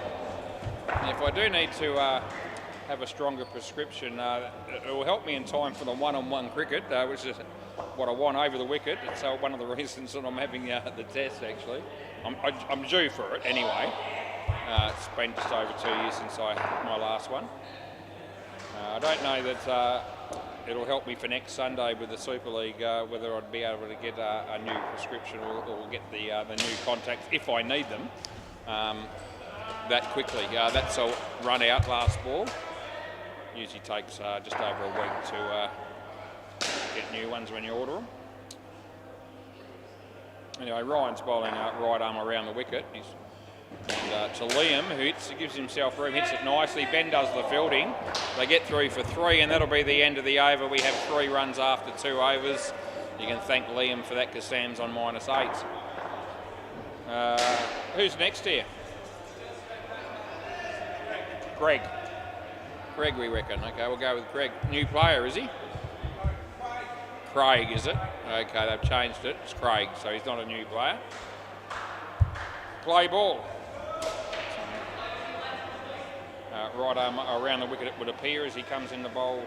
And if I do need to have a stronger prescription, it will help me in time for the one-on-one cricket, which is what I want over the wicket. It's one of the reasons that I'm having the test, actually. I'm due for it anyway. It's been just over 2 years since I had my last one. I don't know that it'll help me for next Sunday with the Super League, whether I'd be able to get a new prescription or get the new contacts, if I need them, that quickly. That's a run out last ball. Usually takes just over a week to get new ones when you order them. Anyway, Ryan's bowling right arm around the wicket. And to Liam, who gives himself room, hits it nicely. Ben does the fielding. They get through for 3, and that'll be the end of the over. We have 3 runs after 2 overs. You can thank Liam for that because Sam's on -8. Who's next here? Greg. Greg, we reckon. Okay, we'll go with Greg. New player, is he? Craig, is it? Okay, they've changed it. It's Craig, so he's not a new player. Play ball. Right arm around the wicket, it would appear, as he comes in the bowl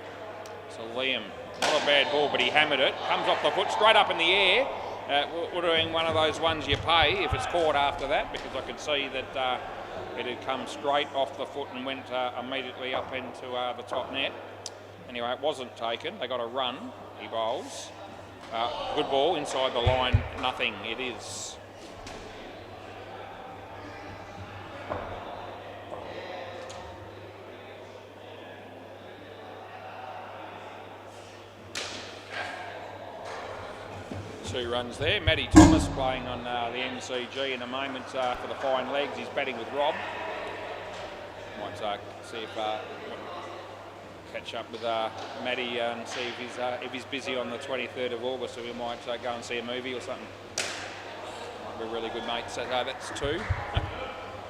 to Liam. Not a bad ball, but he hammered it. Comes off the foot, straight up in the air. Would have been one of those ones you pay if it's caught after that, because I could see that it had come straight off the foot and went immediately up into the top net. Anyway, it wasn't taken. They got a run. He bowls. Good ball inside the line. Nothing. It is. Two runs there. Matty Thomas playing on the MCG in a moment for the fine legs. He's batting with Rob. Might see if catch up with Matty and see if he's busy on the 23rd of August, so we might go and see a movie or something. we're really good mates. So, that's 2.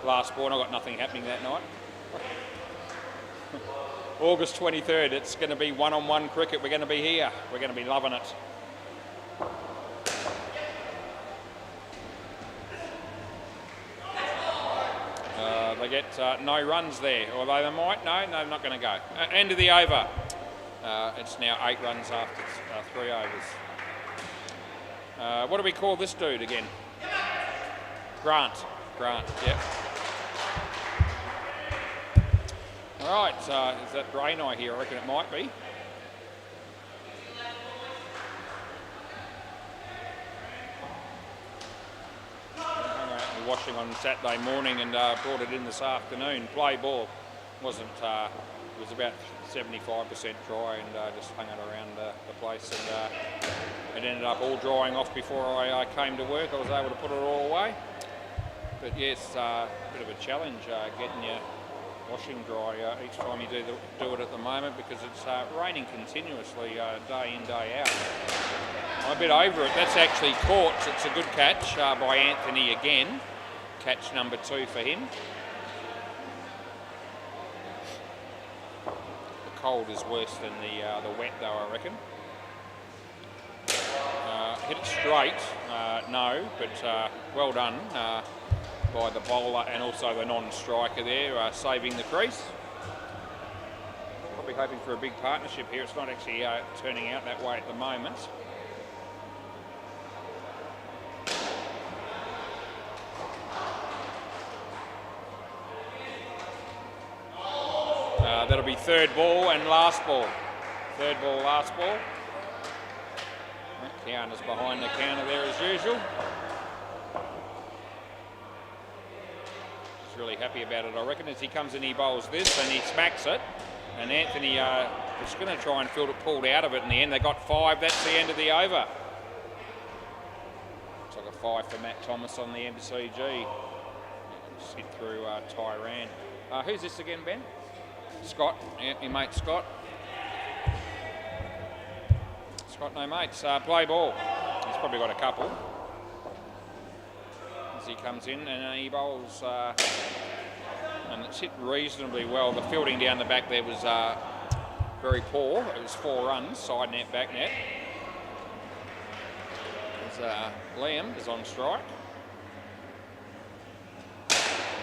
Last ball, I've got nothing happening that night. August 23rd, it's going to be one-on-one cricket. We're going to be here. We're going to be loving it. They get no runs there, although they might. No, they're not going to go. End of the over. It's now 8 runs after 3 overs. What do we call this dude again? Grant, yep. All right, is that Brain Eye here? I reckon it might be. Washing on Saturday morning and brought it in this afternoon. Play ball wasn't. It was about 75% dry and just hung it around the place, and it ended up all drying off before I came to work. I was able to put it all away. But yes, a bit of a challenge getting your washing dry each time you do it at the moment, because it's raining continuously day in, day out. I'm a bit over it. That's actually caught. It's a good catch by Anthony again. Catch number 2 for him. The cold is worse than the wet though, I reckon. Hit it straight, no, but well done by the bowler and also the non-striker there, saving the crease. Probably hoping for a big partnership here. It's not actually turning out that way at the moment. That'll be 3rd ball and last ball. 3rd ball, last ball. Kiana's behind the counter there as usual. He's really happy about it, I reckon. As he comes in, he bowls this and he smacks it. And Anthony was going to try and field it, pulled out of it in the end. They got 5. That's the end of the over. Looks like a 5 for Matt Thomas on the MCG. Just hit through Tyran. Who's this again, Ben? Scott, yeah, your mate Scott. Scott, no mates. Play ball. He's probably got a couple. As he comes in and he bowls, and it's hit reasonably well. The fielding down the back there was very poor. It was 4 runs, side net, back net. Liam is on strike.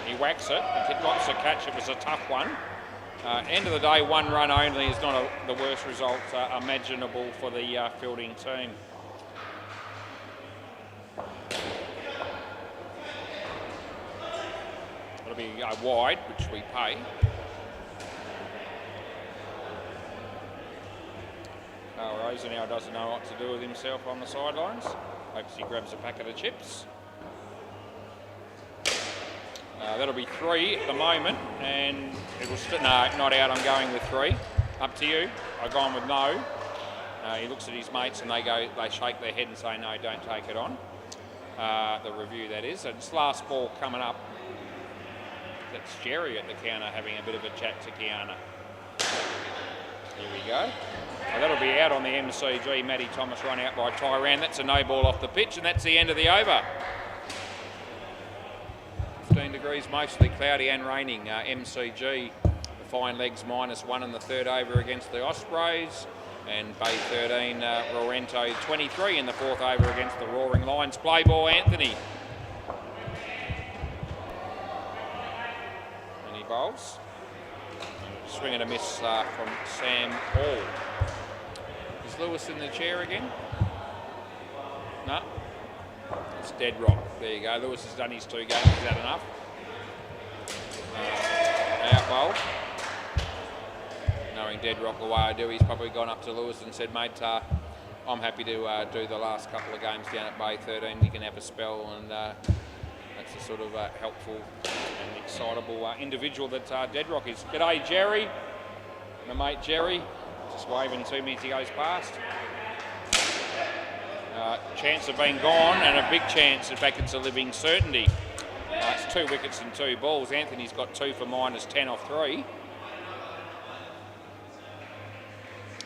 He whacks it. It wants to catch. It was a tough one. End of the day, 1 run only is not the worst result imaginable for the fielding team. It'll be wide, which we pay. Rosa now doesn't know what to do with himself on the sidelines. Hopes he grabs a packet of chips. That'll be 3 at the moment, and it will no, not out. I'm going with 3. Up to you. I've gone with no. He looks at his mates and they shake their head and say no, don't take it on. The review, that is. And it's last ball coming up. That's Jerry at the counter having a bit of a chat to Kiana. Here we go. So that'll be out on the MCG. Matty Thomas run out by Tyran. That's a no ball off the pitch, and that's the end of the over. 15 degrees, mostly cloudy and raining. MCG, the fine legs -1 in the 3rd over against the Ospreys. And Bay 13, Rorento 23 in the 4th over against the Roaring Lions. Play ball, Anthony. And he bowls. Swing and a miss from Sam Hall. Is Lewis in the chair again? No. It's dead rock. There you go. Lewis has done his 2 games. Is that enough? Out bowl. Knowing dead rock the way I do, he's probably gone up to Lewis and said, mate, I'm happy to do the last couple of games down at Bay 13. You can have a spell, and that's a sort of helpful and excitable individual that Deadrock is. G'day, Jerry. My mate Jerry. Just waving to me as he goes past. Chance of being gone, and a big chance. In fact, it's a living certainty. It's 2 wickets and 2 balls. Anthony's got 2 for -10 off 3.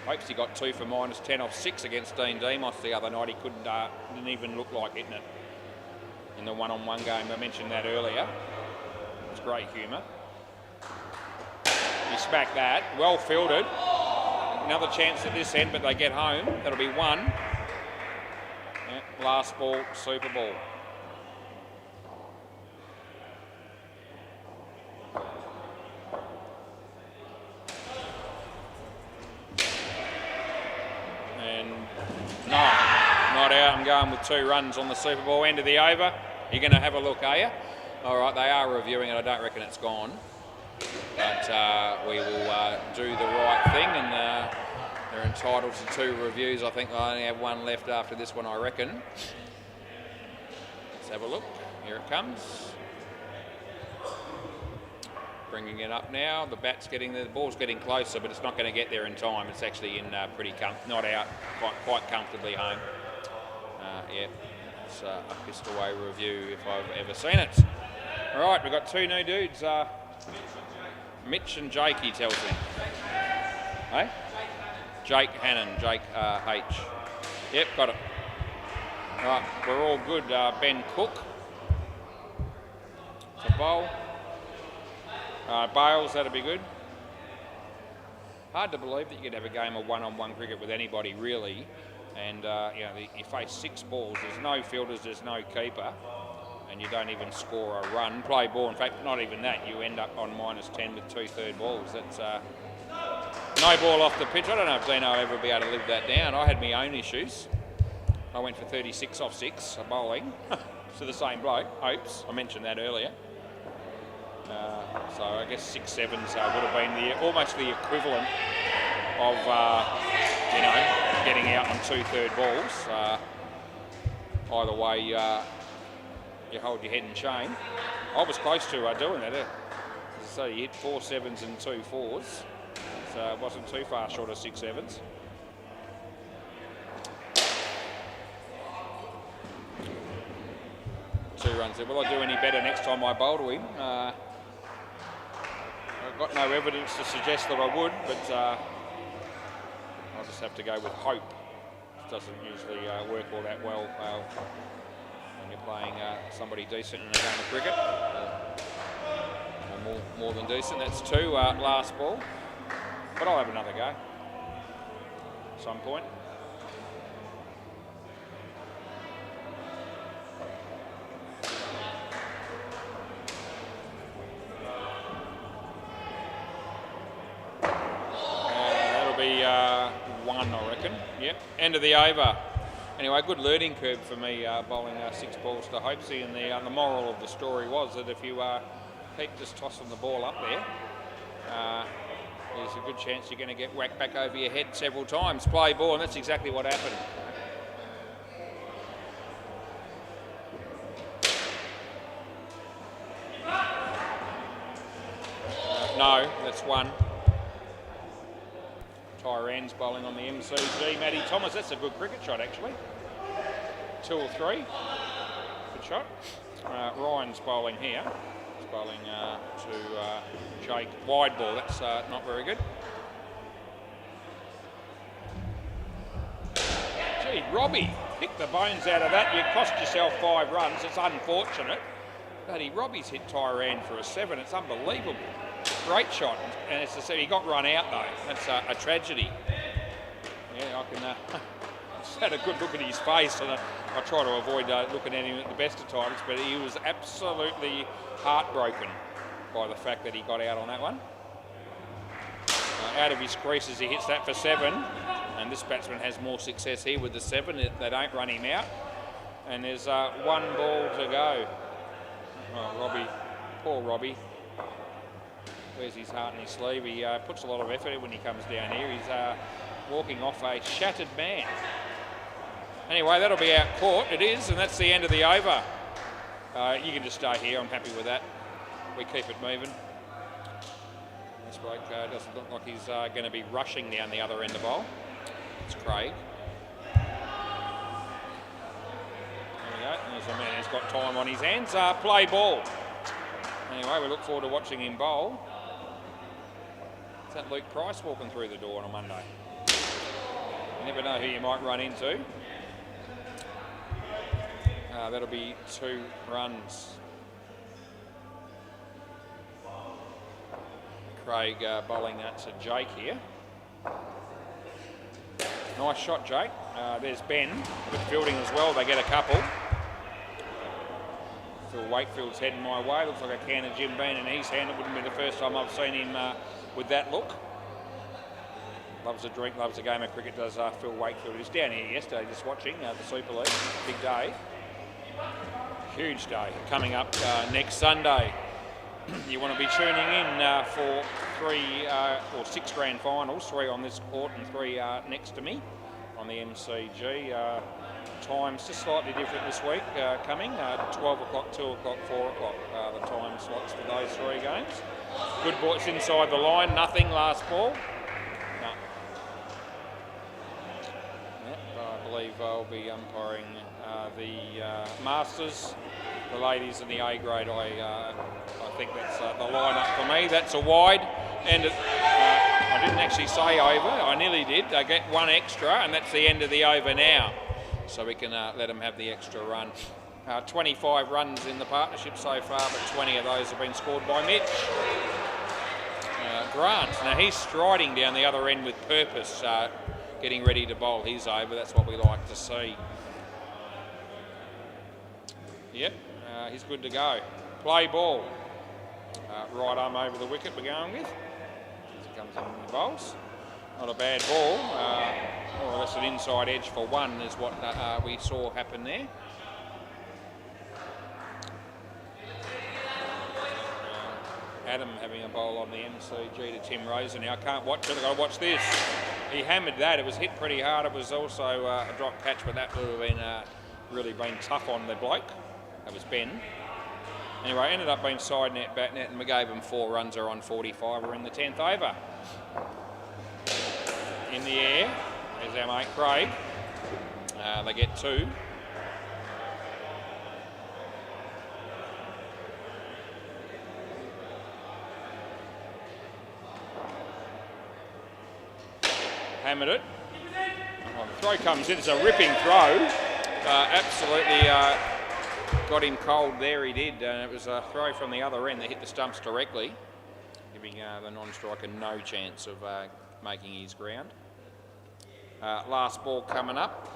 Hopes he got 2 for -10 off 6 against Dean Demos the other night. He didn't even look like hitting it. in the one-on-one game. I mentioned that earlier. It's great humour. You smack that. Well fielded. Another chance at this end, but they get home. That'll be one. Yeah, last ball, Super Ball. And no, not out. I'm going with 2 runs on the Super Ball. End of the over. You're going to have a look, are you? All right, they are reviewing it. I don't reckon it's gone. But we will do the right thing, and they're entitled to 2 reviews. I think I only have 1 left after this one, I reckon. Let's have a look. Here it comes. Bringing it up now. The bat's getting there. The ball's getting closer, but it's not going to get there in time. It's actually in pretty not out, quite comfortably home. Yeah, it's a pissed away review if I've ever seen it. All right, we've got 2 new dudes. Mitch and Jake, he tells me. Hey? Jake Hannon, Jake H. Yep, got it. Right, we're all good. Ben Cook. It's a bowl. Bales, that'll be good. Hard to believe that you could have a game of one-on-one cricket with anybody, really. And, you face 6 balls. There's no fielders, there's no keeper. And you don't even score a run. Play ball, in fact, not even that. You end up on -10 with 2/3 balls. That's no ball off the pitch. I don't know if Dino will ever be able to live that down. I had my own issues. I went for 36 off 6 bowling to the same bloke, Hopes. I mentioned that earlier. So I guess 6/7s would have been almost the equivalent of, getting out on 2/3 balls. Either way, you hold your head in shame. I was close to doing that. So you hit 4 7s and 2 4s. So it wasn't too far short of 6 7s. Two runs there. Will I do any better next time I bowl to him? I've got no evidence to suggest that I would, but I'll just have to go with hope. It doesn't usually work all that well when you're playing somebody decent in a game of cricket. Or more than decent. That's 2, last ball. But I'll have another go at some point. That'll be 1, I reckon. Yep, end of the over. Anyway, good learning curve for me bowling 6 balls to Hopesy, and the moral of the story was that if you keep just tossing the ball up there, there's a good chance you're going to get whacked back over your head several times. Play ball, and that's exactly what happened. No, that's 1. Tyran's bowling on the MCG. Matty Thomas, that's a good cricket shot actually. 2 or 3. Good shot. Ryan's bowling here. He's bowling to Jake. Wide ball, that's not very good. Gee, Robbie, pick the bones out of that. You cost yourself 5 runs. It's unfortunate. Bloody Robbie's hit Tyran for a 7. It's unbelievable. Great shot, and it's he got run out though. That's a tragedy. Yeah, I can just had a good look at his face, and I try to avoid looking at him at the best of times, but he was absolutely heartbroken by the fact that he got out on that one. Out of his creases, he hits that for 7, and this batsman has more success here with the 7. They don't run him out, and there's 1 ball to go. Oh, Robbie, poor Robbie. Wears his heart in his sleeve. He puts a lot of effort when he comes down here. He's walking off a shattered man. Anyway, that'll be our court. It is, and that's the end of the over. You can just stay here. I'm happy with that. We keep it moving. This bloke doesn't look like he's going to be rushing down the other end of the bowl. It's Craig. There we go. There's a man who's got time on his hands. Play ball. Anyway, we look forward to watching him bowl. Is that Luke Price walking through the door on a Monday? You never know who you might run into. That'll be 2 runs. Craig bowling that to Jake here. Nice shot, Jake. There's Ben with fielding as well. They get a couple. Phil Wakefield's heading my way. Looks like a can of Jim Beam in his hand. It wouldn't be the first time I've seen him with that look. Loves a drink, loves a game of cricket, does Phil Wakefield. He was down here yesterday just watching the Super League. Big day. Huge day. Coming up next Sunday. You want to be tuning in for 3 or 6 grand finals, 3 on this court and 3 next to me on the MCG. Times just slightly different this week coming, 12 o'clock, 2 o'clock, 4 o'clock, the time slots for those 3 games. Good ball, it's inside the line, nothing last ball. No. Yep, I believe I'll be umpiring the Masters, the ladies in the A grade. I think that's the line-up for me. That's a wide, and I didn't actually say over, I nearly did. I get 1 extra, and that's the end of the over now. So we can let them have the extra run. 25 runs in the partnership so far, but 20 of those have been scored by Mitch. Grant, now he's striding down the other end with purpose, getting ready to bowl his over. That's what we like to see. Yep, he's good to go. Play ball. Right arm over the wicket we're going with. As he comes in and he bowls. Not a bad ball. More or less an inside edge for 1 is what we saw happen there. Adam having a bowl on the MCG to Tim Rosen. Now I can't watch it, I've got to watch this. He hammered that, it was hit pretty hard. It was also a drop catch, but that would have been really been tough on the bloke. That was Ben. Anyway, ended up being side net, back net, and we gave them 4 runs. Are on 45. We're in the 10th over. In the air, there's our mate Craig. They get 2. Hammered it. Oh, the throw comes in. It's a ripping throw. Absolutely got him cold there, he did. It was a throw from the other end that hit the stumps directly, giving the non-striker no chance of making his ground. Last ball coming up.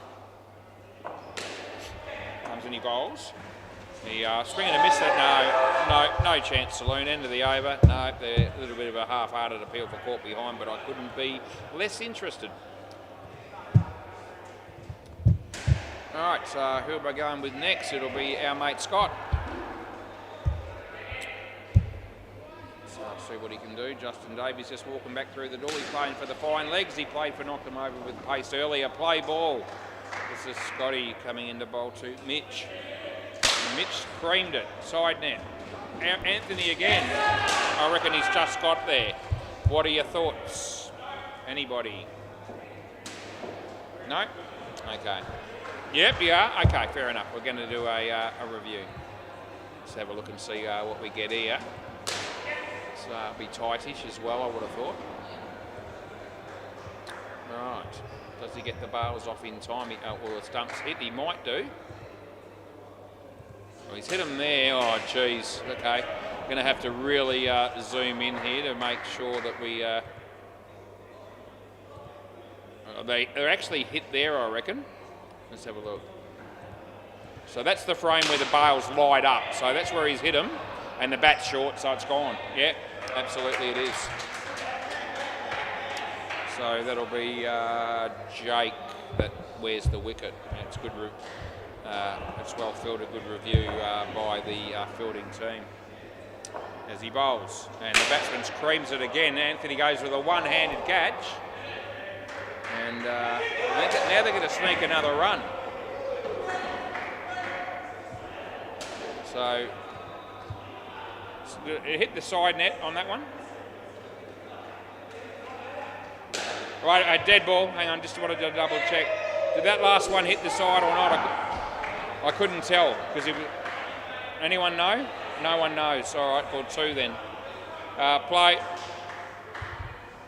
Comes in, he bowls. He swing and a miss that. No chance, Saloon. End of the over. No, they're a little bit of a half-hearted appeal for caught behind, but I couldn't be less interested. All right, so who am I going with next? It'll be our mate Scott. So let's see what he can do. Justin Davies just walking back through the door. He's playing for the fine legs. He played for knocked him over with pace earlier. Play ball. This is Scotty coming into bowl to Mitch. And Mitch creamed it. Side net. Anthony again. I reckon he's just got there. What are your thoughts? Anybody? No? Okay. Yep, you are? Okay, fair enough. We're going to do a review. Let's have a look and see what we get here. So it'll be tightish as well, I would have thought. Right. Does he get the bails off in time? Well, the stumps hit. He might do. Well, he's hit him there. Oh, geez. Okay. Going to have to really zoom in here to make sure that we... they're actually hit there, I reckon. Let's have a look. So that's the frame where the bails light up. So that's where he's hit him, and the bat's short, so it's gone. Yeah, absolutely it is. So that'll be Jake that wears the wicket. It's good. It's well fielded. Good review by the fielding team as he bowls, and the batsman creams it again. Anthony goes with a one-handed catch. And now they're going to sneak another run. So it hit the side net on that one. Right, a dead ball. Hang on, just wanted to double check. Did that last one hit the side or not? I couldn't tell because anyone know? No one knows. All right, well, 2 then. Play.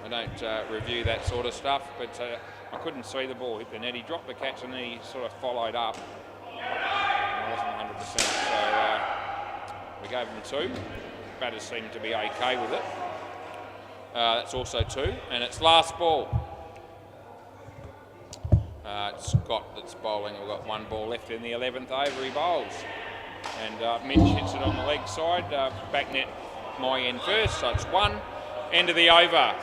I don't review that sort of stuff, but I couldn't see the ball hit the net. He dropped the catch and then he sort of followed up. I wasn't 100%. So we gave them 2. Batters seem to be okay with it. That's also 2, and it's last ball. It's Scott that's bowling. We've got 1 ball left in the 11th over. He bowls, and Mitch hits it on the leg side. Back net, my end first, so it's 1. End of the over.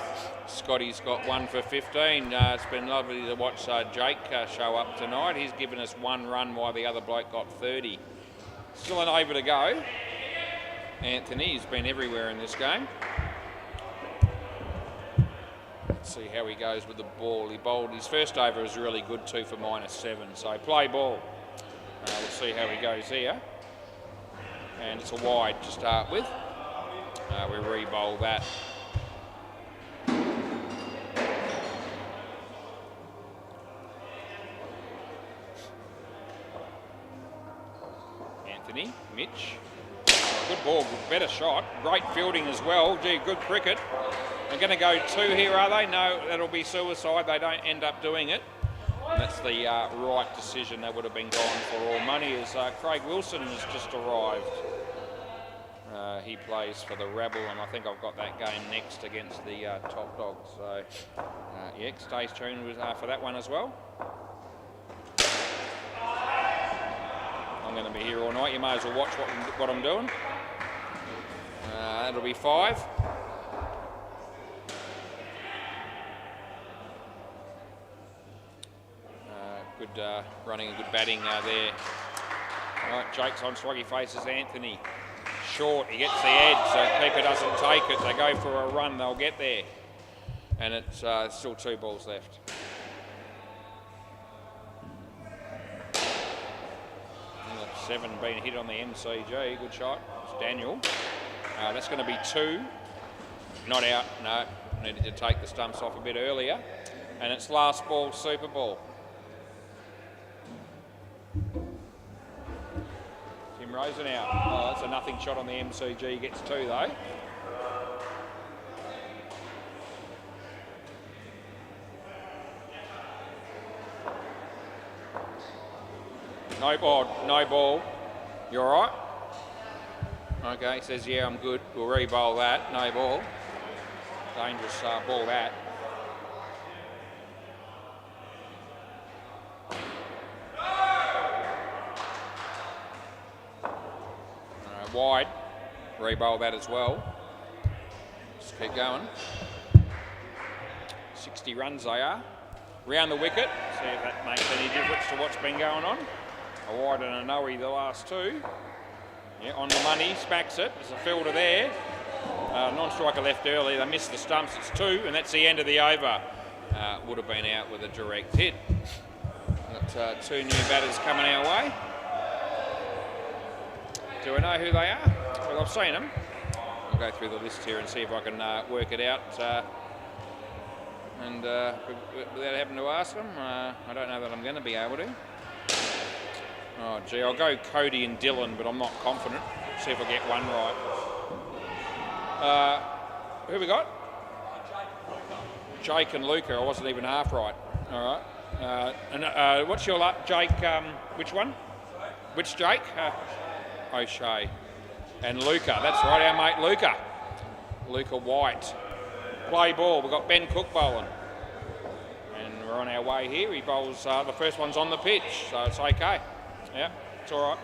Scotty's got 1 for 15. It's been lovely to watch Jake show up tonight. He's given us 1 run while the other bloke got 30. Still an over to go. Anthony's been everywhere in this game. Let's see how he goes with the ball. He bowled his first over was really good, 2 for -7. So play ball. We'll see how he goes here. And it's a wide to start with. We re-bowl that. Anthony, Mitch. Good ball, better shot. Great fielding as well. Gee, good cricket. They're going to go 2 here, are they? No, that'll be suicide. They don't end up doing it. And that's the right decision. They would have been gone for all money as Craig Wilson has just arrived. He plays for the Rabble, and I think I've got that game next against the Top Dogs. So, yeah, stay tuned for that one as well. I'm going to be here all night. You may as well watch what I'm doing. That'll be 5. Good running and good batting there. All right, Jake's on strike. He faces Anthony. Short, he gets the edge, so keeper doesn't take it. They go for a run, they'll get there. And it's still 2 balls left. And 7 being hit on the MCG, good shot. It's Daniel. That's going to be 2. Not out, no. Needed to take the stumps off a bit earlier. And it's last ball, super ball. Tim Rosen out. Oh, that's a nothing shot on the MCG. Gets 2 though. No ball, no ball. You all right? Okay, he says, yeah, I'm good. We'll re-bowl that. No ball. Dangerous ball that. Wide. Re-bowl that as well. Just keep going. 60 runs they are. Round the wicket. See if that makes any difference to what's been going on. A wide and a no-y the last 2. Yeah, on the money, smacks it. There's a fielder there. Non-striker left early. They missed the stumps. It's 2, and that's the end of the over. Would have been out with a direct hit. Got 2 new batters coming our way. Do I know who they are? Well, I've seen them. I'll go through the list here and see if I can work it out. And without having to ask them, I don't know that I'm going to be able to. Oh, gee, I'll go Cody and Dylan, but I'm not confident. See if I get one right. Who we got? Jake and Luca. I wasn't even half right. All right. And what's your Jake? Which one? Which Jake? O'Shea. And Luca. That's right, our mate Luca. Luca White. Play ball. We've got Ben Cook bowling. And we're on our way here. He bowls, the first one's on the pitch, so it's okay. Yeah, it's all right.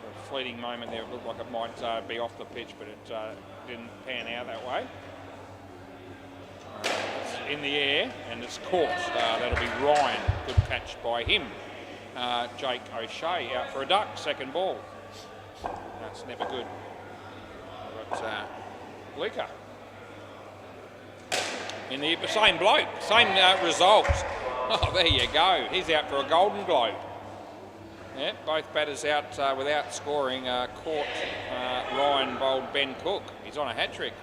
A fleeting moment there. It looked like it might be off the pitch, but it didn't pan out that way. It's in the air, and it's caught. That'll be Ryan. Good catch by him. Jake O'Shea out for a duck. Second ball. That's never good. But Luca. In the same bloke, same result. Oh, there you go. He's out for a Golden Globe. Yeah, both batters out without scoring. Caught Ryan bowled Ben Cook. He's on a hat trick.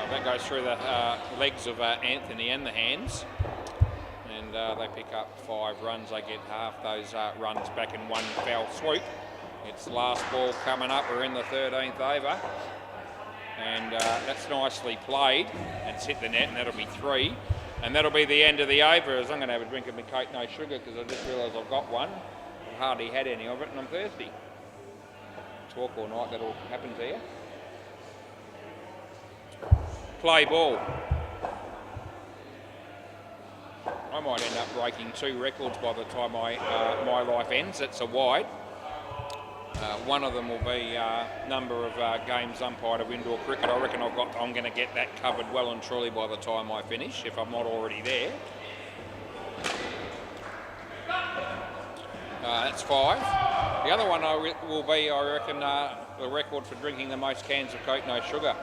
That goes through the legs of Anthony and the hands. And they pick up 5 runs. They get half those runs back in one foul swoop. It's last ball coming up. We're in the 13th over. And that's nicely played. It's hit the net, and that'll be 3. And that'll be the end of the overs. I'm going to have a drink of my Coke No Sugar because I just realised I've got one. I've hardly had any of it and I'm thirsty. Talk all night, that'll happen to you. Play ball. I might end up breaking 2 records by the time my life ends. It's a wide. One of them will be number of games umpired of indoor cricket. I reckon I'm going to get that covered well and truly by the time I finish, if I'm not already there. That's 5. The other one will be, I reckon, the record for drinking the most cans of Coke No Sugar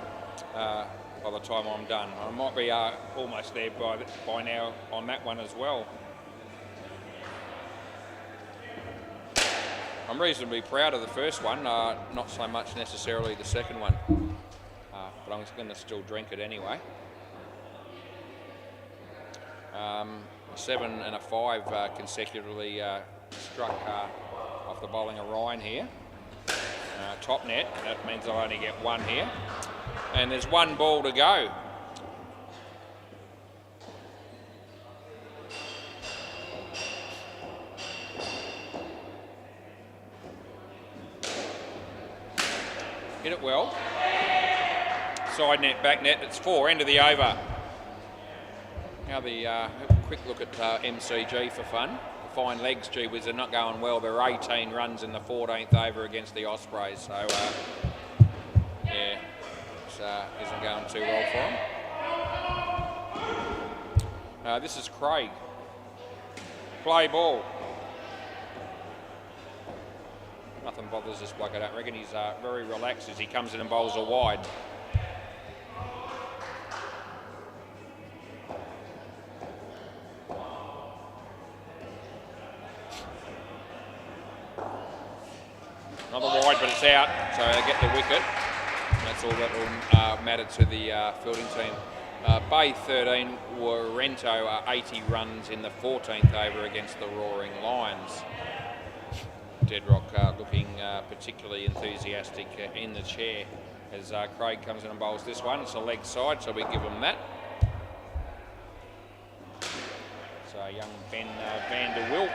by the time I'm done. I might be almost there by now on that one as well. I'm reasonably proud of the first one, not so much necessarily the second one, but I'm going to still drink it anyway. 7 and a 5 consecutively struck off the bowling of Ryan here. Top net, that means I'll only get 1 here. And there's 1 ball to go. Hit it well. Side net, back net, it's 4, end of the over. Now have a quick look at MCG for fun. The fine legs, gee whiz, they're not going well. They're 18 runs in the 14th over against the Ospreys. So, yeah, it isn't going too well for them. This is Craig. Play ball. Nothing bothers this bloke, I don't reckon. He's very relaxed as he comes in and bowls a wide. Another wide, but it's out, so they get the wicket. That's all that will matter to the fielding team. Bay 13, Warrento 80 runs in the 14th over against the Roaring Lions. Deadrock looking particularly enthusiastic in the chair as Craig comes in and bowls this one. It's a leg side, so we give him that. So young Ben van der Wilk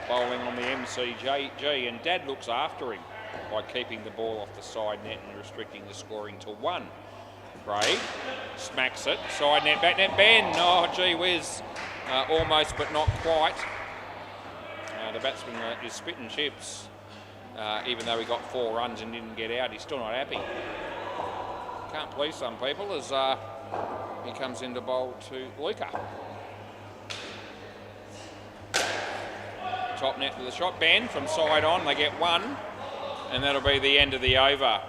bowling on the MCG, and Dad looks after him by keeping the ball off the side net and restricting the scoring to 1. Craig smacks it, side net, back net, Ben, oh gee whiz, almost but not quite. The batsman is spitting chips, even though he got 4 runs and didn't get out. He's still not happy. Can't please some people as he comes in to bowl to Luca. Top net with a shot. Ben from side on, they get 1, and that'll be the end of the over.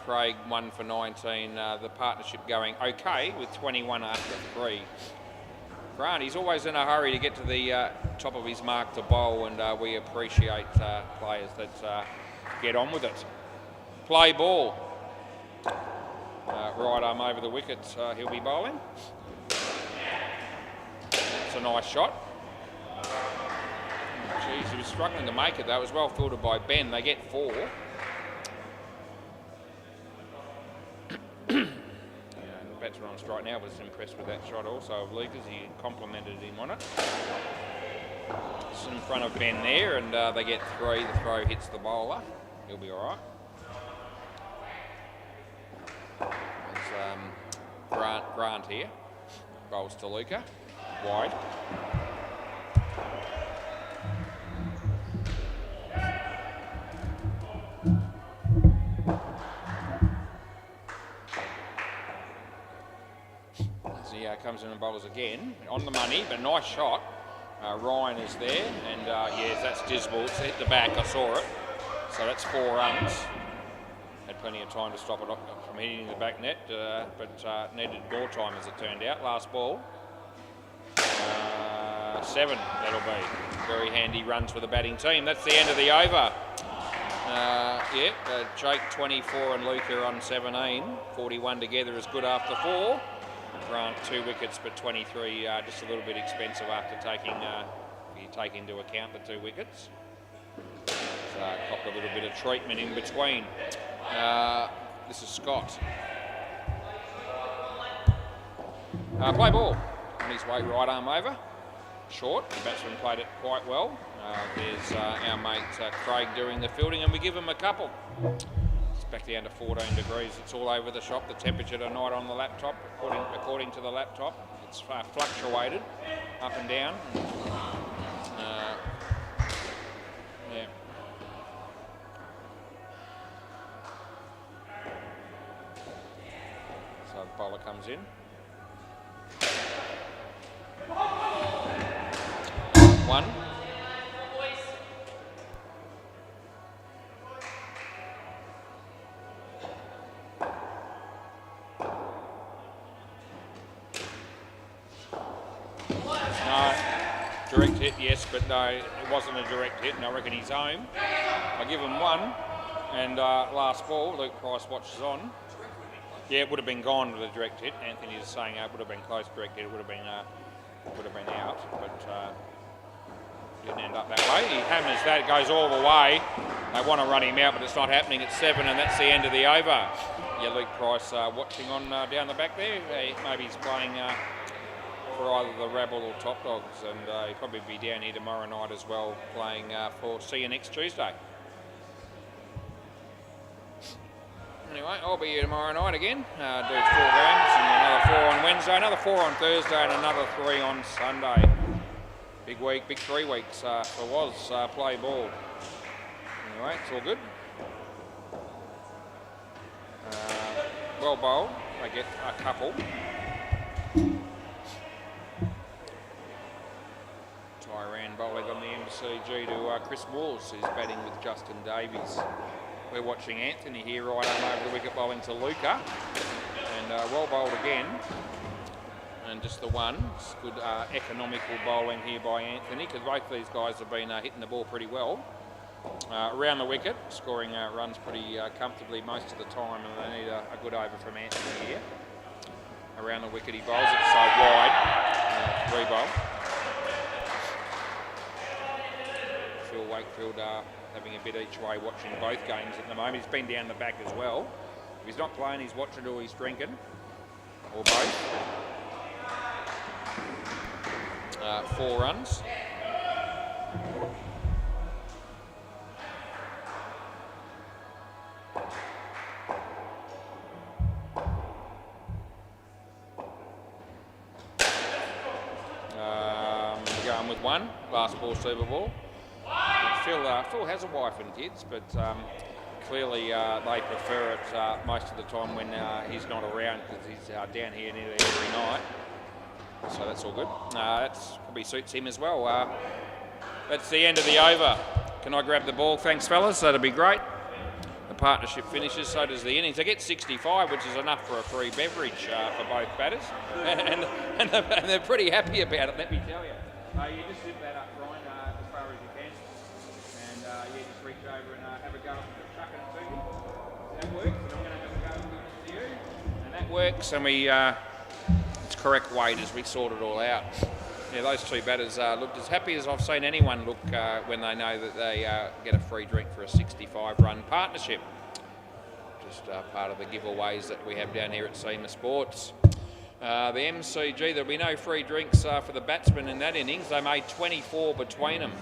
Craig 1 for 19. The partnership going okay with 21 after 3. Grant, he's always in a hurry to get to the top of his mark to bowl, and we appreciate players that get on with it. Play ball. Right arm over the wicket, he'll be bowling. It's a nice shot. Jeez, he was struggling to make it though. It was well fielded by Ben. They get 4. Batsman on strike now was impressed with that shot also of Lucas. He complimented him on it. It's in front of Ben there, and they get 3. The throw hits the bowler. He'll be all right. Grant here. Bowls to Luca. Wide. Comes in and bowls again on the money, but nice shot. Ryan is there, and yes, that's dismal. It's hit the back. I saw it. So that's 4 runs. Had plenty of time to stop it from hitting the back net, but needed more time as it turned out. Last ball. 7. That'll be very handy runs for the batting team. That's the end of the over. Jake 24 and Luca on 17. 41 together is good after 4. Grant 2 wickets, but 23 just a little bit expensive after taking, if you take into account the 2 wickets. So copped a little bit of treatment in between. This is Scott. Play ball. on his way right arm over. Short, the batsman played it quite well. There's our mate Craig doing the fielding, and we give him a couple. It's back down to 14 degrees. It's all over the shop. The temperature tonight on the laptop, according to the laptop, it's fluctuated up and down. Yeah. So the bowler comes in. One. No, direct hit, yes, but no, it wasn't a direct hit, and I reckon he's home. I give him one, and last ball, Luke Price watches on. Yeah, it would have been gone with a direct hit. Anthony is saying it would have been close direct hit. It would have been out, but didn't end up that way. He hammers that. It goes all the way. They want to run him out, but it's not happening. It's 7, and that's the end of the over. Yeah, Luke Price watching on down the back there. Maybe he's playing for either the Rabble or Top Dogs, and he'll probably be down here tomorrow night as well, playing for See You Next Tuesday. Anyway, I'll be here tomorrow night again. Do 4 games, and another 4 on Wednesday, another 4 on Thursday, and another 3 on Sunday. Big week, big 3 weeks for Woz play ball. Anyway, it's all good. Well bowled. I get a couple. Tyran bowling on the MCG to Chris Moores, who's batting with Justin Davies. We're watching Anthony here right on over the wicket bowling to Luca. And well bowled again. And just the one. It's good economical bowling here by Anthony, because both these guys have been hitting the ball pretty well. Around the wicket, scoring runs pretty comfortably most of the time, and they need a good over from Anthony here. Around the wicket he bowls it so wide. Re-bowl. Phil Wakefield having a bit each way, watching both games at the moment. He's been down the back as well. If he's not playing, he's watching or he's drinking, or both. 4 runs. Going with 1. Last ball, Super Ball. Phil has a wife and kids, but clearly they prefer it most of the time when he's not around, because he's down here nearly every night. So that's all good. That probably suits him as well. That's the end of the over. Can I grab the ball? Thanks, fellas. That'd be great. The partnership finishes, so does the innings. They get 65, which is enough for a free beverage for both batters. and they're pretty happy about it, let me tell you. You just zip that up, Brian, as far as you can. And you just reach over and have a go at chucking it to me. That works, and I'm going to have a go with you. And that works, and we... it's correct weight as we sort it all out. Yeah, those two batters looked as happy as I've seen anyone look when they know that they get a free drink for a 65-run partnership. Just part of the giveaways that we have down here at SEMA Sports. The MCG, there'll be no free drinks for the batsmen in that innings. They made 24 between them.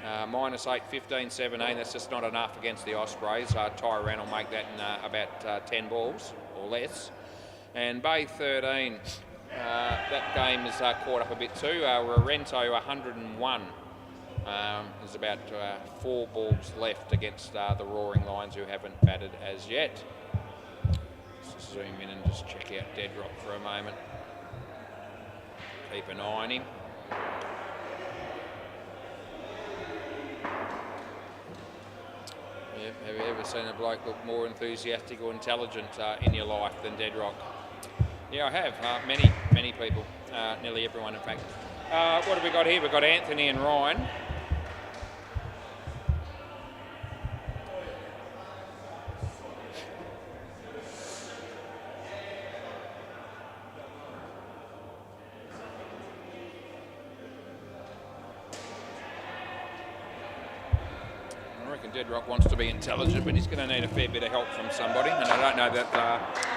-8, 15, 17, that's just not enough against the Ospreys. Tyran will make that in about 10 balls or less. And Bay 13, that game is caught up a bit too. Rorento 101. There's about 4 balls left against the Roaring Lions, who haven't batted as yet. Let's zoom in and just check out Deadrock for a moment. Keep an eye on him. Yeah, have you ever seen a bloke look more enthusiastic or intelligent in your life than Deadrock? Yeah, I have. Many people. Nearly everyone, in fact. What have we got here? We've got Anthony and Ryan. Deadrock wants to be intelligent, but he's going to need a fair bit of help from somebody, and I don't know that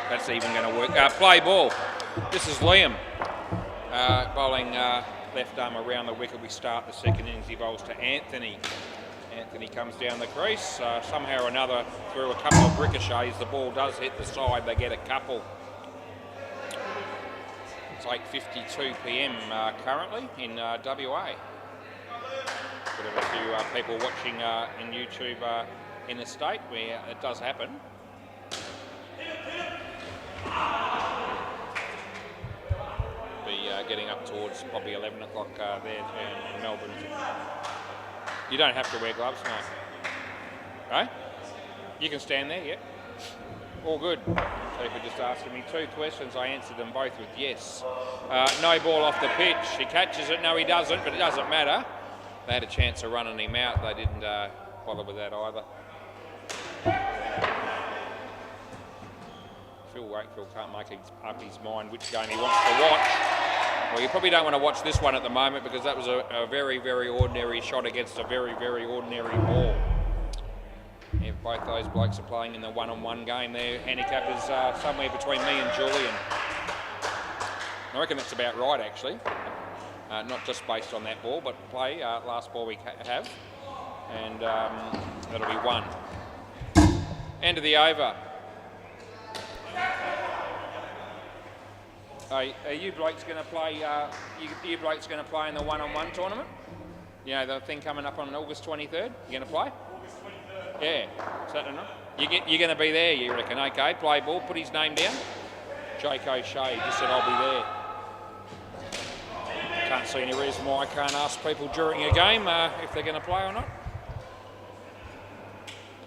that's even going to work. Play ball. This is Liam. Bowling left arm around the wicket. We start the second innings. He bowls to Anthony. Anthony comes down the crease. Somehow or another, through a couple of ricochets, the ball does hit the side. They get a couple. It's 8:52 p.m. Currently in WA. Could have a few people watching in YouTube in the state where it does happen. Be getting up towards probably 11 o'clock there in Melbourne. You don't have to wear gloves, no. Right? You can stand there, yeah. All good. People just asking me 2 questions. I answered them both with yes. No ball off the pitch. He catches it. No, he doesn't, but it doesn't matter. They had a chance of running him out. They didn't bother with that either. Phil Wakefield can't make up his mind which game he wants to watch. Well, you probably don't want to watch this one at the moment because that was a very, very ordinary shot against a very, very ordinary ball. Yeah, both those blokes are playing in the one-on-one game. Their handicap is somewhere between me and Julian. I reckon that's about right, actually. Not just based on that ball, but play, last ball we have. And that'll be 1. End of the over. Are you blokes going to play? You blokes going to play in the one-on-one tournament? You know the thing coming up on August 23rd. You going to play? August 23rd. Yeah. Saturday night. You're going to be there, you reckon? Okay. Play ball. Put his name down. Jake O'Shea just said I'll be there. Can't see any reason why I can't ask people during a game if they're going to play or not.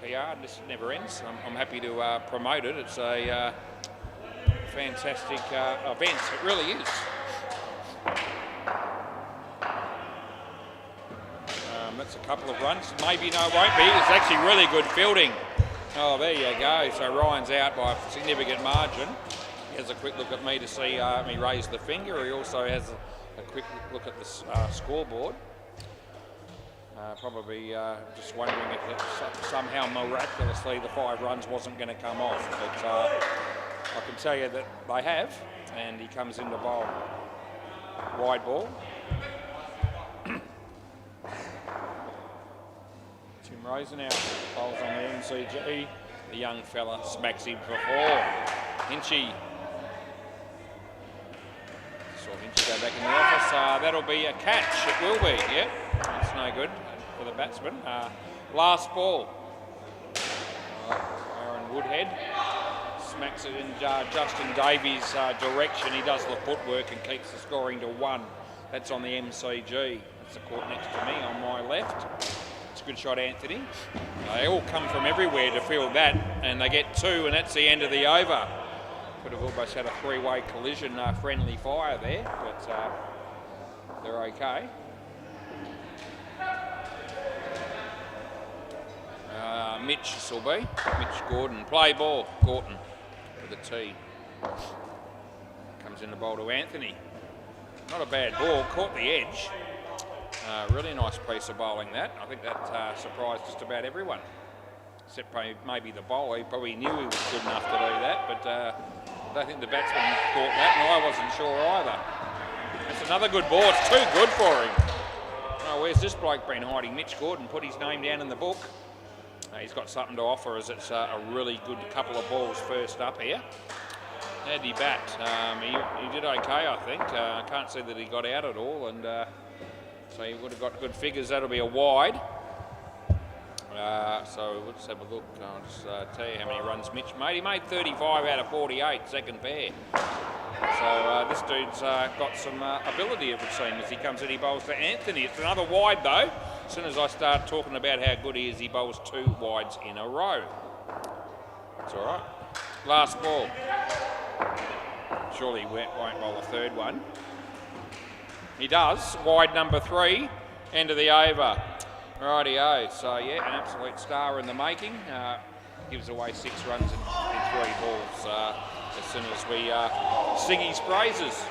PR, this never ends. I'm happy to promote it. It's a fantastic event. It really is. That's a couple of runs. Maybe no, won't be. It's actually really good fielding. Oh, there you go. So Ryan's out by a significant margin. He has a quick look at me to see me raise the finger. He also has a quick look at the scoreboard. Probably just wondering if somehow miraculously the 5 runs wasn't going to come off. But I can tell you that they have, and he comes into bowl. Wide ball. Tim Rosenau bowls on the MCG. The young fella smacks him for 4. Hinchy. Saw Hinchy go back in the office. That'll be a catch. It will be, yep. That's no good for the batsman. Last ball. Aaron Woodhead smacks it in Justin Davies' direction. He does the footwork and keeps the scoring to 1. That's on the MCG. That's the court next to me on my left. It's a good shot, Anthony. They all come from everywhere to field that, and they get 2, and that's the end of the over. Could have almost had a 3-way collision, friendly fire there, but they're okay. Mitch this will be. Mitch Gordon. Play ball. Gorton with a T. Comes in the bowl to Anthony. Not a bad ball. Caught the edge. Really nice piece of bowling that. I think that surprised just about everyone. Except maybe the bowler. He probably knew he was good enough to do that. But I don't think the batsman caught that. And I wasn't sure either. That's another good ball. It's too good for him. Oh, where's this bloke been hiding? Mitch Gordon put his name down in the book. He's got something to offer as it's a really good couple of balls first up here. How'd he bat? He did okay, I think. I can't see that he got out at all, and so he would have got good figures. That'll be a wide. So we'll just have a look. I'll just tell you how many runs Mitch made. He made 35 out of 48, second pair. So this dude's got some ability, it would seem, as he comes in. He bowls to Anthony. It's another wide, though. As soon as I start talking about how good he is, he bowls 2 wides in a row. That's all right. Last ball. Surely he won't bowl a 3rd one. He does. Wide number 3. End of the over. Rightio. So, yeah, an absolute star in the making. Gives away 6 runs in 3 balls as soon as we sing his praises.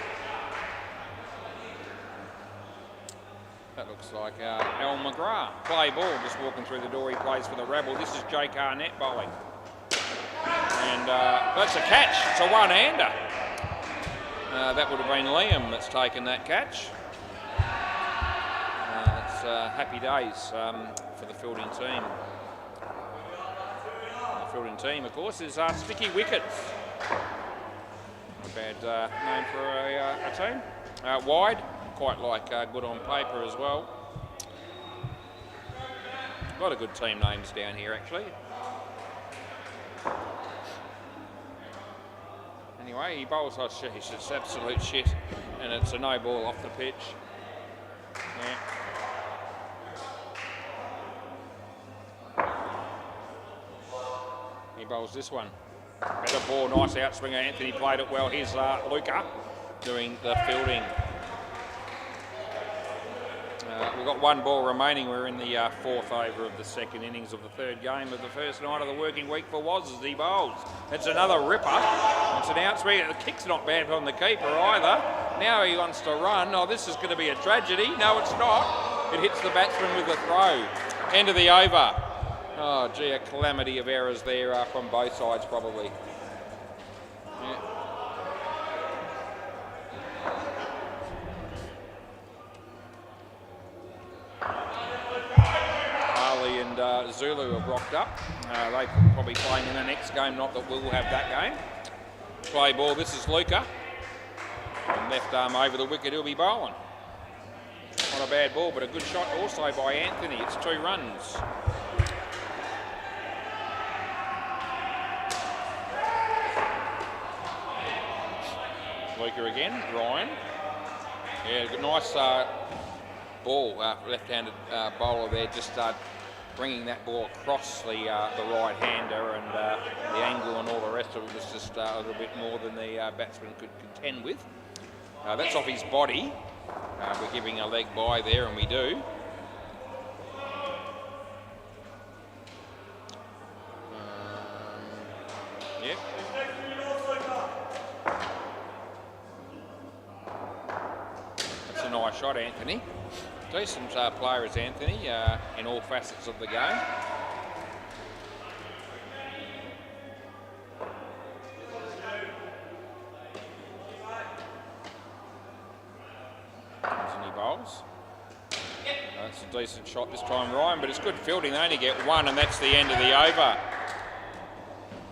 That looks like Al McGrath. Play ball, just walking through the door. He plays for the Rabble. This is Jake Arnett bowling. And that's a catch. It's a one-hander. That would have been Liam that's taken that catch. It's happy days for the fielding team. The fielding team, of course, is Sticky Wickets. Not a bad name for a team. Wide, quite like good on paper as well. A lot of good team names down here, actually. Anyway, he bowls, oh shit, it's absolute shit, and it's a no ball off the pitch. Yeah. He bowls this one. Better ball, nice outswinger. Anthony played it well. Here's Luca doing the fielding. We've got one ball remaining. We're in the fourth over of the second innings of the third game of the first night of the working week for Woz as he bowls. It's another ripper. It's an outswinger. The kick's not bad on the keeper either. Now he wants to run. Oh, this is going to be a tragedy. No, it's not. It hits the batsman with a throw. End of the over. Oh, gee, a calamity of errors there from both sides, probably. Yeah. Harley and Zulu have rocked up. They probably playing in the next game, not that we'll have that game. Play ball, this is Luca. And left arm over the wicket, he'll be bowling. Not a bad ball, but a good shot also by Anthony. It's 2 runs. Luca again, Ryan. Yeah, nice ball, left-handed bowler there, just bringing that ball across the right-hander, and the angle and all the rest of it was just a little bit more than the batsman could contend with. That's off his body. We're giving a leg by there, and we do. Yep. That's a nice shot, Anthony. Decent player is Anthony in all facets of the game. Anthony bowls. That's a decent shot this time, Ryan, but it's good fielding. They only get one, and that's the end of the over.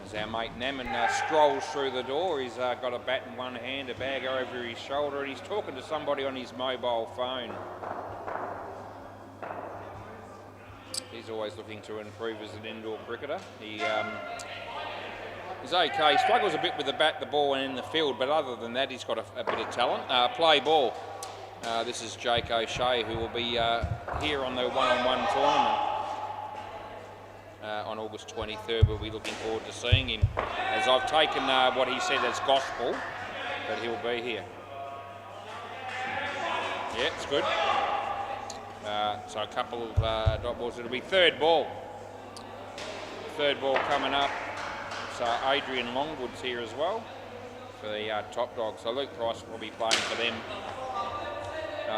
As our mate Naman strolls through the door, he's got a bat in one hand, a bag over his shoulder, and he's talking to somebody on his mobile phone. He's always looking to improve as an indoor cricketer. He's okay. He struggles a bit with the bat, the ball, and in the field, but other than that, he's got a bit of talent. Play ball. This is Jake O'Shea, who will be here on the one-on-one tournament on August 23rd. We'll be looking forward to seeing him, as I've taken what he said as gospel, that he'll be here. Yeah, it's good. So a couple of dot balls. It'll be third ball. Third ball coming up. So Adrian Longwood's here as well for the top dog. So Luke Price will be playing for them.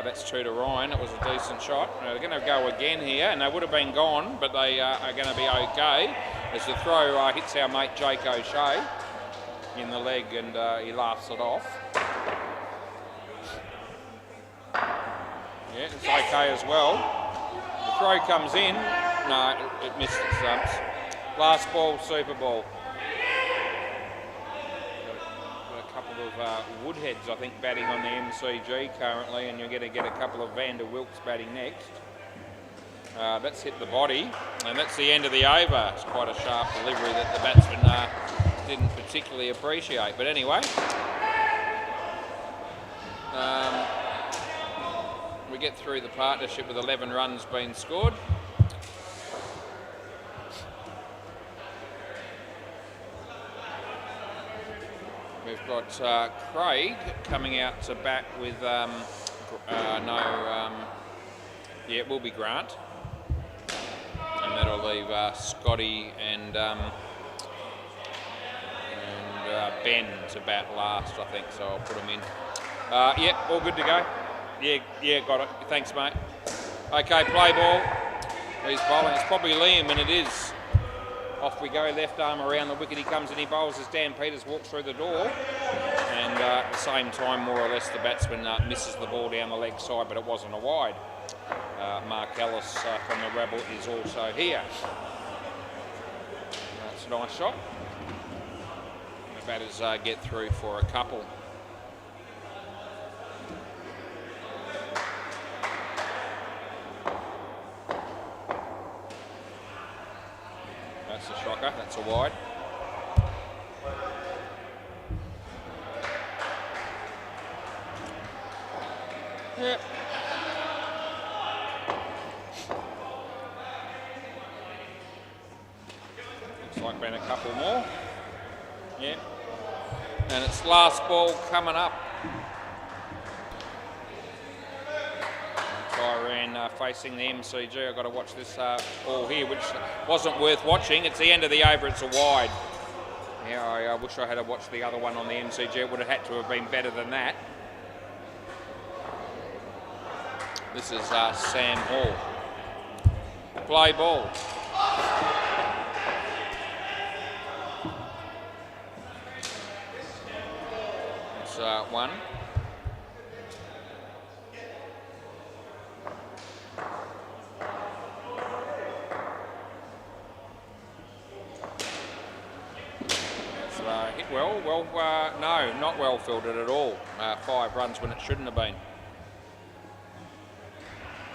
That's 2 to Ryan. It was a decent shot. They're going to go again here, and they would have been gone, but they are going to be okay as the throw hits our mate Jake O'Shea in the leg, and he laughs it off. Yeah, it's okay as well. The throw comes in. No, it missed the stumps. Last ball, Super Ball. Got a couple of Woodheads, I think, batting on the MCG currently, and you're going to get a couple of Vander Wilks batting next. That's hit the body, and that's the end of the over. It's quite a sharp delivery that the batsman didn't particularly appreciate. But anyway, we get through the partnership with 11 runs being scored. We've got Craig coming out to bat with it will be Grant, and that'll leave Scotty and Ben to bat last, I think. So I'll put them in. Yeah, all good to go. Yeah, got it. Thanks, mate. Okay, play ball. He's bowling. It's probably Liam, and it is. Off we go, left arm around the wicket, he comes and he bowls as Dan Peters walks through the door. And at the same time, more or less, the batsman misses the ball down the leg side, but it wasn't a wide. Mark Ellis from the Rebel is also here. That's a nice shot. The batters get through for a couple. That's a shocker, that's a wide. Yep. Looks like been a couple more. Yep. And it's last ball coming up. Tyrone facing the MCG. I've got to watch this ball here, which wasn't worth watching. It's the end of the over, it's a wide. Yeah, I wish I had watched the other one on the MCG. It would have had to have been better than that. This is Sam Hall. Play ball. It's one. It's hit well. No, not well fielded at all. 5 runs when it shouldn't have been.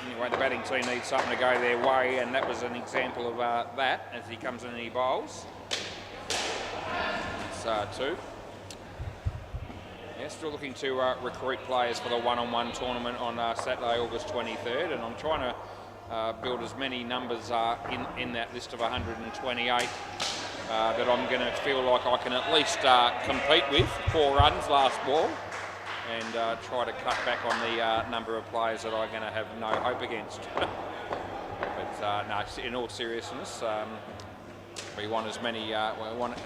Anyway, the batting team needs something to go their way, and that was an example of that as he comes in and he bowls. It's 2. Yeah, still looking to recruit players for the one-on-one tournament on Saturday, August 23rd, and I'm trying to build as many numbers in that list of 128 that I'm going to feel like I can at least compete with. 4 runs last ball. And try to cut back on the number of players that I'm going to have no hope against. But no, in all seriousness, we want as many. We want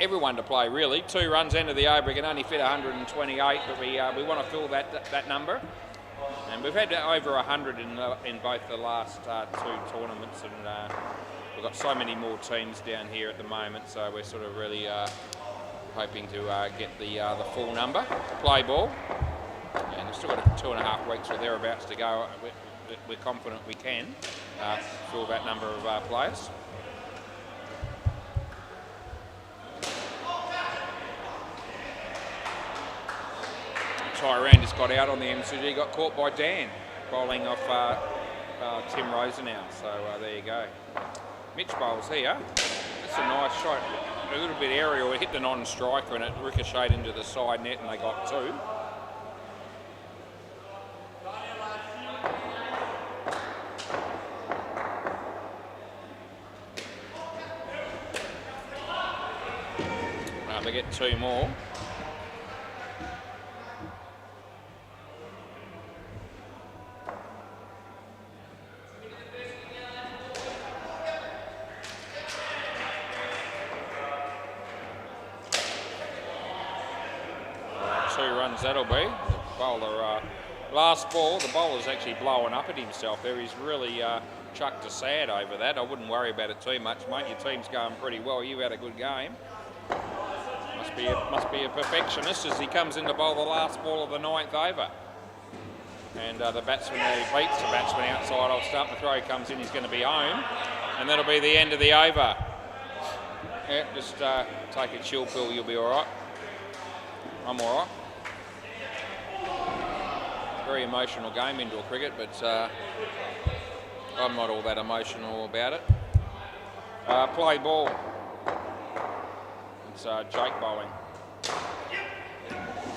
everyone to play really. 2 runs into the over, we can only fit 128, but we want to fill that number. And we've had over 100 in both the last 2 tournaments, and we've got so many more teams down here at the moment. So we're sort of really. Hoping to get the full number. Play ball, and we've still got 2.5 weeks or thereabouts to go. We're confident we can fill that number of players. Tyrone just got out on the MCG, got caught by Dan, bowling off Tim Rosenau. So there you go. Mitch bowls here. That's a nice shot. A little bit aerial, it hit the non-striker and it ricocheted into the side net and they got 2. They get 2 more. That'll be. The bowler, last ball, the bowler's actually blowing up at himself there. He's really chucked a sad over that. I wouldn't worry about it too much, mate. Your team's going pretty well. You've had a good game. Must be a perfectionist as he comes in to bowl the last ball of the 9th over. And the batsman who beats the batsman outside off stump, the throw comes in, he's going to be home. And that'll be the end of the over. Yeah, just take a chill pill, you'll be all right. I'm all right. Very emotional game, indoor cricket, but I'm not all that emotional about it. Play ball. It's Jake bowling.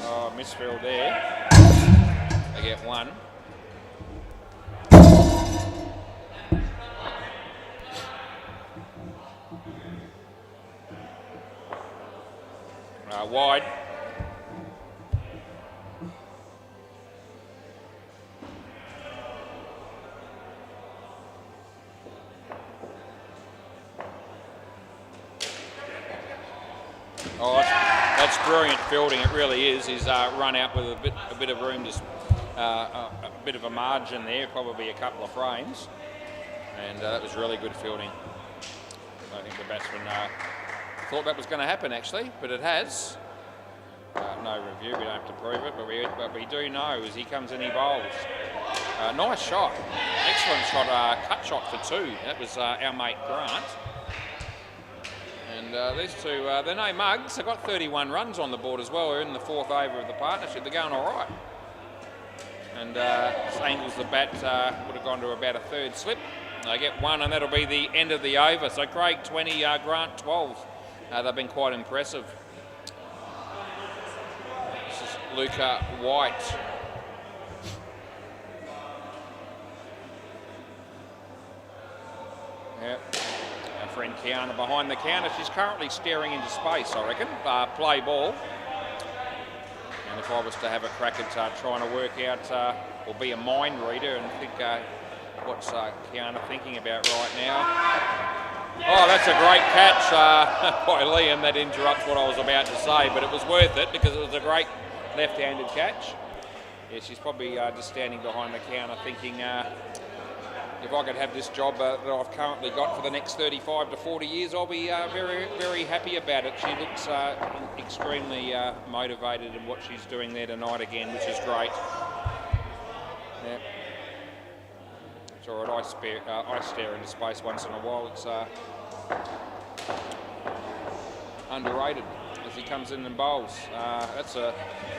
Oh, misfield there. They get 1. Wide. Oh, that's brilliant fielding. It really is. He's run out with a bit of room, just a bit of a margin there, probably a couple of frames, and that was really good fielding. I think the batsman thought that was going to happen actually, but it has. No review, we don't have to prove it, but we do know as he comes in, he bowls. Nice shot, excellent shot, cut shot for 2. That was our mate Grant. And these two, they're no mugs. They've got 31 runs on the board as well. We're in the 4th over of the partnership. They're going all right. And Angles the bat would have gone to about a 3rd slip. They get 1, and that'll be the end of the over. So Craig 20, Grant 12. They've been quite impressive. This is Luca White. Yep. Our friend Kiana behind the counter. She's currently staring into space, I reckon. Play ball. And if I was to have a crack at trying to work out or be a mind reader and think what's Kiana thinking about right now. Oh, that's a great catch by Liam. That interrupts what I was about to say, but it was worth it because it was a great left-handed catch. Yeah, she's probably just standing behind the counter thinking, if I could have this job that I've currently got for the next 35 to 40 years, I'll be very, very happy about it. She looks extremely motivated in what she's doing there tonight again, which is great. Yeah. It's all right, I stare into space once in a while. It's underrated as he comes in and bowls. Well,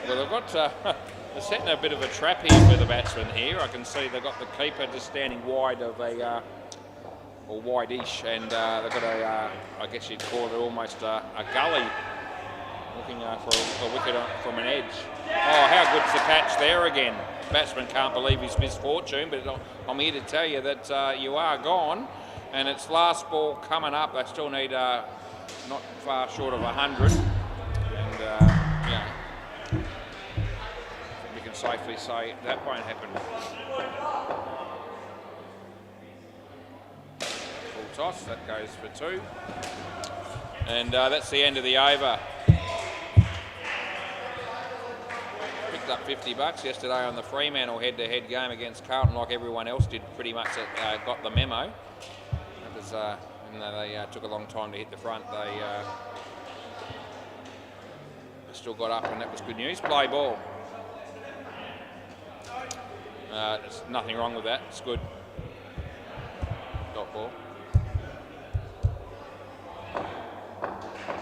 they've got... they're setting a bit of a trap here for the batsman here. I can see they've got the keeper just standing wide of or wide-ish, and they've got I guess you'd call it almost a gully, looking for a wicket from an edge. Oh, how good's the catch there again? Batsman can't believe his misfortune, but I'm here to tell you that you are gone, and it's last ball coming up. They still need not far short of 100, and yeah. Safely say that won't happen. Full toss, that goes for 2. And that's the end of the over. Picked up $50 yesterday on the Fremantle head-to-head game against Carlton, like everyone else did pretty much that got the memo. That was, even though they took a long time to hit the front, they still got up, and that was good news. Play ball. There's nothing wrong with that. It's good. Dot ball.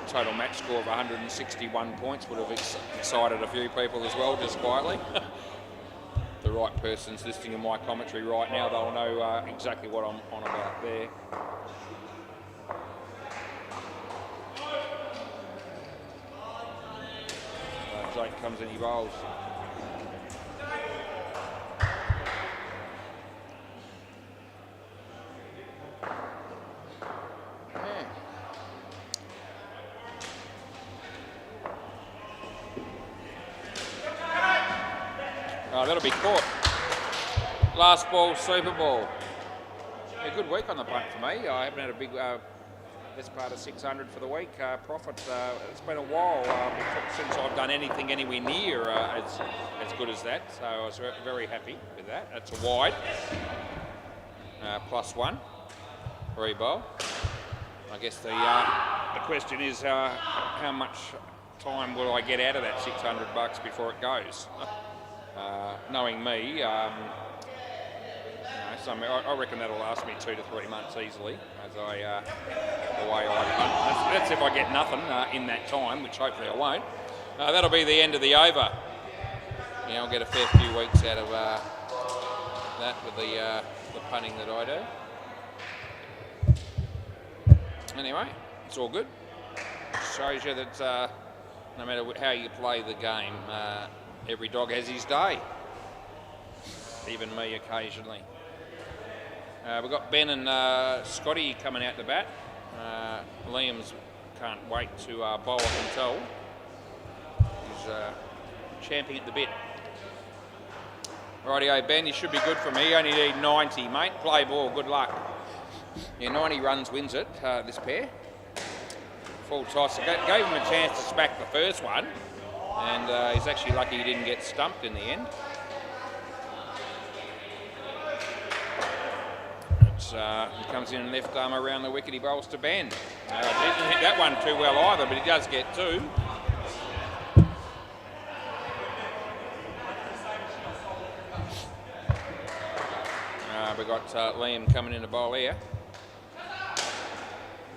Total match score of 161 points would have excited a few people as well, just quietly. The right person's listening to my commentary right now, they'll know exactly what I'm on about there. Jake comes in, he bowls. Oh, that'll be caught. Last ball, Super Bowl. A good week on the punt for me. I haven't had a big, best part of 600 for the week. Profit, it's been a while since I've done anything anywhere near as good as that. So I was very happy with that. That's a wide. +1. Free bowl. I guess the question is how much time will I get out of that $600 before it goes? Knowing me, I reckon that'll last me 2 to 3 months easily. As the way I, that's if I get nothing in that time, which hopefully I won't. That'll be the end of the over. Yeah, I'll get a fair few weeks out of that with the punting that I do. Anyway, it's all good. Shows you that no matter how you play the game, every dog has his day. Even me occasionally. We've got Ben and Scotty coming out to bat. Liam's can't wait to bowl, I can tell. He's champing at the bit. Rightio, Ben, you should be good for me. You only need 90, mate. Play ball, good luck. Yeah, 90 runs wins it, this pair. Full toss. Gave him a chance to smack the first one, and he's actually lucky he didn't get stumped in the end. He comes in left arm around the wicket. He bowls to Ben. Didn't hit that one too well either, but he does get two. We've got Liam coming in to bowl here.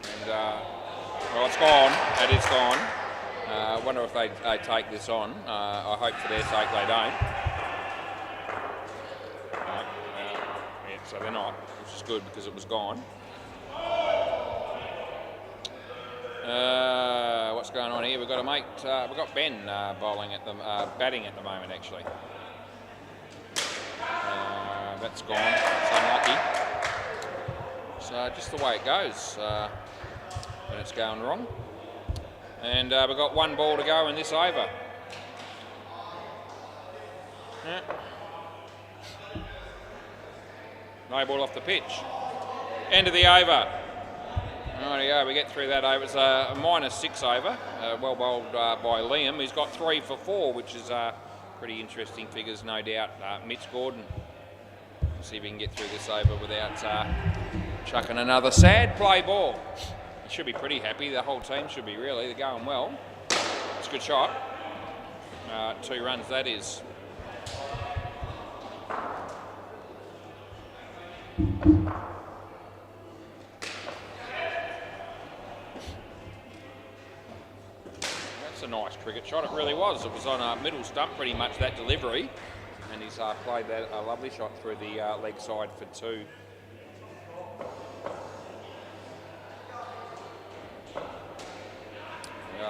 And, well, it's gone. That is gone. I wonder if they take this on. I hope for their sake they don't. Yeah, so they're not, which is good because it was gone. What's going on here? We've got a mate. We've got Ben bowling at the batting at the moment, actually. That's gone. It's unlucky. So just the way it goes when it's going wrong. And we've got one ball to go in this over. Yeah. No ball off the pitch. End of the over. Rightio, we get through that over. It's a -6 over. Well bowled by Liam. He's got 3 for 4, which is pretty interesting figures, no doubt. Mitch Gordon. See if he can get through this over without chucking another sad play ball. He should be pretty happy. The whole team should be, really. They're going well. It's a good shot. 2 runs, that is. That's a nice cricket shot. It really was. It was on a middle stump, pretty much, that delivery. And he's played that a lovely shot through the leg side for 2.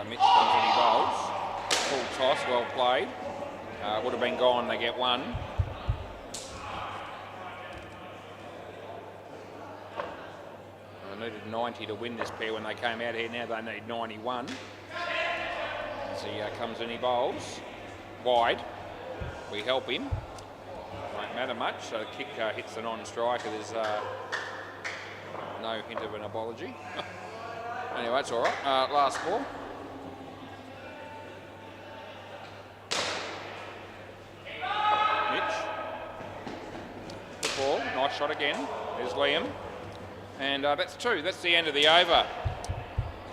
Mitch comes in, he bowls. Full toss, well played. Would have been gone, they get 1. They needed 90 to win this pair when they came out here. Now they need 91. As he comes in, he bowls. Wide. We help him. Won't matter much. So the kick hits the non-striker. There's no hint of an apology. Anyway, it's all right. Last ball. Mitch. Good ball. Nice shot again. There's Liam. And that's 2. That's the end of the over.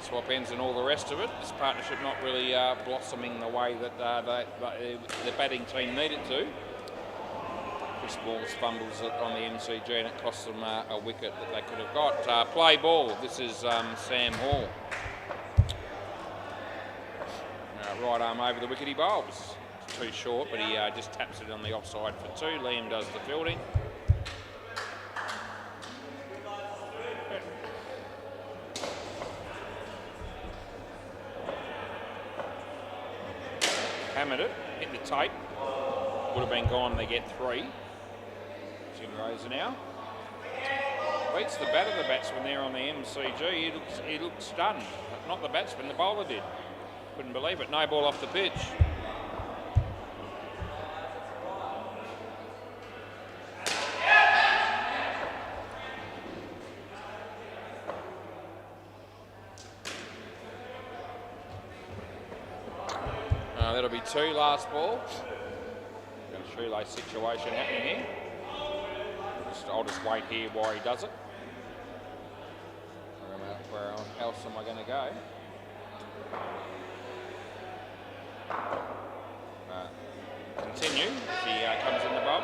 Swap ends and all the rest of it. This partnership not really blossoming the way that the batting team need it to. Chris Balls fumbles it on the MCG and it costs them a wicket that they could have got. Play ball. This is Sam Hall. Right arm over the wicket, he bowls. It's too short, but he just taps it on the offside for 2. Liam does the fielding. Hammered it, hit the tape. Would have been gone, they get 3. Jim Rosa now. Beats the bat of the batsman there on the MCG. He looks stunned. Not the batsman, the bowler did. Couldn't believe it. No ball off the pitch. That'll be 2, last ball. Got a shoelace situation happening here. I'll just wait here while he does it. Where else am I going to go? Continue. He comes in the bowl.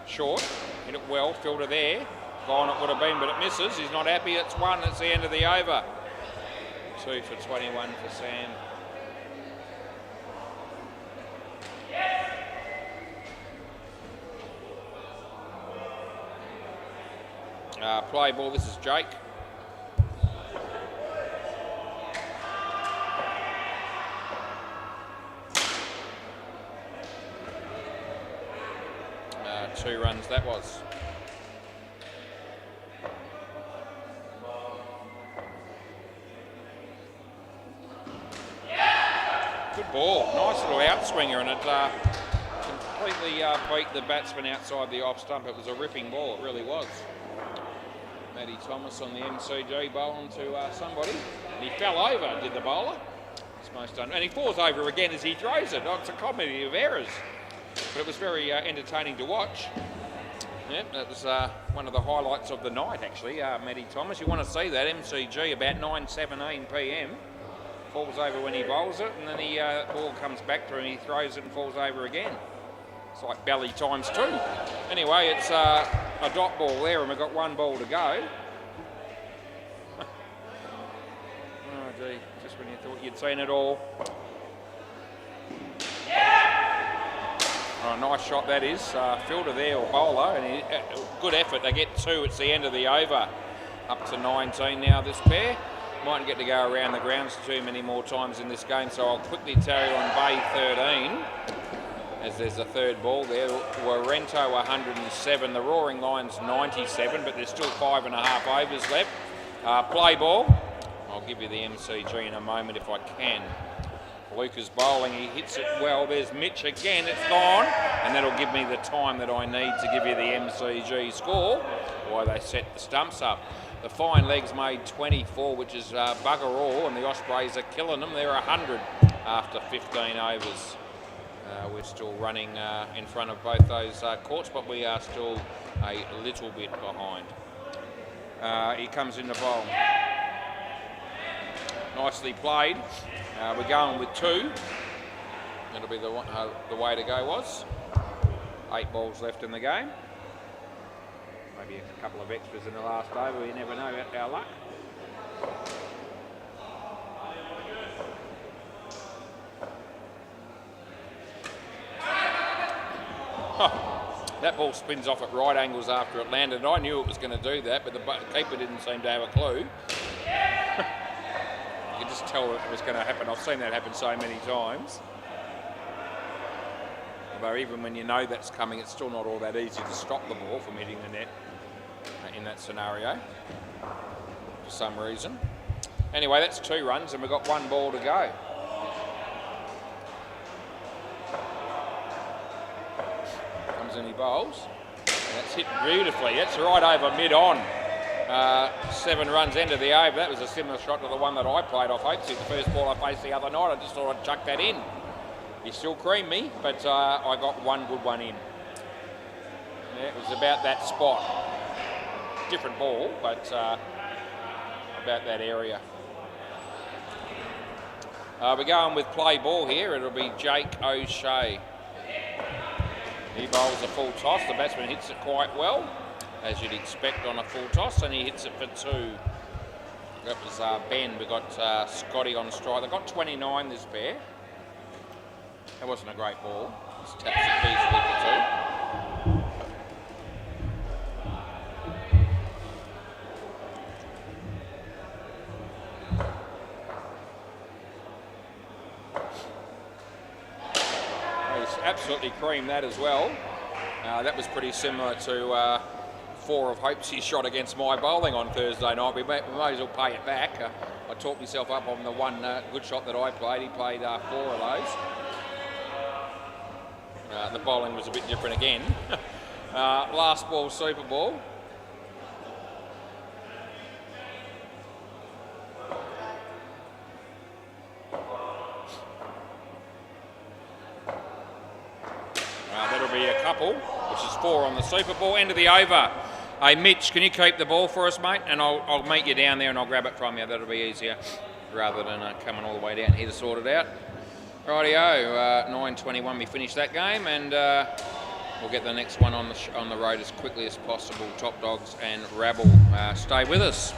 Short. Hit it well. Fielder there. Gone it would have been, but it misses. He's not happy. It's 1. It's the end of the over. 2 for 21 for Sam. Play ball, this is Jake. Two runs that was. Good ball, nice little outswinger, and it completely beat the batsman outside the off stump. It was a ripping ball, it really was. Matty Thomas on the MCG bowling to somebody. And he fell over, did the bowler. It's most and he falls over again as he throws it. Oh, it's a comedy of errors. But it was very entertaining to watch. Yep, that was one of the highlights of the night, actually. Matty Thomas, you want to see that MCG about 9:17 p.m. Falls over when he bowls it, and then the ball comes back to him, he throws it and falls over again. It's like belly times 2. Anyway, it's a dot ball there, and we've got 1 ball to go. Oh, gee, just when you thought you'd seen it all. Oh, nice shot that is. Fielder there, or bowler, and good effort. They get 2. It's the end of the over. Up to 19 now, this pair. Mightn't get to go around the grounds too many more times in this game, so I'll quickly tell you on Bay 13, as there's a 3rd ball there. Warrento 107, the Roaring Lions 97, but there's still 5.5 overs left. Play ball. I'll give you the MCG in a moment if I can. Luke is bowling, he hits it well. There's Mitch again, it's gone, and that'll give me the time that I need to give you the MCG score, why they set the stumps up. The fine legs made 24, which is bugger all, and the Ospreys are killing them. They're 100 after 15 overs. We're still running in front of both those courts, but we are still a little bit behind. He comes in the bowl. Nicely played. We're going with 2. That'll be the way to go was. 8 balls left in the game. Maybe a couple of extras in the last over. You never know our luck. Oh, that ball spins off at right angles after it landed. I knew it was going to do that, but the keeper didn't seem to have a clue. You could just tell it was going to happen. I've seen that happen so many times. Although even when you know that's coming, it's still not all that easy to stop the ball from hitting the net in that scenario, for some reason. Anyway, that's 2 runs, and we've got 1 ball to go. Comes in, he bowls. That's hit beautifully. That's right over mid-on. 7 runs end of the over. That was a similar shot to the one that I played off Oaksy, the first ball I faced the other night. I just thought I'd chuck that in. He still creamed me, but I got 1 good one in. Yeah, it was about that spot. Different ball, but about that area. We're going with play ball here. It'll be Jake O'Shea. He bowls a full toss. The batsman hits it quite well, as you'd expect on a full toss, and he hits it for 2. That was Ben. We got Scotty on strike. They got 29 this pair. That wasn't a great ball. Just taps it easily for 2. Absolutely creamed that as well. That was pretty similar to 4 of Hope's he shot against my bowling on Thursday night. We might as well pay it back. I talked myself up on the 1 good shot that I played. He played 4 of those. The bowling was a bit different again. Last ball, Super Ball. That'll be a couple, which is 4 on the Super Ball. End of the over. Hey, Mitch, can you keep the ball for us, mate? And I'll meet you down there and I'll grab it from you. That'll be easier rather than coming all the way down here to sort it out. Rightio, 9:21 we finish that game, and we'll get the next one on the road as quickly as possible. Top Dogs and Rabble. Stay with us.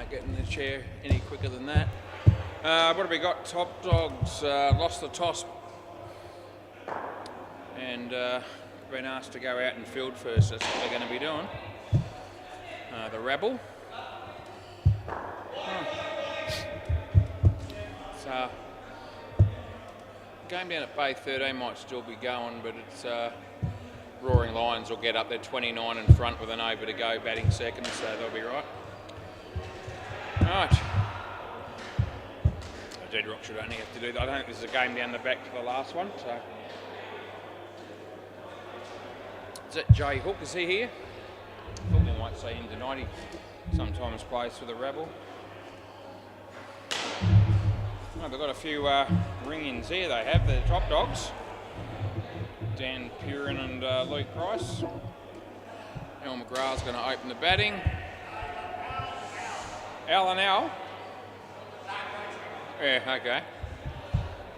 Not getting the chair any quicker than that. What have we got? Top Dogs lost the toss and been asked to go out and field first. That's what they're going to be doing. The Rabble. So, game down at Bay 13 might still be going, but it's Roaring Lions will get up there 29 in front with an over to go, batting second, so they'll be right. Right. Dead Rock should only have to do that. I don't think this is a game down the back to the last one. So, is that Jay Hook? Is he here? I thought we might see him tonight. He sometimes plays for the Rebel. Oh, they've got a few ring-ins here. They have the Top Dogs. Dan Purin and Luke Price. Al McGrath's going to open the batting. Al and Al. Yeah, okay.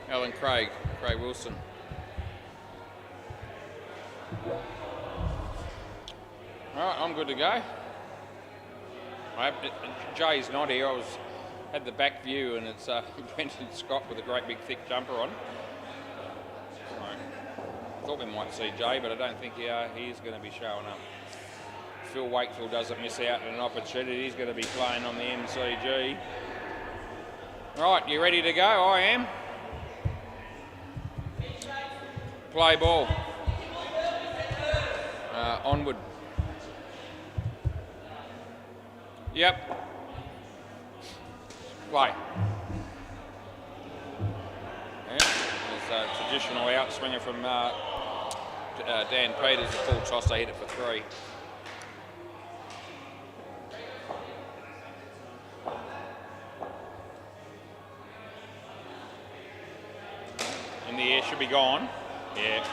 Al and Craig Wilson. All right, I'm good to go. Jay's not here. I had the back view, and it's Brenton Scott with a great big thick jumper on. I thought we might see Jay, but I don't think he is going to be showing up. Phil Wakefield doesn't miss out on an opportunity. He's going to be playing on the MCG. Right, you ready to go? I am. Play ball. Onward. Yep. Play. Yeah, there's a traditional outswinger from Dan Peters, a full toss. They hit it for 3. In the air, should be gone. Yeah.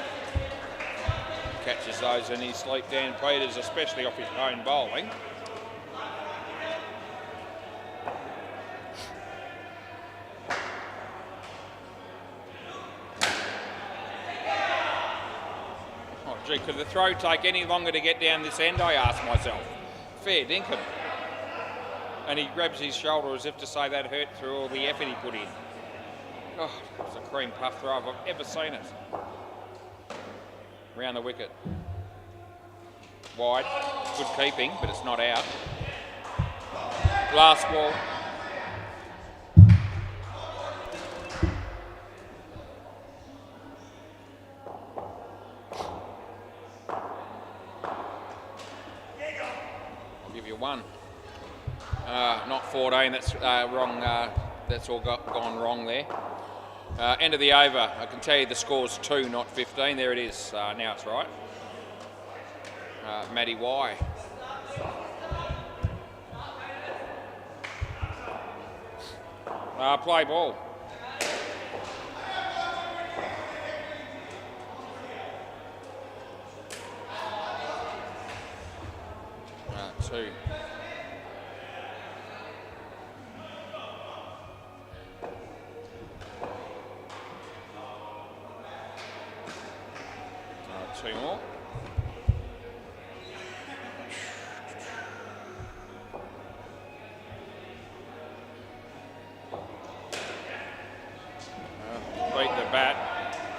Catches those in his sleep, Dan Peters, especially off his own bowling. Oh, gee, could the throw take any longer to get down this end, I ask myself. Fair dinkum. And he grabs his shoulder as if to say that hurt through all the effort he put in. Oh, it's a cream puff throw if I've ever seen it. Round the wicket. Wide. Good keeping, but it's not out. Last ball. I'll give you 1. Not 14, that's wrong. That's all gone wrong there. End of the over. I can tell you the score's 2, not 15. There it is. Now it's right. Matty Y. Play ball. Two. Two more. Beat the bat.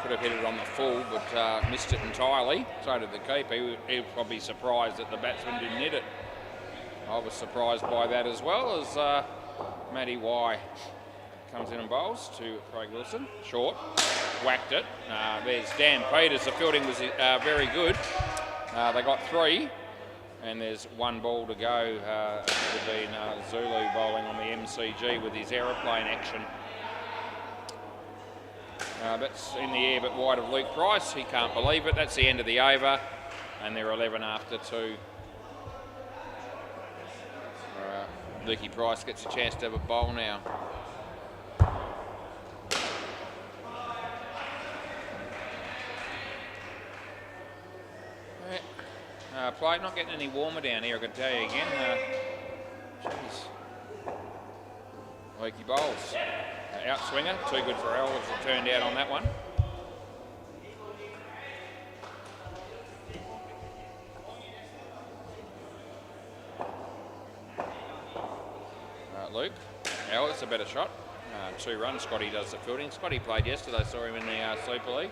Could have hit it on the full, but missed it entirely. So did the keeper. He was probably surprised that the batsman didn't hit it. I was surprised by that as well, as Matty Y comes in and bowls to Craig Wilson. Short. Whacked it. There's Dan Peters. The fielding was very good. They got 3, and there's 1 ball to go. It would have been Zulu bowling on the MCG with his aeroplane action. That's in the air but wide of Luke Price. He can't believe it. That's the end of the over, and they're 11 after 2. Lukey Price gets a chance to have a bowl now. Play not getting any warmer down here, I can tell you again. Jeez. Lukey bowls. Outswinger, too good for Al as it turned out on that one. Al, it's a better shot. 2 runs. Scotty does the fielding. Scotty played yesterday. Saw him in the Super League.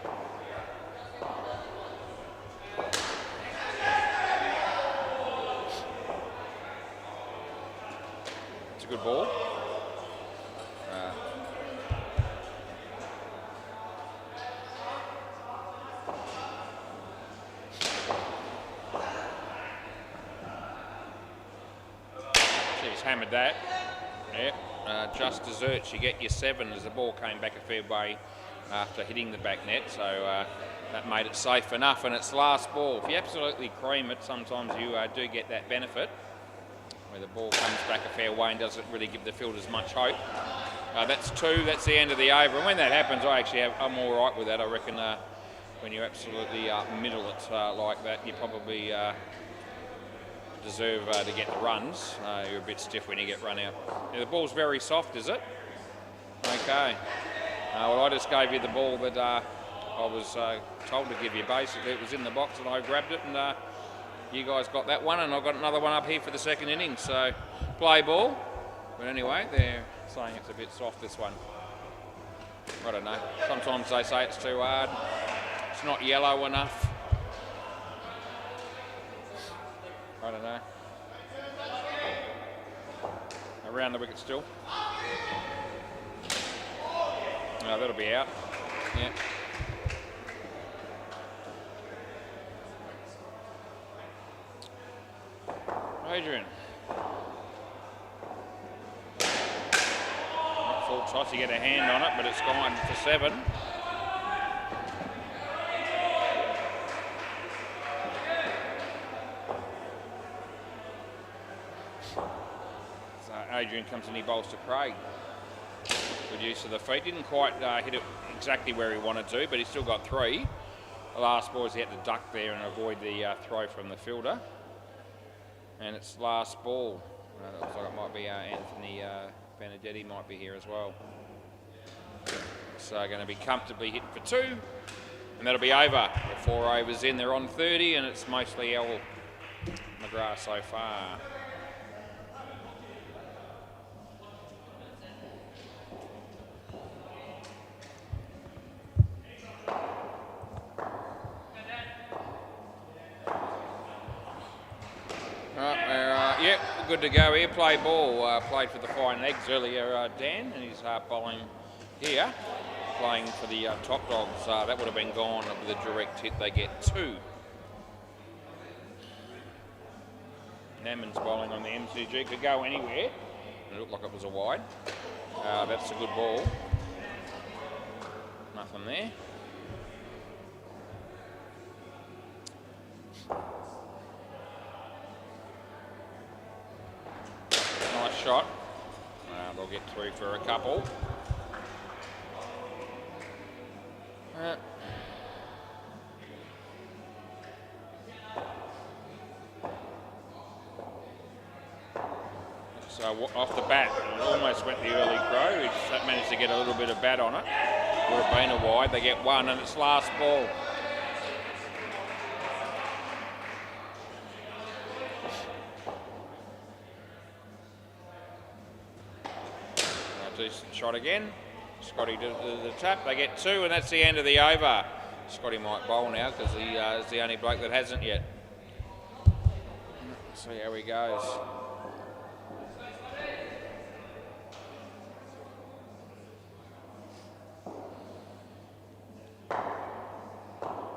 It's a good ball. She's hammered that. Yep. Just desserts, you get your 7 as the ball came back a fair way after hitting the back net, so that made it safe enough. And it's last ball. If you absolutely cream it, sometimes you do get that benefit where the ball comes back a fair way and doesn't really give the fielders much hope. That's 2. That's the end of the over. And when that happens, I'm all right with that. I reckon when you absolutely middle it like that, you probably deserve to get the runs. You're a bit stiff when you get run out. Yeah, the ball's very soft, is it? Okay. Well, I just gave you the ball that I was told to give you. Basically, it was in the box and I grabbed it, and you guys got that one, and I've got another one up here for the second innings. So, play ball. But anyway, they're saying it's a bit soft, this one. I don't know. Sometimes they say it's too hard. It's not yellow enough. I don't know. Around the wicket still. No, that'll be out. Yeah. Adrian. Not full toss, you get a hand on it, but it's gone for 7. Adrian comes and he bowls to Craig. Good use of the feet. Didn't quite hit it exactly where he wanted to, but he still got 3. The last ball is he had to duck there and avoid the throw from the fielder. And it's last ball. Looks like it might be Anthony Benedetti might be here as well. So going to be comfortably hit for 2. And that'll be over. The 4 overs in, they're on 30, and it's mostly Al McGrath so far. Yep, good to go here. Play ball. Played for the Fine Legs earlier, Dan, and he's bowling here. Playing for the Top Dogs. That would have been gone with a direct hit. They get 2. Namman's bowling on the MCG. Could go anywhere. It looked like it was a wide. That's a good ball. Nothing there. Shot. They'll get 3 for a couple. So off the bat, it almost went the early crow. He just managed to get a little bit of bat on it. Would have been a wide. They get 1, and it's last ball. Decent shot again. Scotty did the tap. They get 2, and that's the end of the over. Scotty might bowl now because he is the only bloke that hasn't yet. Let's see how he goes.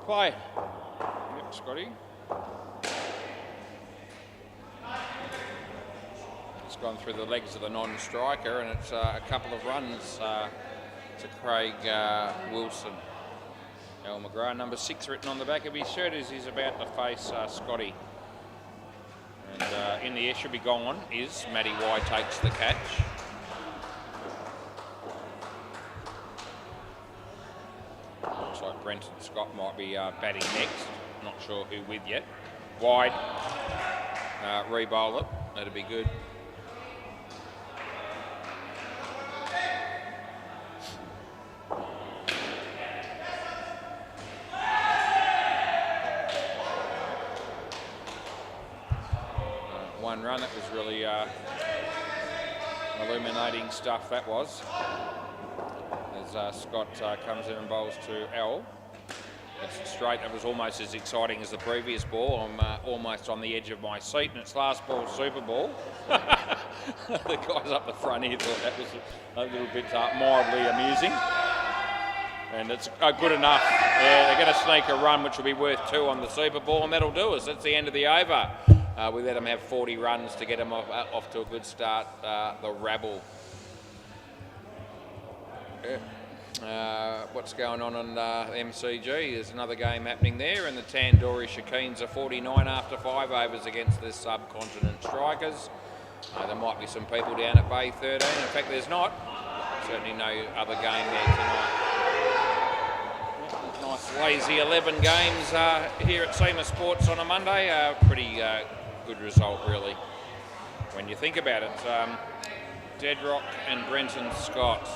Play. Yep, Scotty. Gone through the legs of the non-striker, and it's a couple of runs to Craig Wilson. Al McGrath, number 6 written on the back of his shirt as he's about to face Scotty. And in the air should be gone is Matty White takes the catch. Looks like Brenton Scott might be batting next. Not sure who with yet. Wide, re-bowl it, that'd be good. One run, that was really illuminating stuff that was. As Scott comes in and bowls to L. It's straight. It was almost as exciting as the previous ball. I'm almost on the edge of my seat, and it's last ball Super Ball. The guys up the front here thought that was a little bit mildly amusing. And it's good enough. Yeah, they're going to sneak a run, which will be worth 2 on the Super Ball, and that'll do us. That's the end of the over. We let them have 40 runs to get them off to a good start, the rabble. What's going on MCG? There's another game happening there, and the Tandoori Shakins are 49 after 5 overs against the subcontinent strikers. There might be some people down at Bay 13. In fact, there's not. Certainly no other game there tonight. Nice lazy 11 games here at SEMA Sports on a Monday. Pretty good result, really, when you think about it. Dedrock and Brenton Scott.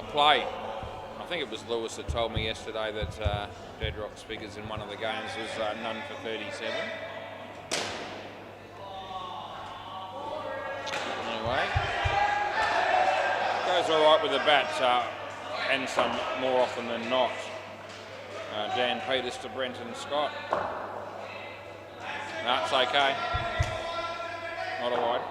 Play. I think it was Lewis that told me yesterday that Dedrock's figures in one of the games was none for 37. Anyway, goes all right with the bat, and some more often than not. Dan Peters to Brenton Scott. No, it's okay. Not a wide.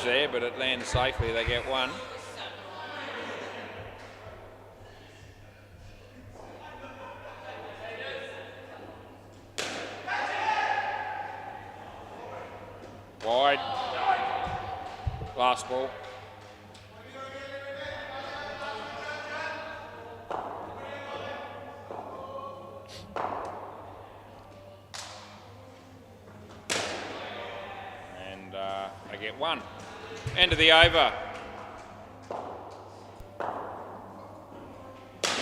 There, but it lands safely. They get 1. Wide. Last ball. And they get 1. End of the over.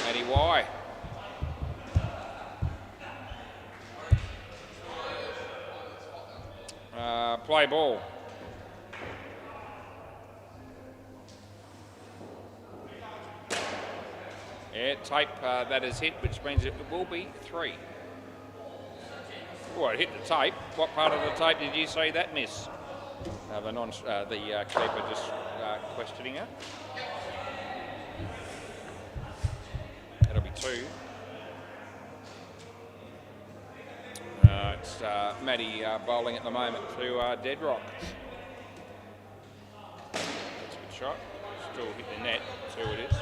Matty Y. Play ball. Yeah, tape that is hit, which means it will be 3. Well, it hit the tape. What part of the tape did you see that miss? The keeper just questioning her. That'll be 2. It's Matty bowling at the moment to Dedrock. That's a good shot. Still hit the net. That's who it is.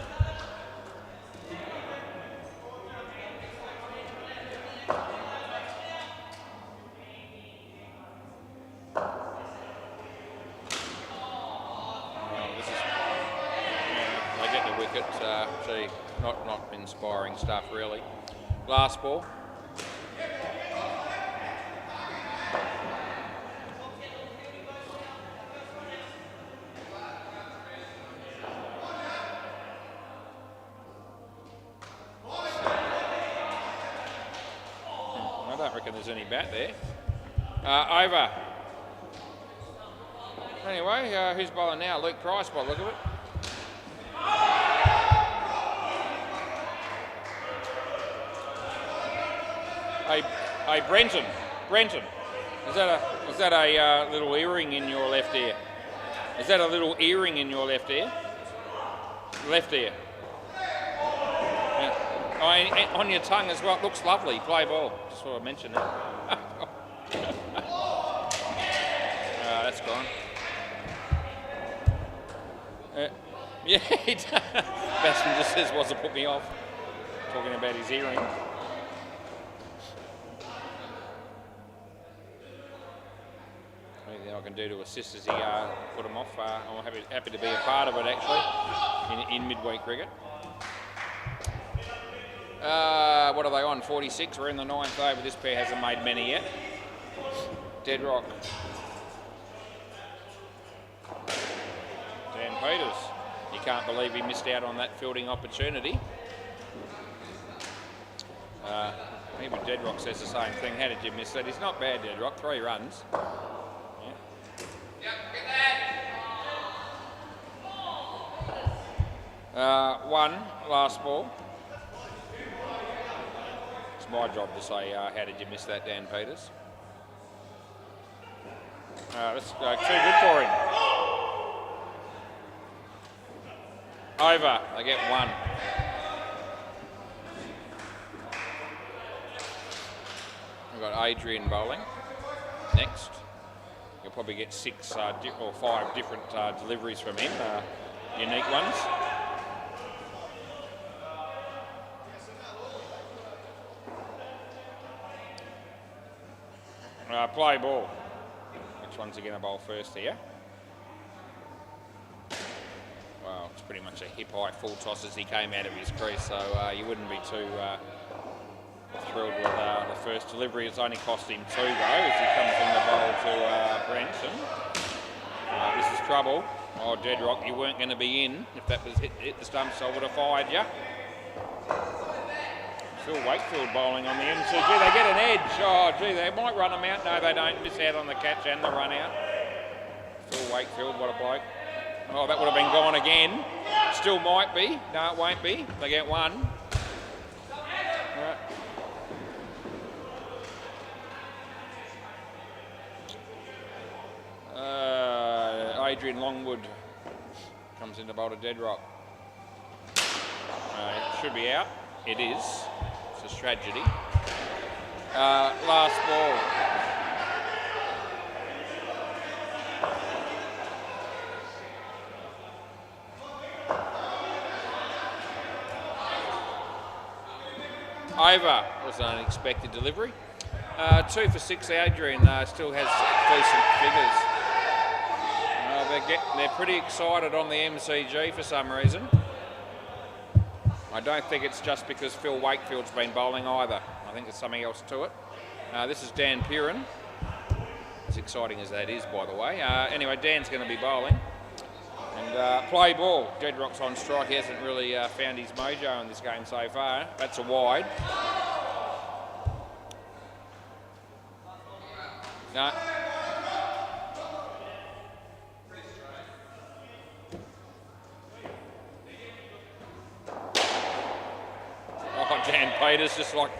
Not inspiring stuff, really. Last ball. I don't reckon there's any bat there. Over. Anyway, who's bowling now? Luke Price, by the look of it. Hey, Brenton, is that a little earring in your left ear? Is that a little earring in your left ear? Left ear. Yeah. Oh, on your tongue as well. It looks lovely. Play ball. Just thought I'd mention that. That's gone. Yeah, Batsman just says, "What's it put me off?" Talking about his earring. Anything I can do to assist as he put him off. I'm happy to be a part of it, actually, in midweek cricket. What are they on? 46. We're in the 9th over. This pair hasn't made many yet. Dedrock. Dan Peters. You can't believe he missed out on that fielding opportunity. Even Dedrock says the same thing. How did you miss that? He's not bad, Dedrock. 3 runs. Yeah. 1, last ball. It's my job to say, how did you miss that, Dan Peters? Let's go, too good for him. Over, they get 1. We've got Adrian bowling next. You'll probably get 6 or 5 different deliveries from him, unique ones. Play ball. Which one's he going to bowl first here? Well, it's pretty much a hip-high full toss as he came out of his crease, so you wouldn't be too thrilled with the first delivery. It's only cost him 2 though, as he comes from the bowl to Brenton. This is trouble. Oh, Deadrock, you weren't going to be in. If that was hit the stumps, I would have fired you. Phil Wakefield bowling on the MCG. They get an edge. Oh, gee, they might run them out. No, they don't. Miss out on the catch and the run out. Phil Wakefield, what a bloke. Oh, that would have been gone again. Still might be. No, it won't be. They get 1. Adrian Longwood comes into bowl to Deadrock. It should be out. It is. It's a tragedy. Last ball. Over was an unexpected delivery. 2 for 6. Adrian still has decent figures. They're pretty excited on the MCG for some reason. I don't think it's just because Phil Wakefield's been bowling either. I think there's something else to it. This is Dan Piran. As exciting as that is, by the way. Anyway, Dan's going to be bowling. And play ball. Deadrock's on strike. He hasn't really found his mojo in this game so far. That's a wide. No. Dan Peters, just like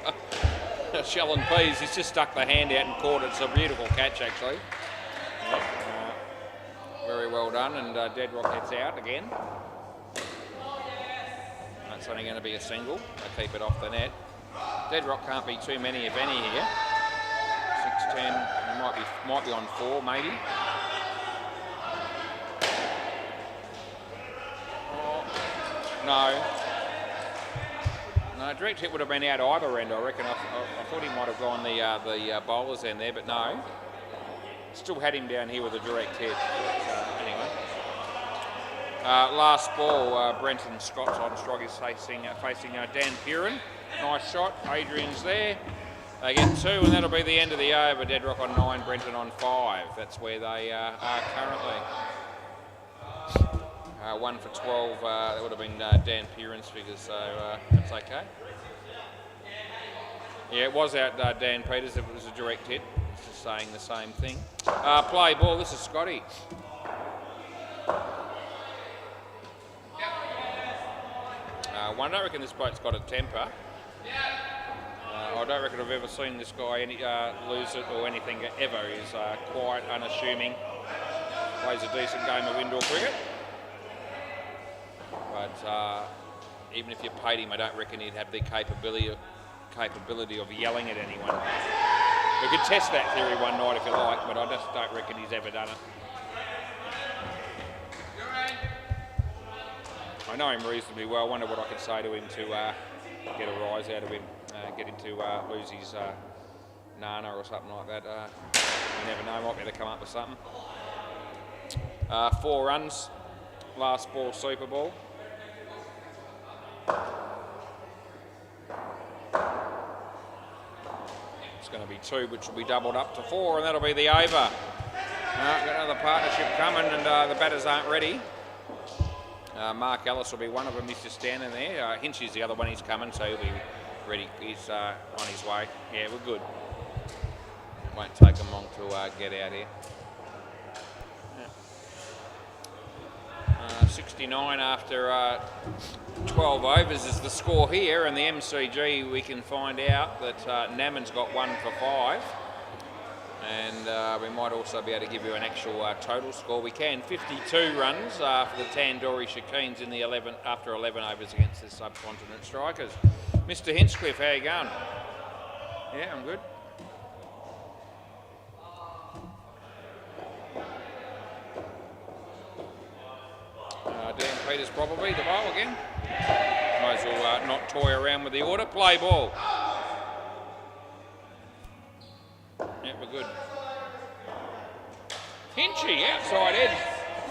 shell and peas, he's just stuck the hand out and caught it. It's a beautiful catch, actually. Yep. Very well done, and Deadrock heads out again. That's only going to be a single. They keep it off the net. Deadrock can't be too many, if any, here. 6-10, might be on 4, maybe. Oh, no. No, direct hit would have been out either end, I reckon. I thought he might have gone the bowler's end there, but no. Still had him down here with a direct hit. But, anyway. Last ball, Brenton Scott's on strike is facing Dan Piran. Nice shot, Adrian's there. They get 2 and that'll be the end of the over. Deadrock on 9, Brenton on 5. That's where they are currently. 1 for 12, that would have been Dan Piran's figures, so that's okay. Yeah, it was out Dan Peters if it was a direct hit. It's just saying the same thing. Play ball, this is Scotty. I don't reckon this bloke's got a temper. I don't reckon I've ever seen this guy lose it or anything ever. He's quiet, unassuming, plays a decent game of indoor cricket. But even if you paid him, I don't reckon he'd have the capability of yelling at anyone. We could test that theory one night if you like, but I just don't reckon he's ever done it. I know him reasonably well. I wonder what I could say to him to get a rise out of him, get him to lose his nana or something like that. You never know, might be able to come up with something. 4 runs, last ball, Super Ball. It's going to be 2, which will be doubled up to 4, and that'll be the over. Got another partnership coming, and the batters aren't ready. Mark Ellis will be one of them. He's just standing there. Hinchy's the other one. He's coming, so he'll be ready. He's on his way. Yeah, we're good. Won't take him long to get out here. 16 59 after 12 overs is the score here, and the MCG we can find out that Nammon's got 1 for 5. And we might also be able to give you an actual total score. We can. 52 runs for the Tandoori Shakins in the 11 after 11 overs against the subcontinent strikers. Mr. Hinchcliffe, how you going? Yeah, I'm good. Dan Peters probably the bowl again. Might as well not toy around with the order. Play ball. Yeah, we're good. Hinchy, outside edge.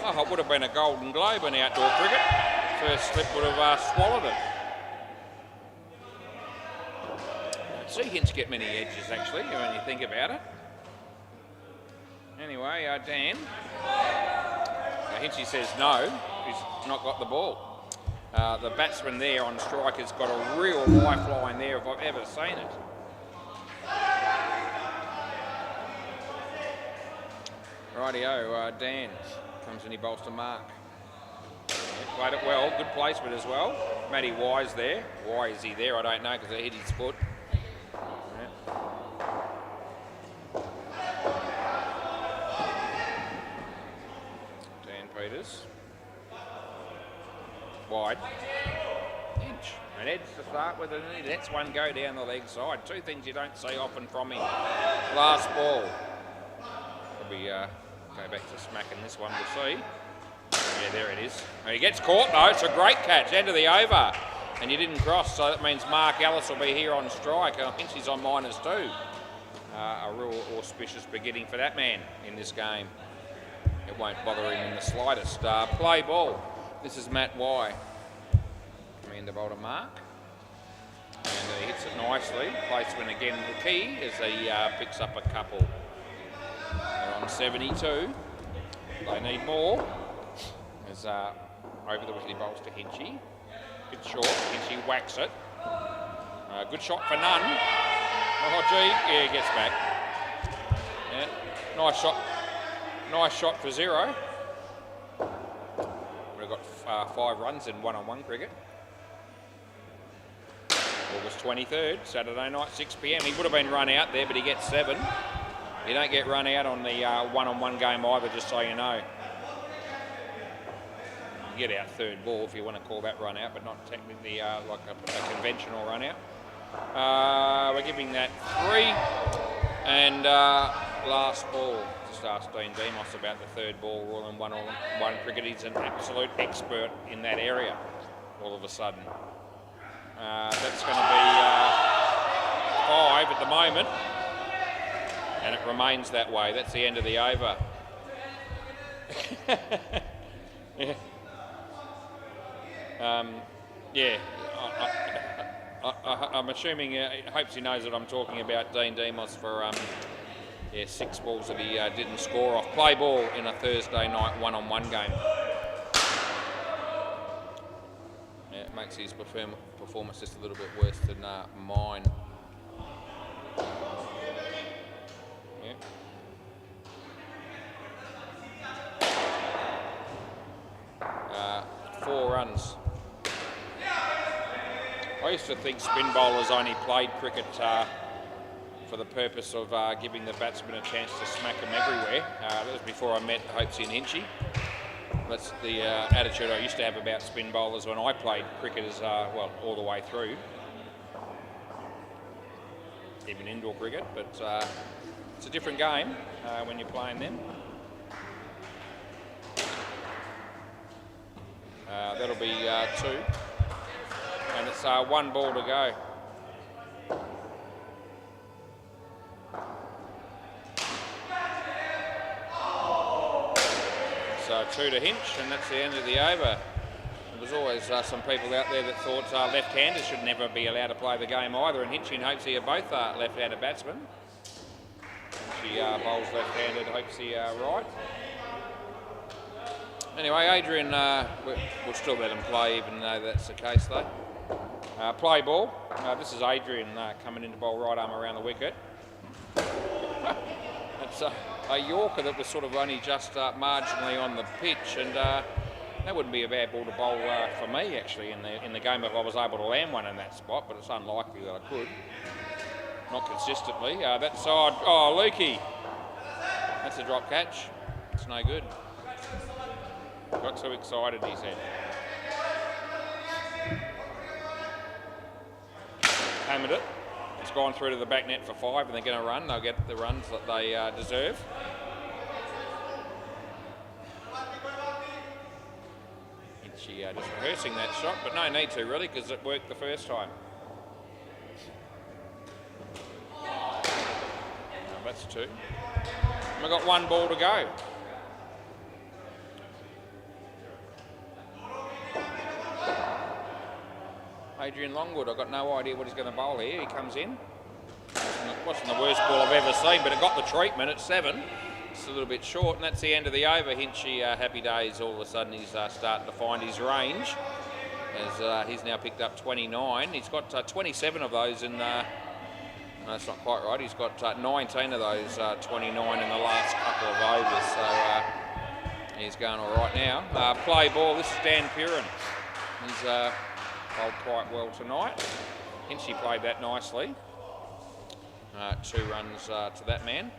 Oh, it would have been a Golden Globe in outdoor cricket. First slip would have swallowed it. Don't see Hinch get many edges, actually, when you think about it. Anyway, Dan. Hinchy says no. He's not got the ball. The batsman there on strike has got a real lifeline there if I've ever seen it. Rightio, Dan comes in, he bowls to Mark. Yeah, played it well, good placement as well. Matty Wise there. Why is he there? I don't know, because they hit his foot. Yeah. Dan Peters. Wide. Inch. An edge to start with, and he lets one go down the leg side. Two things you don't see often from him. Last ball. Probably go back to smacking this one to see. Yeah, there it is. And he gets caught though. It's a great catch. End of the over. And you didn't cross, so that means Mark Ellis will be here on strike. I think he's on -2. A real auspicious beginning for that man in this game. It won't bother him in the slightest. Play ball. This is Matt Y. Coming in to bowl to Mark. And he hits it nicely. Placement again the key as he picks up a couple. They're on 72. They need more. As over the wicket he bowls to Hinchy. Bit short. Hinchy whacks it. Good shot for none. Oh gee, yeah, he gets back. Yeah. Nice shot. Nice shot for 0. We've got 5 runs in one-on-one cricket. August 23rd, Saturday night, 6 p.m. He would have been run out there, but he gets 7. You don't get run out on the one-on-one game either, just so you know. You get out third ball if you want to call that run out, but not technically like a conventional run out. We're giving that 3. And last ball. Just asked Dean Demos about the third ball rule and one-on-one cricket. He's an absolute expert in that area all of a sudden. That's going to be 5 at the moment. And it remains that way. That's the end of the over. Yeah. Yeah. I'm assuming he hopes he knows that I'm talking about Dean Demos for 6 balls that he didn't score off. Play ball in a Thursday night one-on-one game. Yeah, it makes his performance just a little bit worse than mine. Yeah. Four runs. I used to think spin bowlers only played cricket for the purpose of giving the batsman a chance to smack them everywhere. That was before I met Hopesy and Hinchy. That's the attitude I used to have about spin bowlers when I played cricket as well, all the way through. Even indoor cricket, but it's a different game when you're playing them. That'll be 2. And it's 1 ball to go. So 2 to Hinch, and that's the end of the over. There was always some people out there that thought left-handers should never be allowed to play the game either, and Hinchy and Hopesy are both left-handed batsmen. She bowls left-handed, Hopesy right. Anyway, Adrian, we'll still let him play even though that's the case though. Play ball. This is Adrian coming into bowl right arm around the wicket. It's a Yorker that was sort of only just marginally on the pitch, and That wouldn't be a bad ball to bowl for me, actually, in the game if I was able to land one in that spot, but it's unlikely that I could. Not consistently. That side, oh, Lukey. That's a drop catch. It's no good. Got too excited, he said. Hammered it. It's gone through to the back net for 5, and they're going to run. They'll get the runs that they deserve. She just rehearsing that shot, but no need to really, because it worked the first time. That's 2. And we've got 1 ball to go. Adrian Longwood, I've got no idea what he's going to bowl here. He comes in. It wasn't the worst ball I've ever seen, but it got the treatment at 7. It's a little bit short, and that's the end of the over. Hinchy, happy days. All of a sudden, he's starting to find his range. As he's now picked up 29. He's got 27 of those in. No, that's not quite right. He's got 19 of those 29 in the last couple of overs. So he's going all right now. Play ball. This is Dan Piran. He's bowled quite well tonight. Hinchy played that nicely. 2 runs to that man.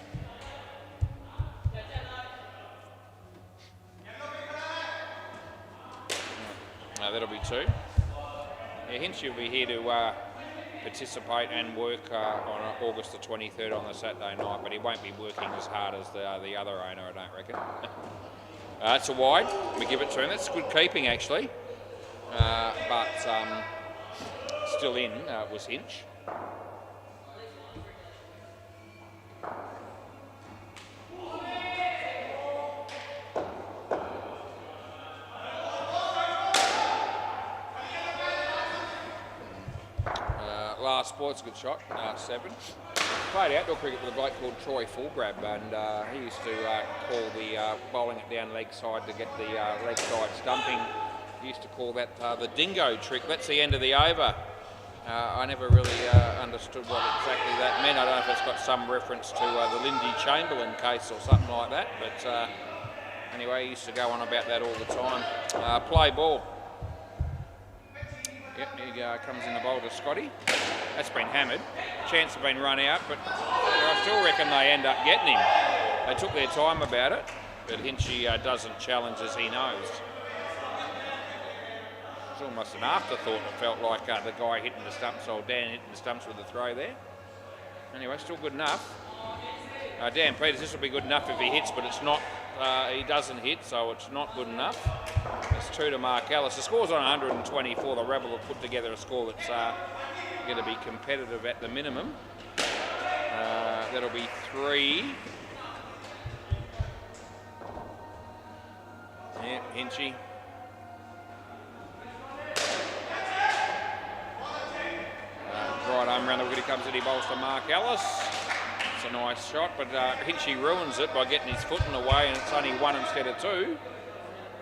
That'll be 2. Yeah, Hinchy will be here to participate and work on August the 23rd on the Saturday night, but he won't be working as hard as the other owner, I don't reckon. It's a wide. We give it to him. That's good keeping, actually. But still in was Hinch. Last sport's a good shot, 7. Played outdoor cricket with a bloke called Troy Fullgrab, and he used to call the bowling it down leg side to get the leg side stumping. He used to call that the dingo trick. That's the end of the over. I never really understood what exactly that meant. I don't know if it's got some reference to the Lindy Chamberlain case or something like that, but anyway, he used to go on about that all the time. Play ball. Yep, he comes in the bowl to Scotty. That's been hammered. Chance have been run out, but I still reckon they end up getting him. They took their time about it, but Hinchy doesn't challenge as he knows. It's almost an afterthought. It felt like the guy hitting the stumps, old Dan hitting the stumps with the throw there. Anyway, still good enough. Dan Peters, this will be good enough if he hits, but it's not. He doesn't hit, so it's not good enough. It's 2 to Mark Ellis. The score's on 124. The Rebel have put together a score that's going to be competitive at the minimum. That'll be 3. Yeah, Hinchy. Right home run. He comes in, he bowls to Mark Ellis. It's a nice shot, but Hinchy ruins it by getting his foot in the way, and it's only 1 instead of 2.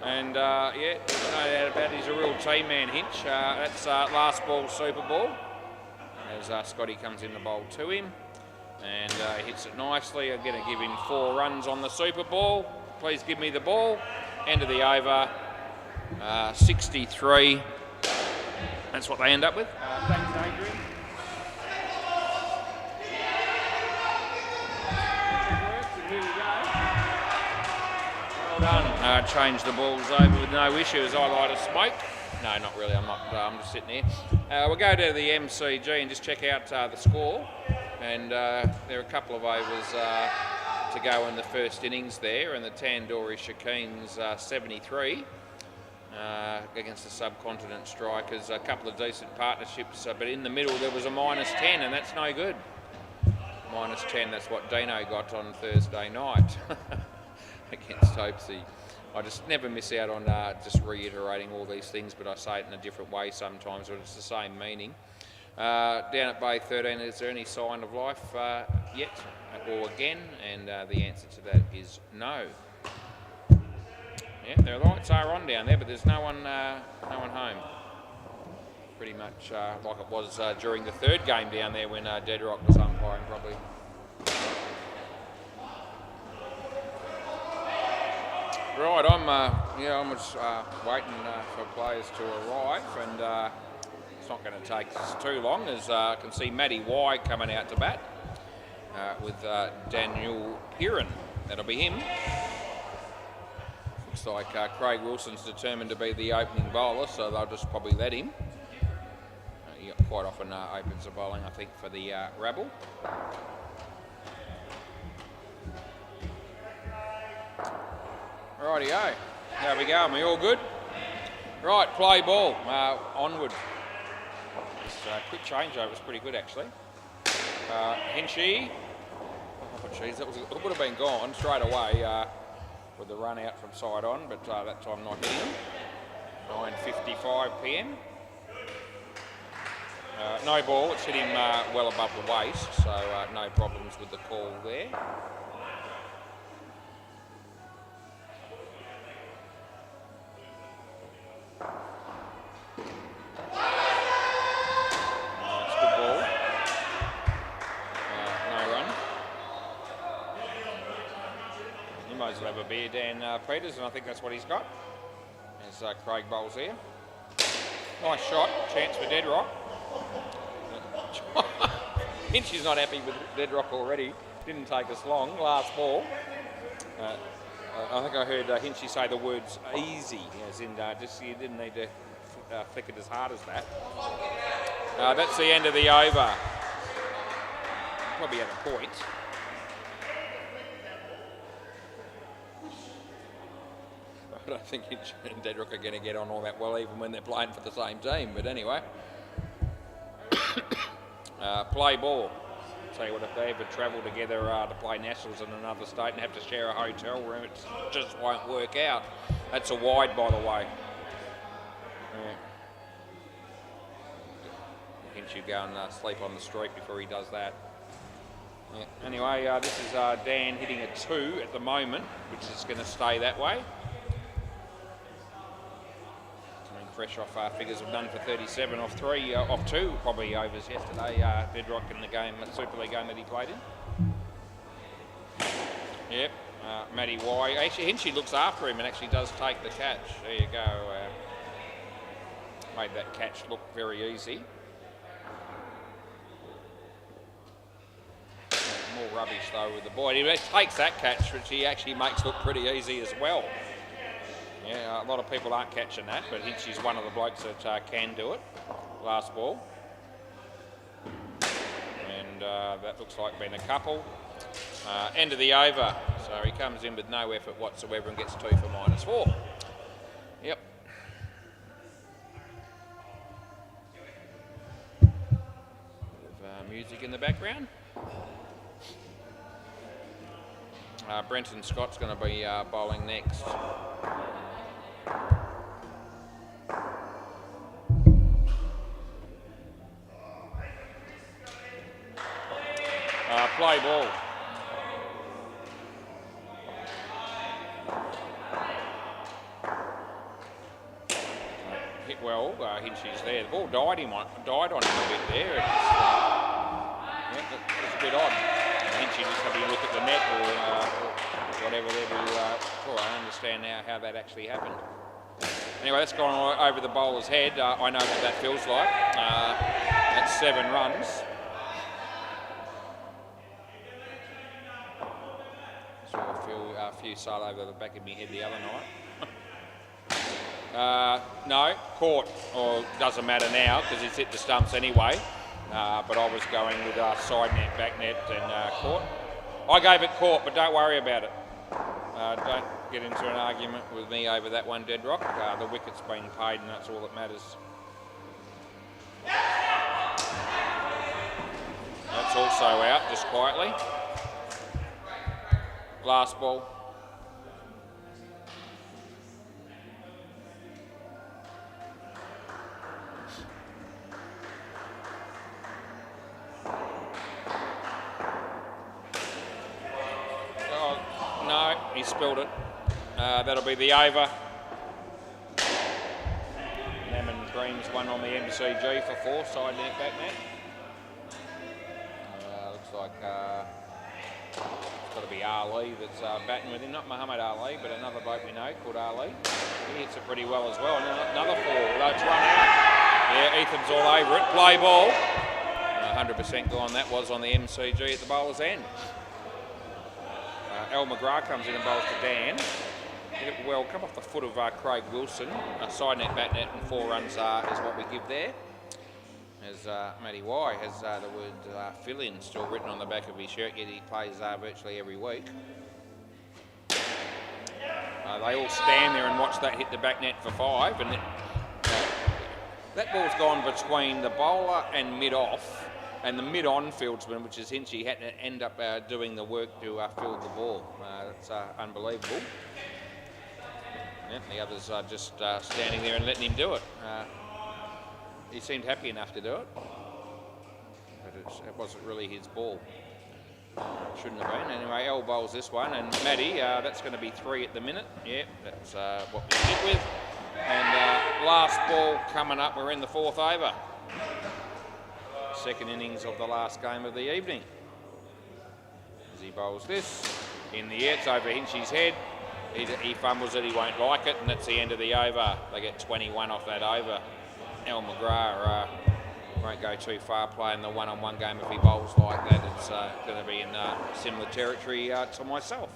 And yeah, no doubt about it, he's a real team man, Hinch. That's last ball, Super Ball. As Scotty comes in the bowl to him, and he hits it nicely. I'm going to give him 4 runs on the Super Ball. Please give me the ball. End of the over, 63. That's what they end up with. Thanks, Adrian. Done. Change the balls over with no issue as I light a smoke. No, not really. I'm not. I'm just sitting here. We'll go to the MCG and just check out the score. And there are a couple of overs to go in the first innings there. And the Tandoori Shakeen's 73 against the Subcontinent Strikers. A couple of decent partnerships, but in the middle there was a -10, and that's no good. -10. That's what Dino got on Thursday night. Against Hopesy. I just never miss out on just reiterating all these things, but I say it in a different way sometimes, but it's the same meaning. Down at Bay 13, is there any sign of life yet or again? And the answer to that is no. Yeah, their lights are on down there, but there's no one home. Pretty much like it was during the 3rd game down there when Deadrock was umpiring, probably. Right, I'm just waiting for players to arrive, and it's not going to take too long, as I can see Matty Y coming out to bat with Daniel Piran. That'll be him. Looks like Craig Wilson's determined to be the opening bowler, so they'll just probably let him. He quite often opens the bowling, I think, for the Rabble. Rightio, how we go? Are we all good? Right, play ball, onward. This quick changeover was pretty good, actually. Hinchy, oh jeez, that would have been gone straight away with the run out from side on, but that time not hitting him. 9:55 p.m. No ball, it's hit him well above the waist, so no problems with the call there. Will have a beer, Dan Peters, and I think that's what he's got. As Craig bowls here. Nice shot, chance for Deadrock. Hinchy's not happy with Deadrock already. Didn't take us long. Last ball. I think I heard Hinchy say the words easy, as in just you didn't need to flick it as hard as that. That's the end of the over. Probably at a point. I don't think Hinch and Dedrick are going to get on all that well, even when they're playing for the same team. But anyway, play ball. Tell you what, if they ever travel together to play nationals in another state and have to share a hotel room, it just won't work out. That's a wide, by the way. Yeah. Hinch you go and sleep on the street before he does that. Yeah. Anyway, this is Dan hitting a 2 at the moment, which is going to stay that way. Fresh off figures of none for 37 off 3, off 2 probably overs yesterday. Bedrock in the game, Super League game that he played in. Yep, Matty Y. Actually, Hinchy looks after him and actually does take the catch. There you go. Made that catch look very easy. More rubbish though with the boy. He takes that catch, which he actually makes look pretty easy as well. Yeah, a lot of people aren't catching that, but Hinchy's one of the blokes that can do it. Last ball. And that looks like being a couple. End of the over. So he comes in with no effort whatsoever and gets 2 for -4. Yep. Bit of music in the background. Brenton Scott's going to be bowling next. Play ball. Hit well, Hinchy's there. The ball died on him a bit there. Yeah, that was a bit odd. Hinchy just having a look at the net or whatever there to I understand now how that actually happened. Anyway, that's gone over the bowler's head. I know what that feels like. That's 7 runs. Saw a few sail over the back of my head the other night. No, Court, or doesn't matter now because he's hit the stumps anyway. But I was going with side net, back net and Court. I gave it Court, but don't worry about it. Don't get into an argument with me over that one, Deadrock. The wicket's been paid and that's all that matters. That's also out, just quietly. Last ball. Oh, no, he spilled it. That'll be the over. Lemon Green's one on the MCG for 4, side net, back net. Looks like got to be Ali that's batting with him. Not Muhammad Ali, but another bloke we know called Ali. He hits it pretty well as well. Another 4, although it's run out. Yeah, Ethan's all over it. Play ball. 100% gone. That was on the MCG at the bowler's end. Al McGrath comes in and bowls to Dan. Hit it well, come off the foot of Craig Wilson. Side net, bat net, and 4 runs is what we give there. As Matty Y has the word fill-in still written on the back of his shirt, yet he plays virtually every week. They all stand there and watch that hit the back net for 5, and that ball's gone between the bowler and mid-off, and the mid-on fieldsman, which is Hinchy, had to end up doing the work to field the ball. That's unbelievable. Yep, the others are just standing there and letting him do it. He seemed happy enough to do it, but it wasn't really his ball. Shouldn't have been. Anyway, Al bowls this one, and Matty, that's going to be 3 at the minute. Yep, that's what we stick with. And last ball coming up, we're in the 4th over. Second innings of the last game of the evening. As he bowls this, in the air, it's over Hinchy's head. He fumbles it, he won't like it, and that's the end of the over. They get 21 off that over. Al McGrath won't go too far playing the one-on-one game if he bowls like that. It's going to be in similar territory to myself.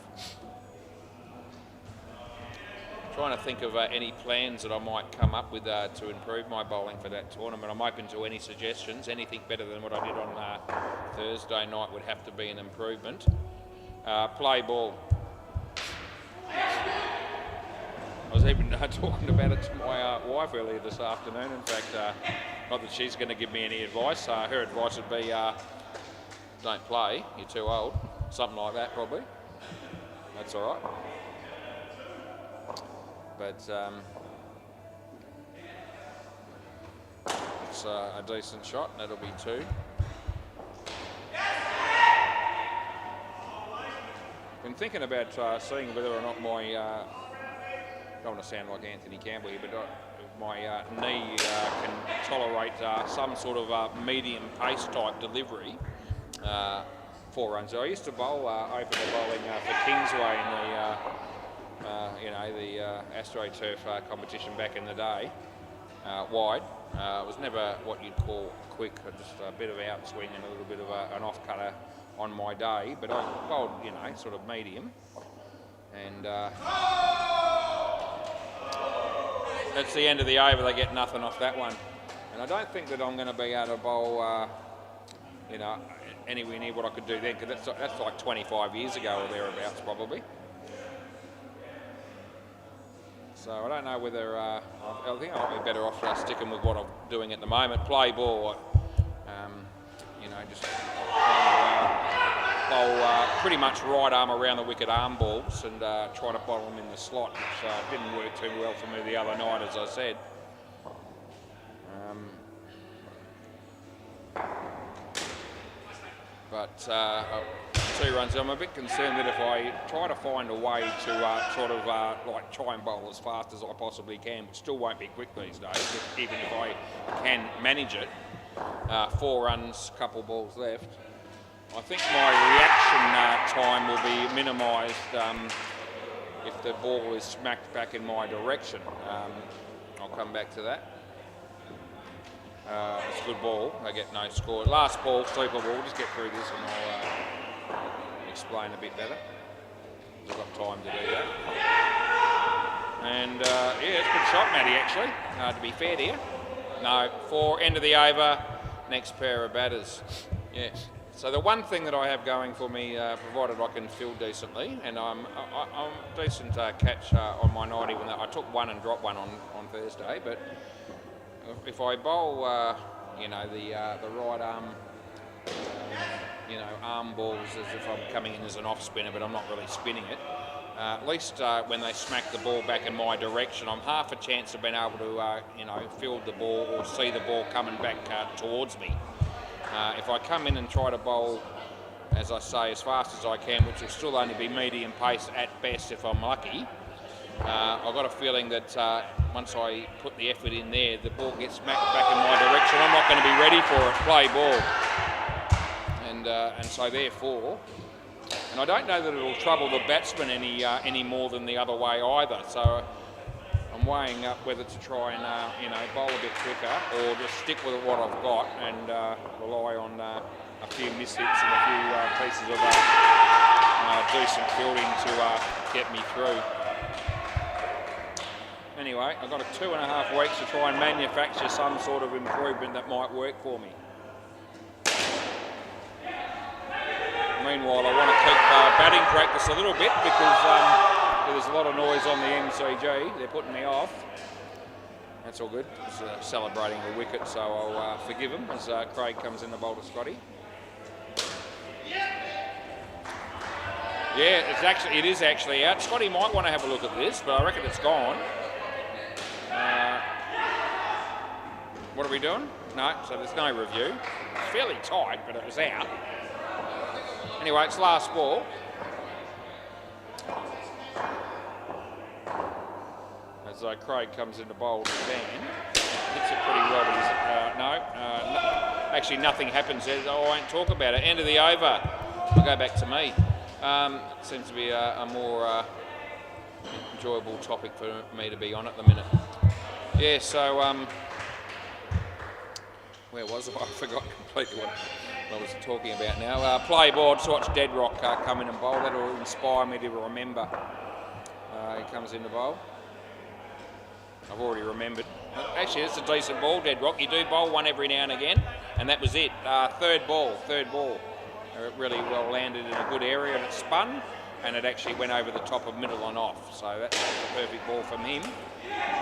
Trying to think of any plans that I might come up with to improve my bowling for that tournament. I'm open to any suggestions. Anything better than what I did on Thursday night would have to be an improvement. Play ball. I was even talking about it to my wife earlier this afternoon. In fact, not that she's going to give me any advice. Her advice would be, don't play, you're too old. Something like that, probably. That's all right. But it's a decent shot, and that'll be 2. Been thinking about seeing whether or not my... don't want to sound like Anthony Campbell here, but my knee can tolerate some sort of medium pace type delivery. 4 runs. I used to bowl open the bowling for Kingsway in the AstroTurf competition back in the day. Wide. It was never what you'd call quick, just a bit of outswing and a little bit of an off cutter on my day, but I bowled, sort of medium. And that's the end of the over. They get nothing off that one. And I don't think that I'm going to be able to bowl, anywhere near what I could do then, because that's like 25 years ago or thereabouts, probably. So I don't know whether, I think I might be better off sticking with what I'm doing at the moment. Play ball, just bowl pretty much right arm around the wicket arm balls and try to bottle them in the slot, which didn't work too well for me the other night, as I said. But 2 runs. I'm a bit concerned that if I try to find a way to try and bowl as fast as I possibly can, which still won't be quick these days, even if I can manage it. 4 runs, couple balls left. I think my reaction time will be minimised if the ball is smacked back in my direction. I'll come back to that. It's a good ball. They get no score. Last ball, super ball. Just get through this and I'll explain a bit better. I've got time to do that. And it's a good shot, Matty, actually, to be fair to you. No, 4, end of the over, next pair of batters. Yeah. So the one thing that I have going for me, provided I can field decently, and I'm decent catch on my night, even though I took 1 and dropped 1 on Thursday, but if I bowl, the right arm, arm balls as if I'm coming in as an off spinner, but I'm not really spinning it. At least when they smack the ball back in my direction, I'm half a chance of being able to, field the ball or see the ball coming back towards me. If I come in and try to bowl, as I say, as fast as I can, which will still only be medium pace at best if I'm lucky, I've got a feeling that once I put the effort in there, the ball gets smacked back in my direction. I'm not going to be ready for it. Play ball. And so therefore, And I don't know that it'll trouble the batsman any more than the other way either. So I'm weighing up whether to try and bowl a bit quicker or just stick with what I've got and rely on a few miss hits and a few pieces of decent fielding to get me through. Anyway, I've got 2.5 weeks to try and manufacture some sort of improvement that might work for me. Meanwhile, I want to keep batting practice a little bit because there's a lot of noise on the MCG. They're putting me off. That's all good. It's celebrating a wicket, so I'll forgive him as Craig comes in the bowl to Scotty. Yeah, it is actually out. Scotty might want to have a look at this, but I reckon it's gone. What are we doing? No, so there's no review. It's fairly tight, but it was out. Anyway, it's last ball. As Craig comes in to bowl to Dan. Hits it pretty well. Actually nothing happens there. I won't talk about it. End of the over. I'll go back to me. Seems to be a more enjoyable topic for me to be on at the minute. Yeah, so where was I? I forgot completely what I was talking about now. Play ball, to watch Deadrock come in and bowl. That'll inspire me to remember. He comes in to bowl. I've already remembered. Actually, it's a decent ball, Deadrock. You do bowl one every now and again, and that was it. Third ball. It really well landed in a good area, and it spun, and it actually went over the top of middle and off. So that's the perfect ball from him.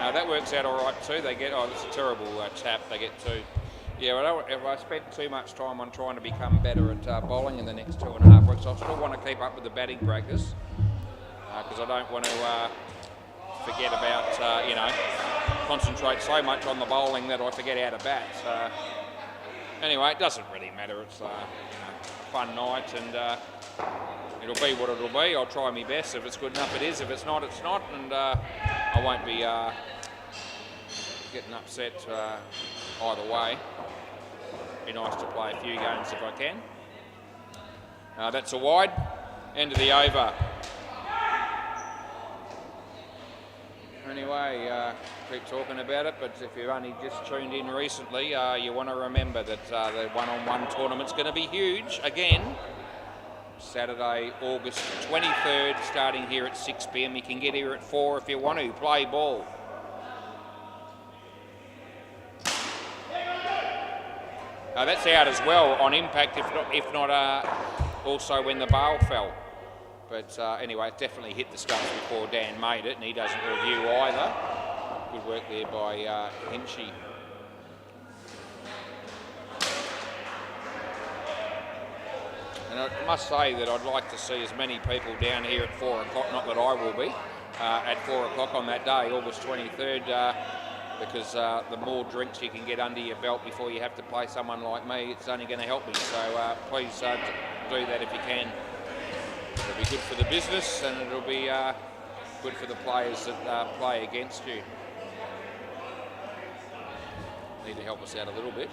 That works out all right too. They get, that's a terrible tap. They get two. Yeah, well, if I spend too much time on trying to become better at bowling in the next 2.5 weeks, I still want to keep up with the batting practice because I don't want to forget about, concentrate so much on the bowling that I forget how to bat. So, anyway, it doesn't really matter. It's a fun night and it'll be what it'll be. I'll try my best. If it's good enough, it is. If it's not, it's not. And I won't be getting upset either way. Be nice to play a few games if I can. That's a wide. End of the over. Anyway, keep talking about it, but if you've only just tuned in recently, you want to remember that the one-on-one tournament's going to be huge again. Saturday, August 23rd, starting here at 6 p.m. You can get here at 4 if you want to. Play ball. That's out as well on impact, if not also when the bail fell. But anyway, it definitely hit the stumps before Dan made it, and he doesn't review either. Good work there by Hinchy. And I must say that I'd like to see as many people down here at 4 o'clock, not that I will be, at 4 o'clock on that day, August 23rd, because the more drinks you can get under your belt before you have to play someone like me, it's only going to help me. So please do that if you can. It'll be good for the business and it'll be good for the players that play against you. Need to help us out a little bit.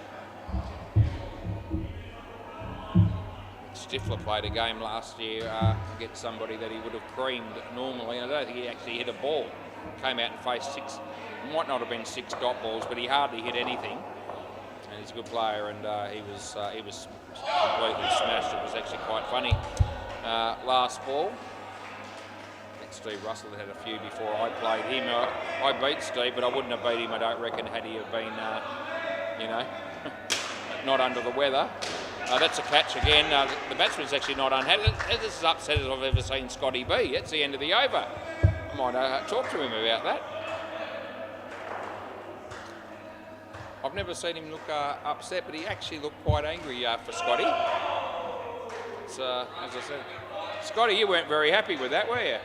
Stifler played a game last year against somebody that he would have creamed normally. I don't think he actually hit a ball. Came out and faced six, might not have been 6 dot balls, but he hardly hit anything. And he's a good player, and he was completely smashed. It was actually quite funny. Last ball. I think Steve Russell had a few before I played him. I beat Steve, but I wouldn't have beat him, I don't reckon, had he have been, not under the weather. That's a catch again. The batsman's actually not unhappy. This is as upset as I've ever seen Scotty be. It's the end of the over. I might talk to him about that. I've never seen him look upset, but he actually looked quite angry for Scotty. It's, as I said, Scotty, you weren't very happy with that, were you?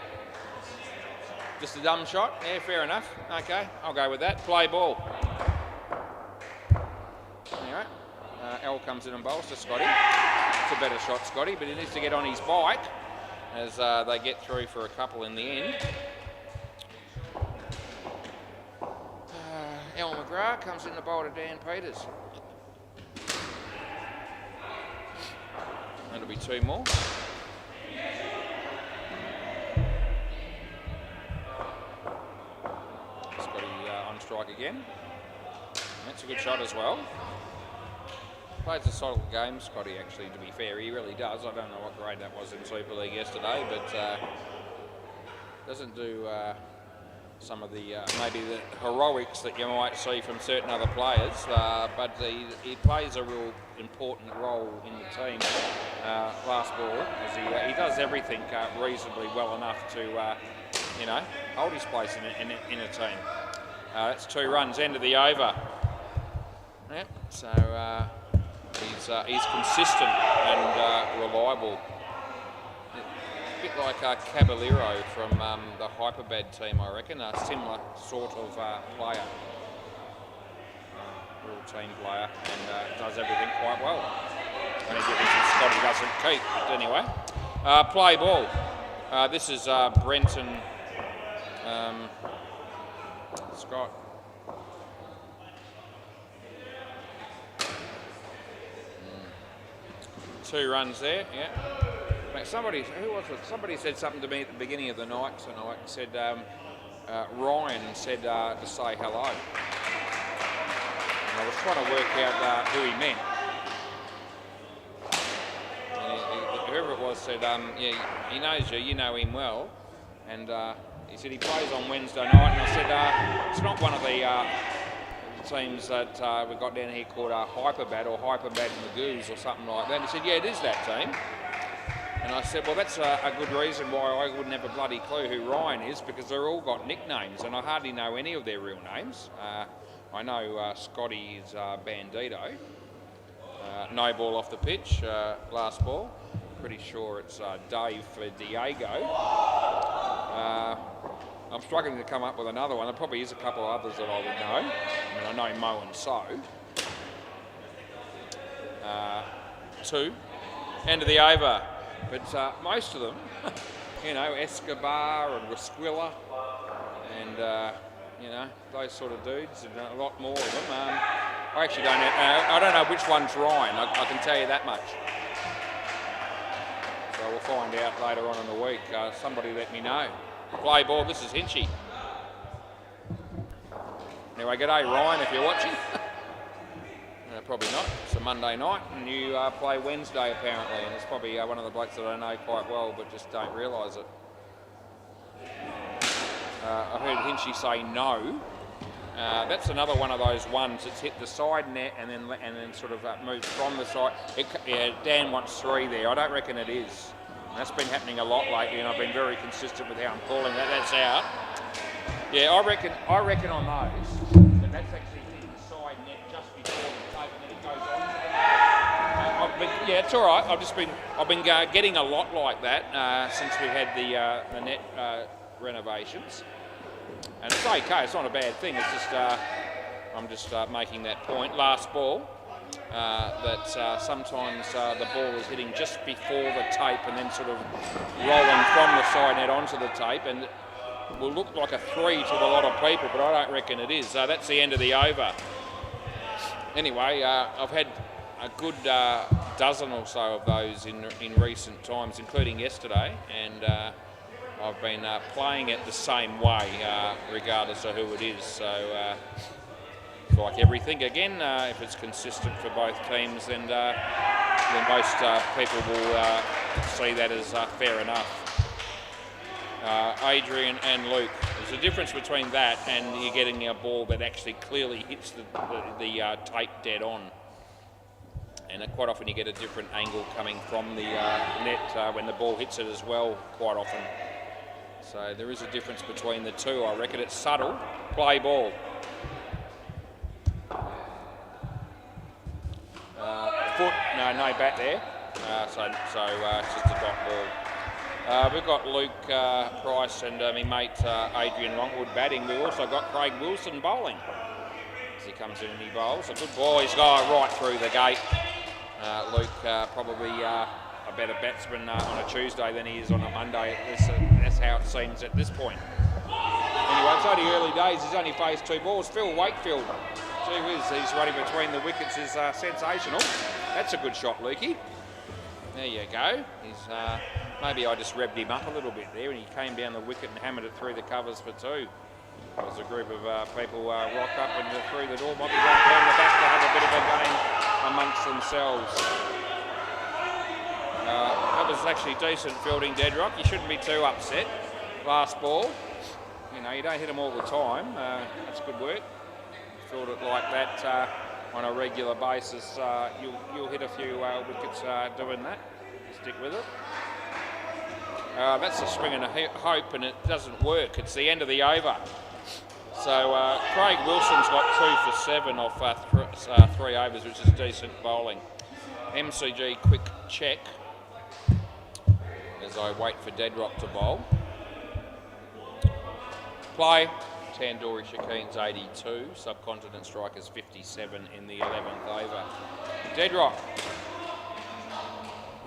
Just a dumb shot? Yeah, fair enough. Okay, I'll go with that. Play ball. Anyway, L comes in and bowls to Scotty. It's a better shot, Scotty, but he needs to get on his bike as they get through for a couple in the end. Al McGrath comes in the bowl to Dan Peters. That'll be 2 more. Scotty on strike again. That's a good shot as well. Plays a solid game, Scotty, actually, to be fair. He really does. I don't know what grade that was in Super League yesterday, but doesn't do some of the maybe the heroics that you might see from certain other players, but he plays a real important role in the team. Last ball, as he does everything reasonably well enough to you know, hold his place in a team. That's 2 runs, end of the over. Yep. So he's consistent and reliable. A bit like Caballero from the Hyperbad team, I reckon. A similar sort of player. Real team player, and does everything quite well. Only difference is Scotty doesn't keep, but anyway. Play ball. This is Brenton Scott. Two runs there, yeah. Somebody, who was it? Somebody said something to me at the beginning of the night tonight. Said Ryan said to say hello. And I was trying to work out who he meant. And whoever it was said, yeah, he knows you. You know him well. And he said he plays on Wednesday night. And I said it's not one of the teams that we've got down here called Hyperbad or Hyperbad Magoos or something like that. And he said, yeah, it is that team. And I said, well, that's a good reason why I wouldn't have a bloody clue who Ryan is, because they're all got nicknames and I hardly know any of their real names. I know Scotty is Bandito. No ball off the pitch, last ball. Pretty sure it's Dave for Diego. I'm struggling to come up with another one. There probably is a couple of others that I would know. I mean, I know Mo and So. 2. End of the over. But most of them, you know, Escobar and Rasquilla and, you know, those sort of dudes, and a lot more of them. I actually don't know which one's Ryan, I can tell you that much. So we'll find out later on in the week. Somebody let me know. Play ball, this is Hinchy. Anyway, g'day Ryan if you're watching. Probably not. It's a Monday night and you play Wednesday apparently, and it's probably one of the blokes that I know quite well but just don't realise it. I heard Hinchy say no. That's another one of those ones that's hit the side net and then sort of moves from the side. Dan wants 3 there. I don't reckon it is. And that's been happening a lot lately, and I've been very consistent with how I'm calling that. That's out. Yeah, I reckon on those that that's actually hitting the side net just before the tape, and then it goes on. But yeah, it's all right. I've been getting a lot like that since we had the net renovations, and it's okay. It's not a bad thing. It's just I'm just making that point. Last ball. That sometimes the ball is hitting just before the tape and then sort of rolling from the side net onto the tape, and will look like a 3 to a lot of people, but I don't reckon it is. That's the end of the over. Anyway, I've had a good dozen or so of those in recent times, including yesterday, and I've been playing it the same way, regardless of who it is. So. Like everything, again, if it's consistent for both teams, then most people will see that as fair enough. Adrian and Luke, there's a difference between that and you're getting a ball that actually clearly hits the tape dead on. And quite often you get a different angle coming from the net when the ball hits it as well, quite often. So there is a difference between the two. I reckon it's subtle. Play ball. Foot, no bat there, so it's just a dot ball. We've got Luke Price and my mate Adrian Longwood batting. We've also got Craig Wilson bowling. As he comes in and he bowls. A good ball, he's gone right through the gate. Luke probably a better batsman on a Tuesday than he is on a Monday. That's how it seems at this point. Anyway, it's only early days, he's only faced 2 balls. Phil Wakefield. Gee whiz, he's running between the wickets is sensational. That's a good shot, Lukey. There you go. He's Maybe I just revved him up a little bit there, and he came down the wicket and hammered it through the covers for 2. There was a group of people rocked up and through the door, might be going down the back to have a bit of a game amongst themselves. That was actually decent fielding, Deadrock. You shouldn't be too upset. Last ball. You know, you don't hit them all the time. That's good work. Field it like that on a regular basis. You'll hit a few wickets doing that. Stick with it. That's a swing and a hope, and it doesn't work. It's the end of the over. So Craig Wilson's got 2 for 7 off 3 overs, which is decent bowling. MCG quick check as I wait for Deadrock to bowl. Play. Tandoori Shakeen's 82, Subcontinent Strikers 57 in the 11th over. Deadrock.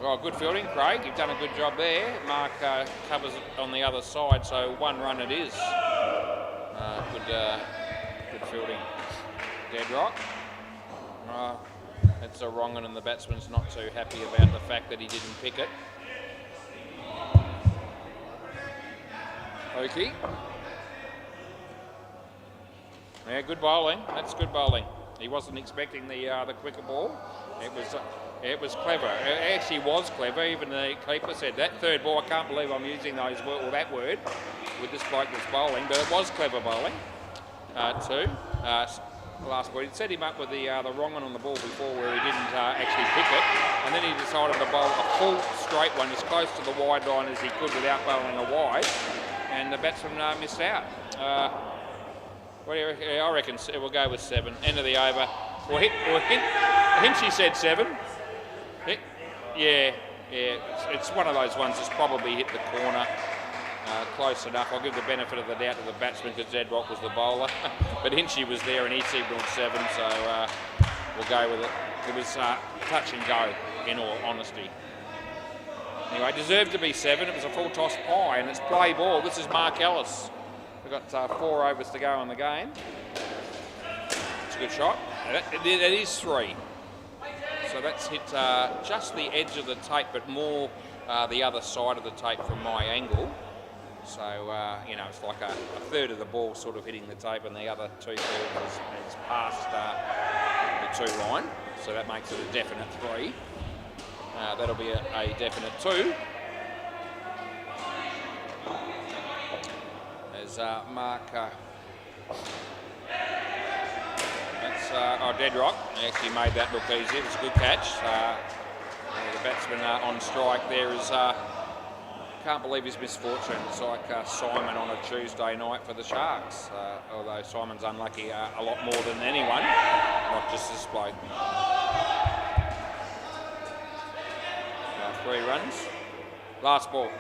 Oh, good fielding, Craig. You've done a good job there. Mark covers it on the other side, so 1 run it is. Good fielding. Deadrock. That's a wrong one, and the batsman's not too happy about the fact that he didn't pick it. Oki. Yeah, good bowling. That's good bowling. He wasn't expecting the quicker ball. It was clever. It actually was clever. Even the keeper said that. 3rd ball, I can't believe I'm using that word with this bloke that's bowling, but it was clever bowling. 2. Last ball, he'd set him up with the wrong one on the ball before where he didn't actually pick it, and then he decided to bowl a full straight one as close to the wide line as he could without bowling a wide, and the batsman missed out. What do you reckon? I reckon we'll go with 7. End of the over. Hinchy said 7. Yeah. It's one of those ones that's probably hit the corner. Close enough. I'll give the benefit of the doubt to the batsman because Deadrock was the bowler. But Hinchy was there and he signalled 7, so we'll go with it. It was touch and go, in all honesty. Anyway, deserved to be 7. It was a full toss pie, and it's play ball. This is Mark Ellis. We've got 4 overs to go in the game. It's a good shot. It is 3. So that's hit just the edge of the tape, but more the other side of the tape from my angle. So, it's like a third of the ball sort of hitting the tape, and the other 2/3 is past the 2 line. So that makes it a definite 3. That'll be a definite 2. As Mark... Deadrock. He actually made that look easy. It was a good catch. The batsman on strike there is... can't believe his misfortune. It's like Simon on a Tuesday night for the Sharks. Although Simon's unlucky a lot more than anyone, not just this bloke. 3 runs. Last ball.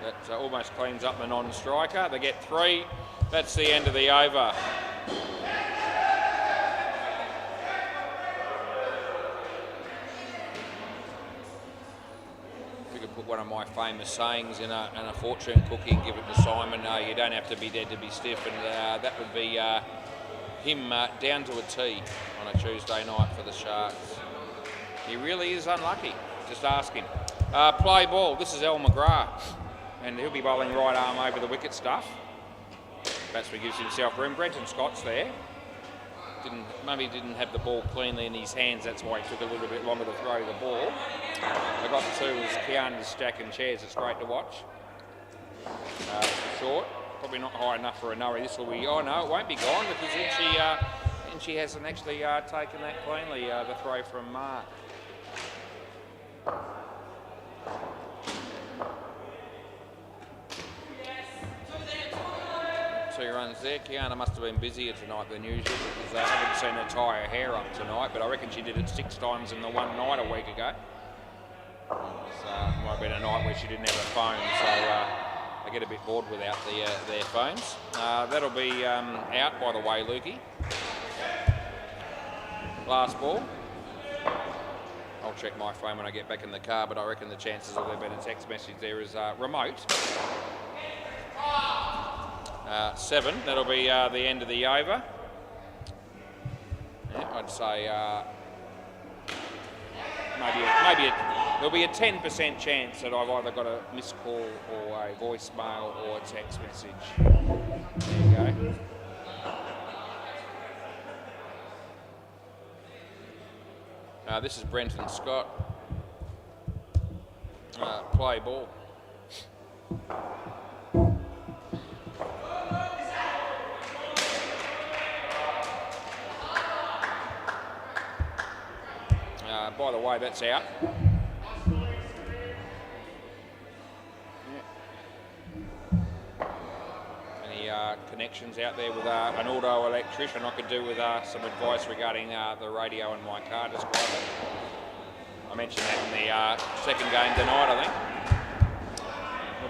That almost cleans up the non-striker. They get 3. That's the end of the over. If you could put one of my famous sayings in a fortune cookie and give it to Simon, you don't have to be dead to be stiff, and that would be him down to a T on a Tuesday night for the Sharks. He really is unlucky. Just ask him. Play ball. This is Al McGrath. And he'll be bowling right arm over the wicket stuff. Batsman gives himself room. Brenton Scott's there. Maybe didn't have the ball cleanly in his hands. That's why he took a little bit longer to throw the ball. They got 2 as Keanu's stacking chairs. It's great to watch. Short. Probably not high enough for a no. This will be... Oh, no, it won't be gone because Hinchy hasn't actually taken that cleanly, the throw from Mark. 2 runs there. Kiana must have been busier tonight than usual because I haven't seen her tie her hair up tonight, but I reckon she did it 6 times in the one night a week ago. It might have been a night where she didn't have a phone, so they get a bit bored without their phones. That'll be out, by the way, Lukey. Last ball. I'll check my phone when I get back in the car, but I reckon the chances of there being a text message there is remote. 7, that'll be the end of the over. I'd say there'll be a 10% chance that I've either got a missed call or a voicemail or a text message. There you go. This is Brenton Scott. Play ball. By the way, that's out. Any connections out there with an auto electrician I could do with some advice regarding the radio in my car? Just grab it. I mentioned that in the second game tonight, I think.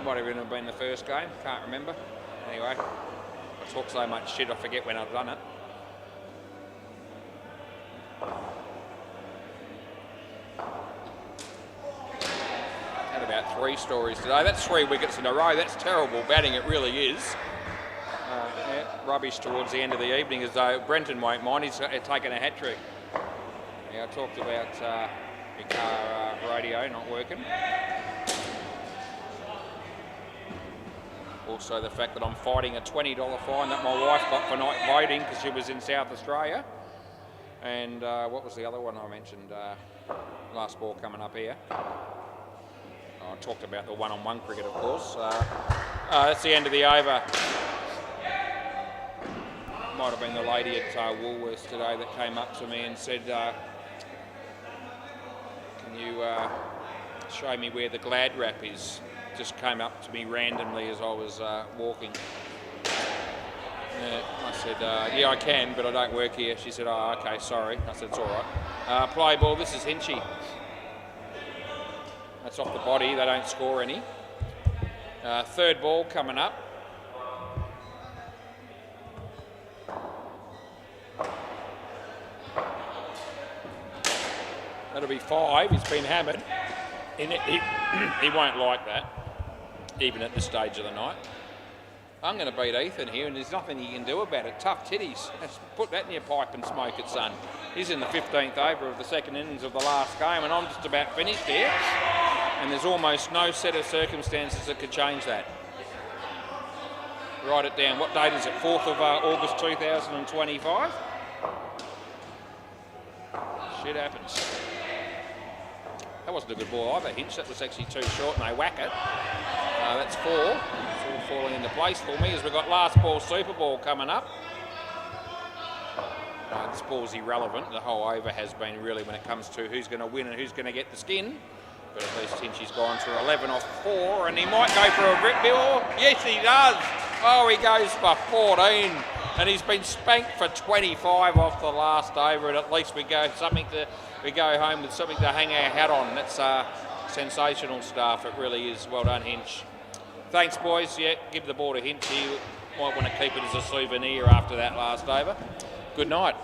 It might have even been the first game, can't remember. Anyway, I talk so much shit I forget when I've done it. Had about 3 stories today. That's 3 wickets in a row. That's terrible batting, it really is. Yeah, rubbish towards the end of the evening, as though Brenton won't mind. He's taken a hat-trick. Yeah, I talked about my car radio not working. Also the fact that I'm fighting a $20 fine that my wife got for not voting because she was in South Australia. And what was the other one I mentioned? Last ball coming up here. I talked about the one-on-one cricket, of course. That's the end of the over. Might have been the lady at Woolworths today that came up to me and said, can you show me where the Glad wrap is? Just came up to me randomly as I was walking. I said, yeah, I can, but I don't work here. She said, oh, okay, sorry. I said, it's all right. Play ball, this is Hinchy. That's off the body, they don't score any. Third ball coming up. That'll be 5, he's been hammered. He won't like that, even at this stage of the night. I'm going to beat Ethan here, and there's nothing he can do about it. Tough titties. Let's put that in your pipe and smoke it, son. He's in the 15th over of the second innings of the last game, and I'm just about finished here. And there's almost no set of circumstances that could change that. Write it down. What date is it? 4th of August 2025? Shit happens. That wasn't a good ball either, Hinch. That was actually too short, and they whack it. That's 4. It's all falling into place for me as we've got last ball Super Ball coming up. This ball's irrelevant. The whole over has been really when it comes to who's going to win and who's going to get the skin. But at least Hinchy's gone for 11 off 4, and he might go for a grip bill. Yes, he does. Oh, he goes for 14, and he's been spanked for 25 off the last over, and at least we go home with something to hang our hat on. That's sensational stuff. It really is. Well done, Hinch. Thanks, boys. Yeah, give the ball to Hinch. He might want to keep it as a souvenir after that last over. Good night.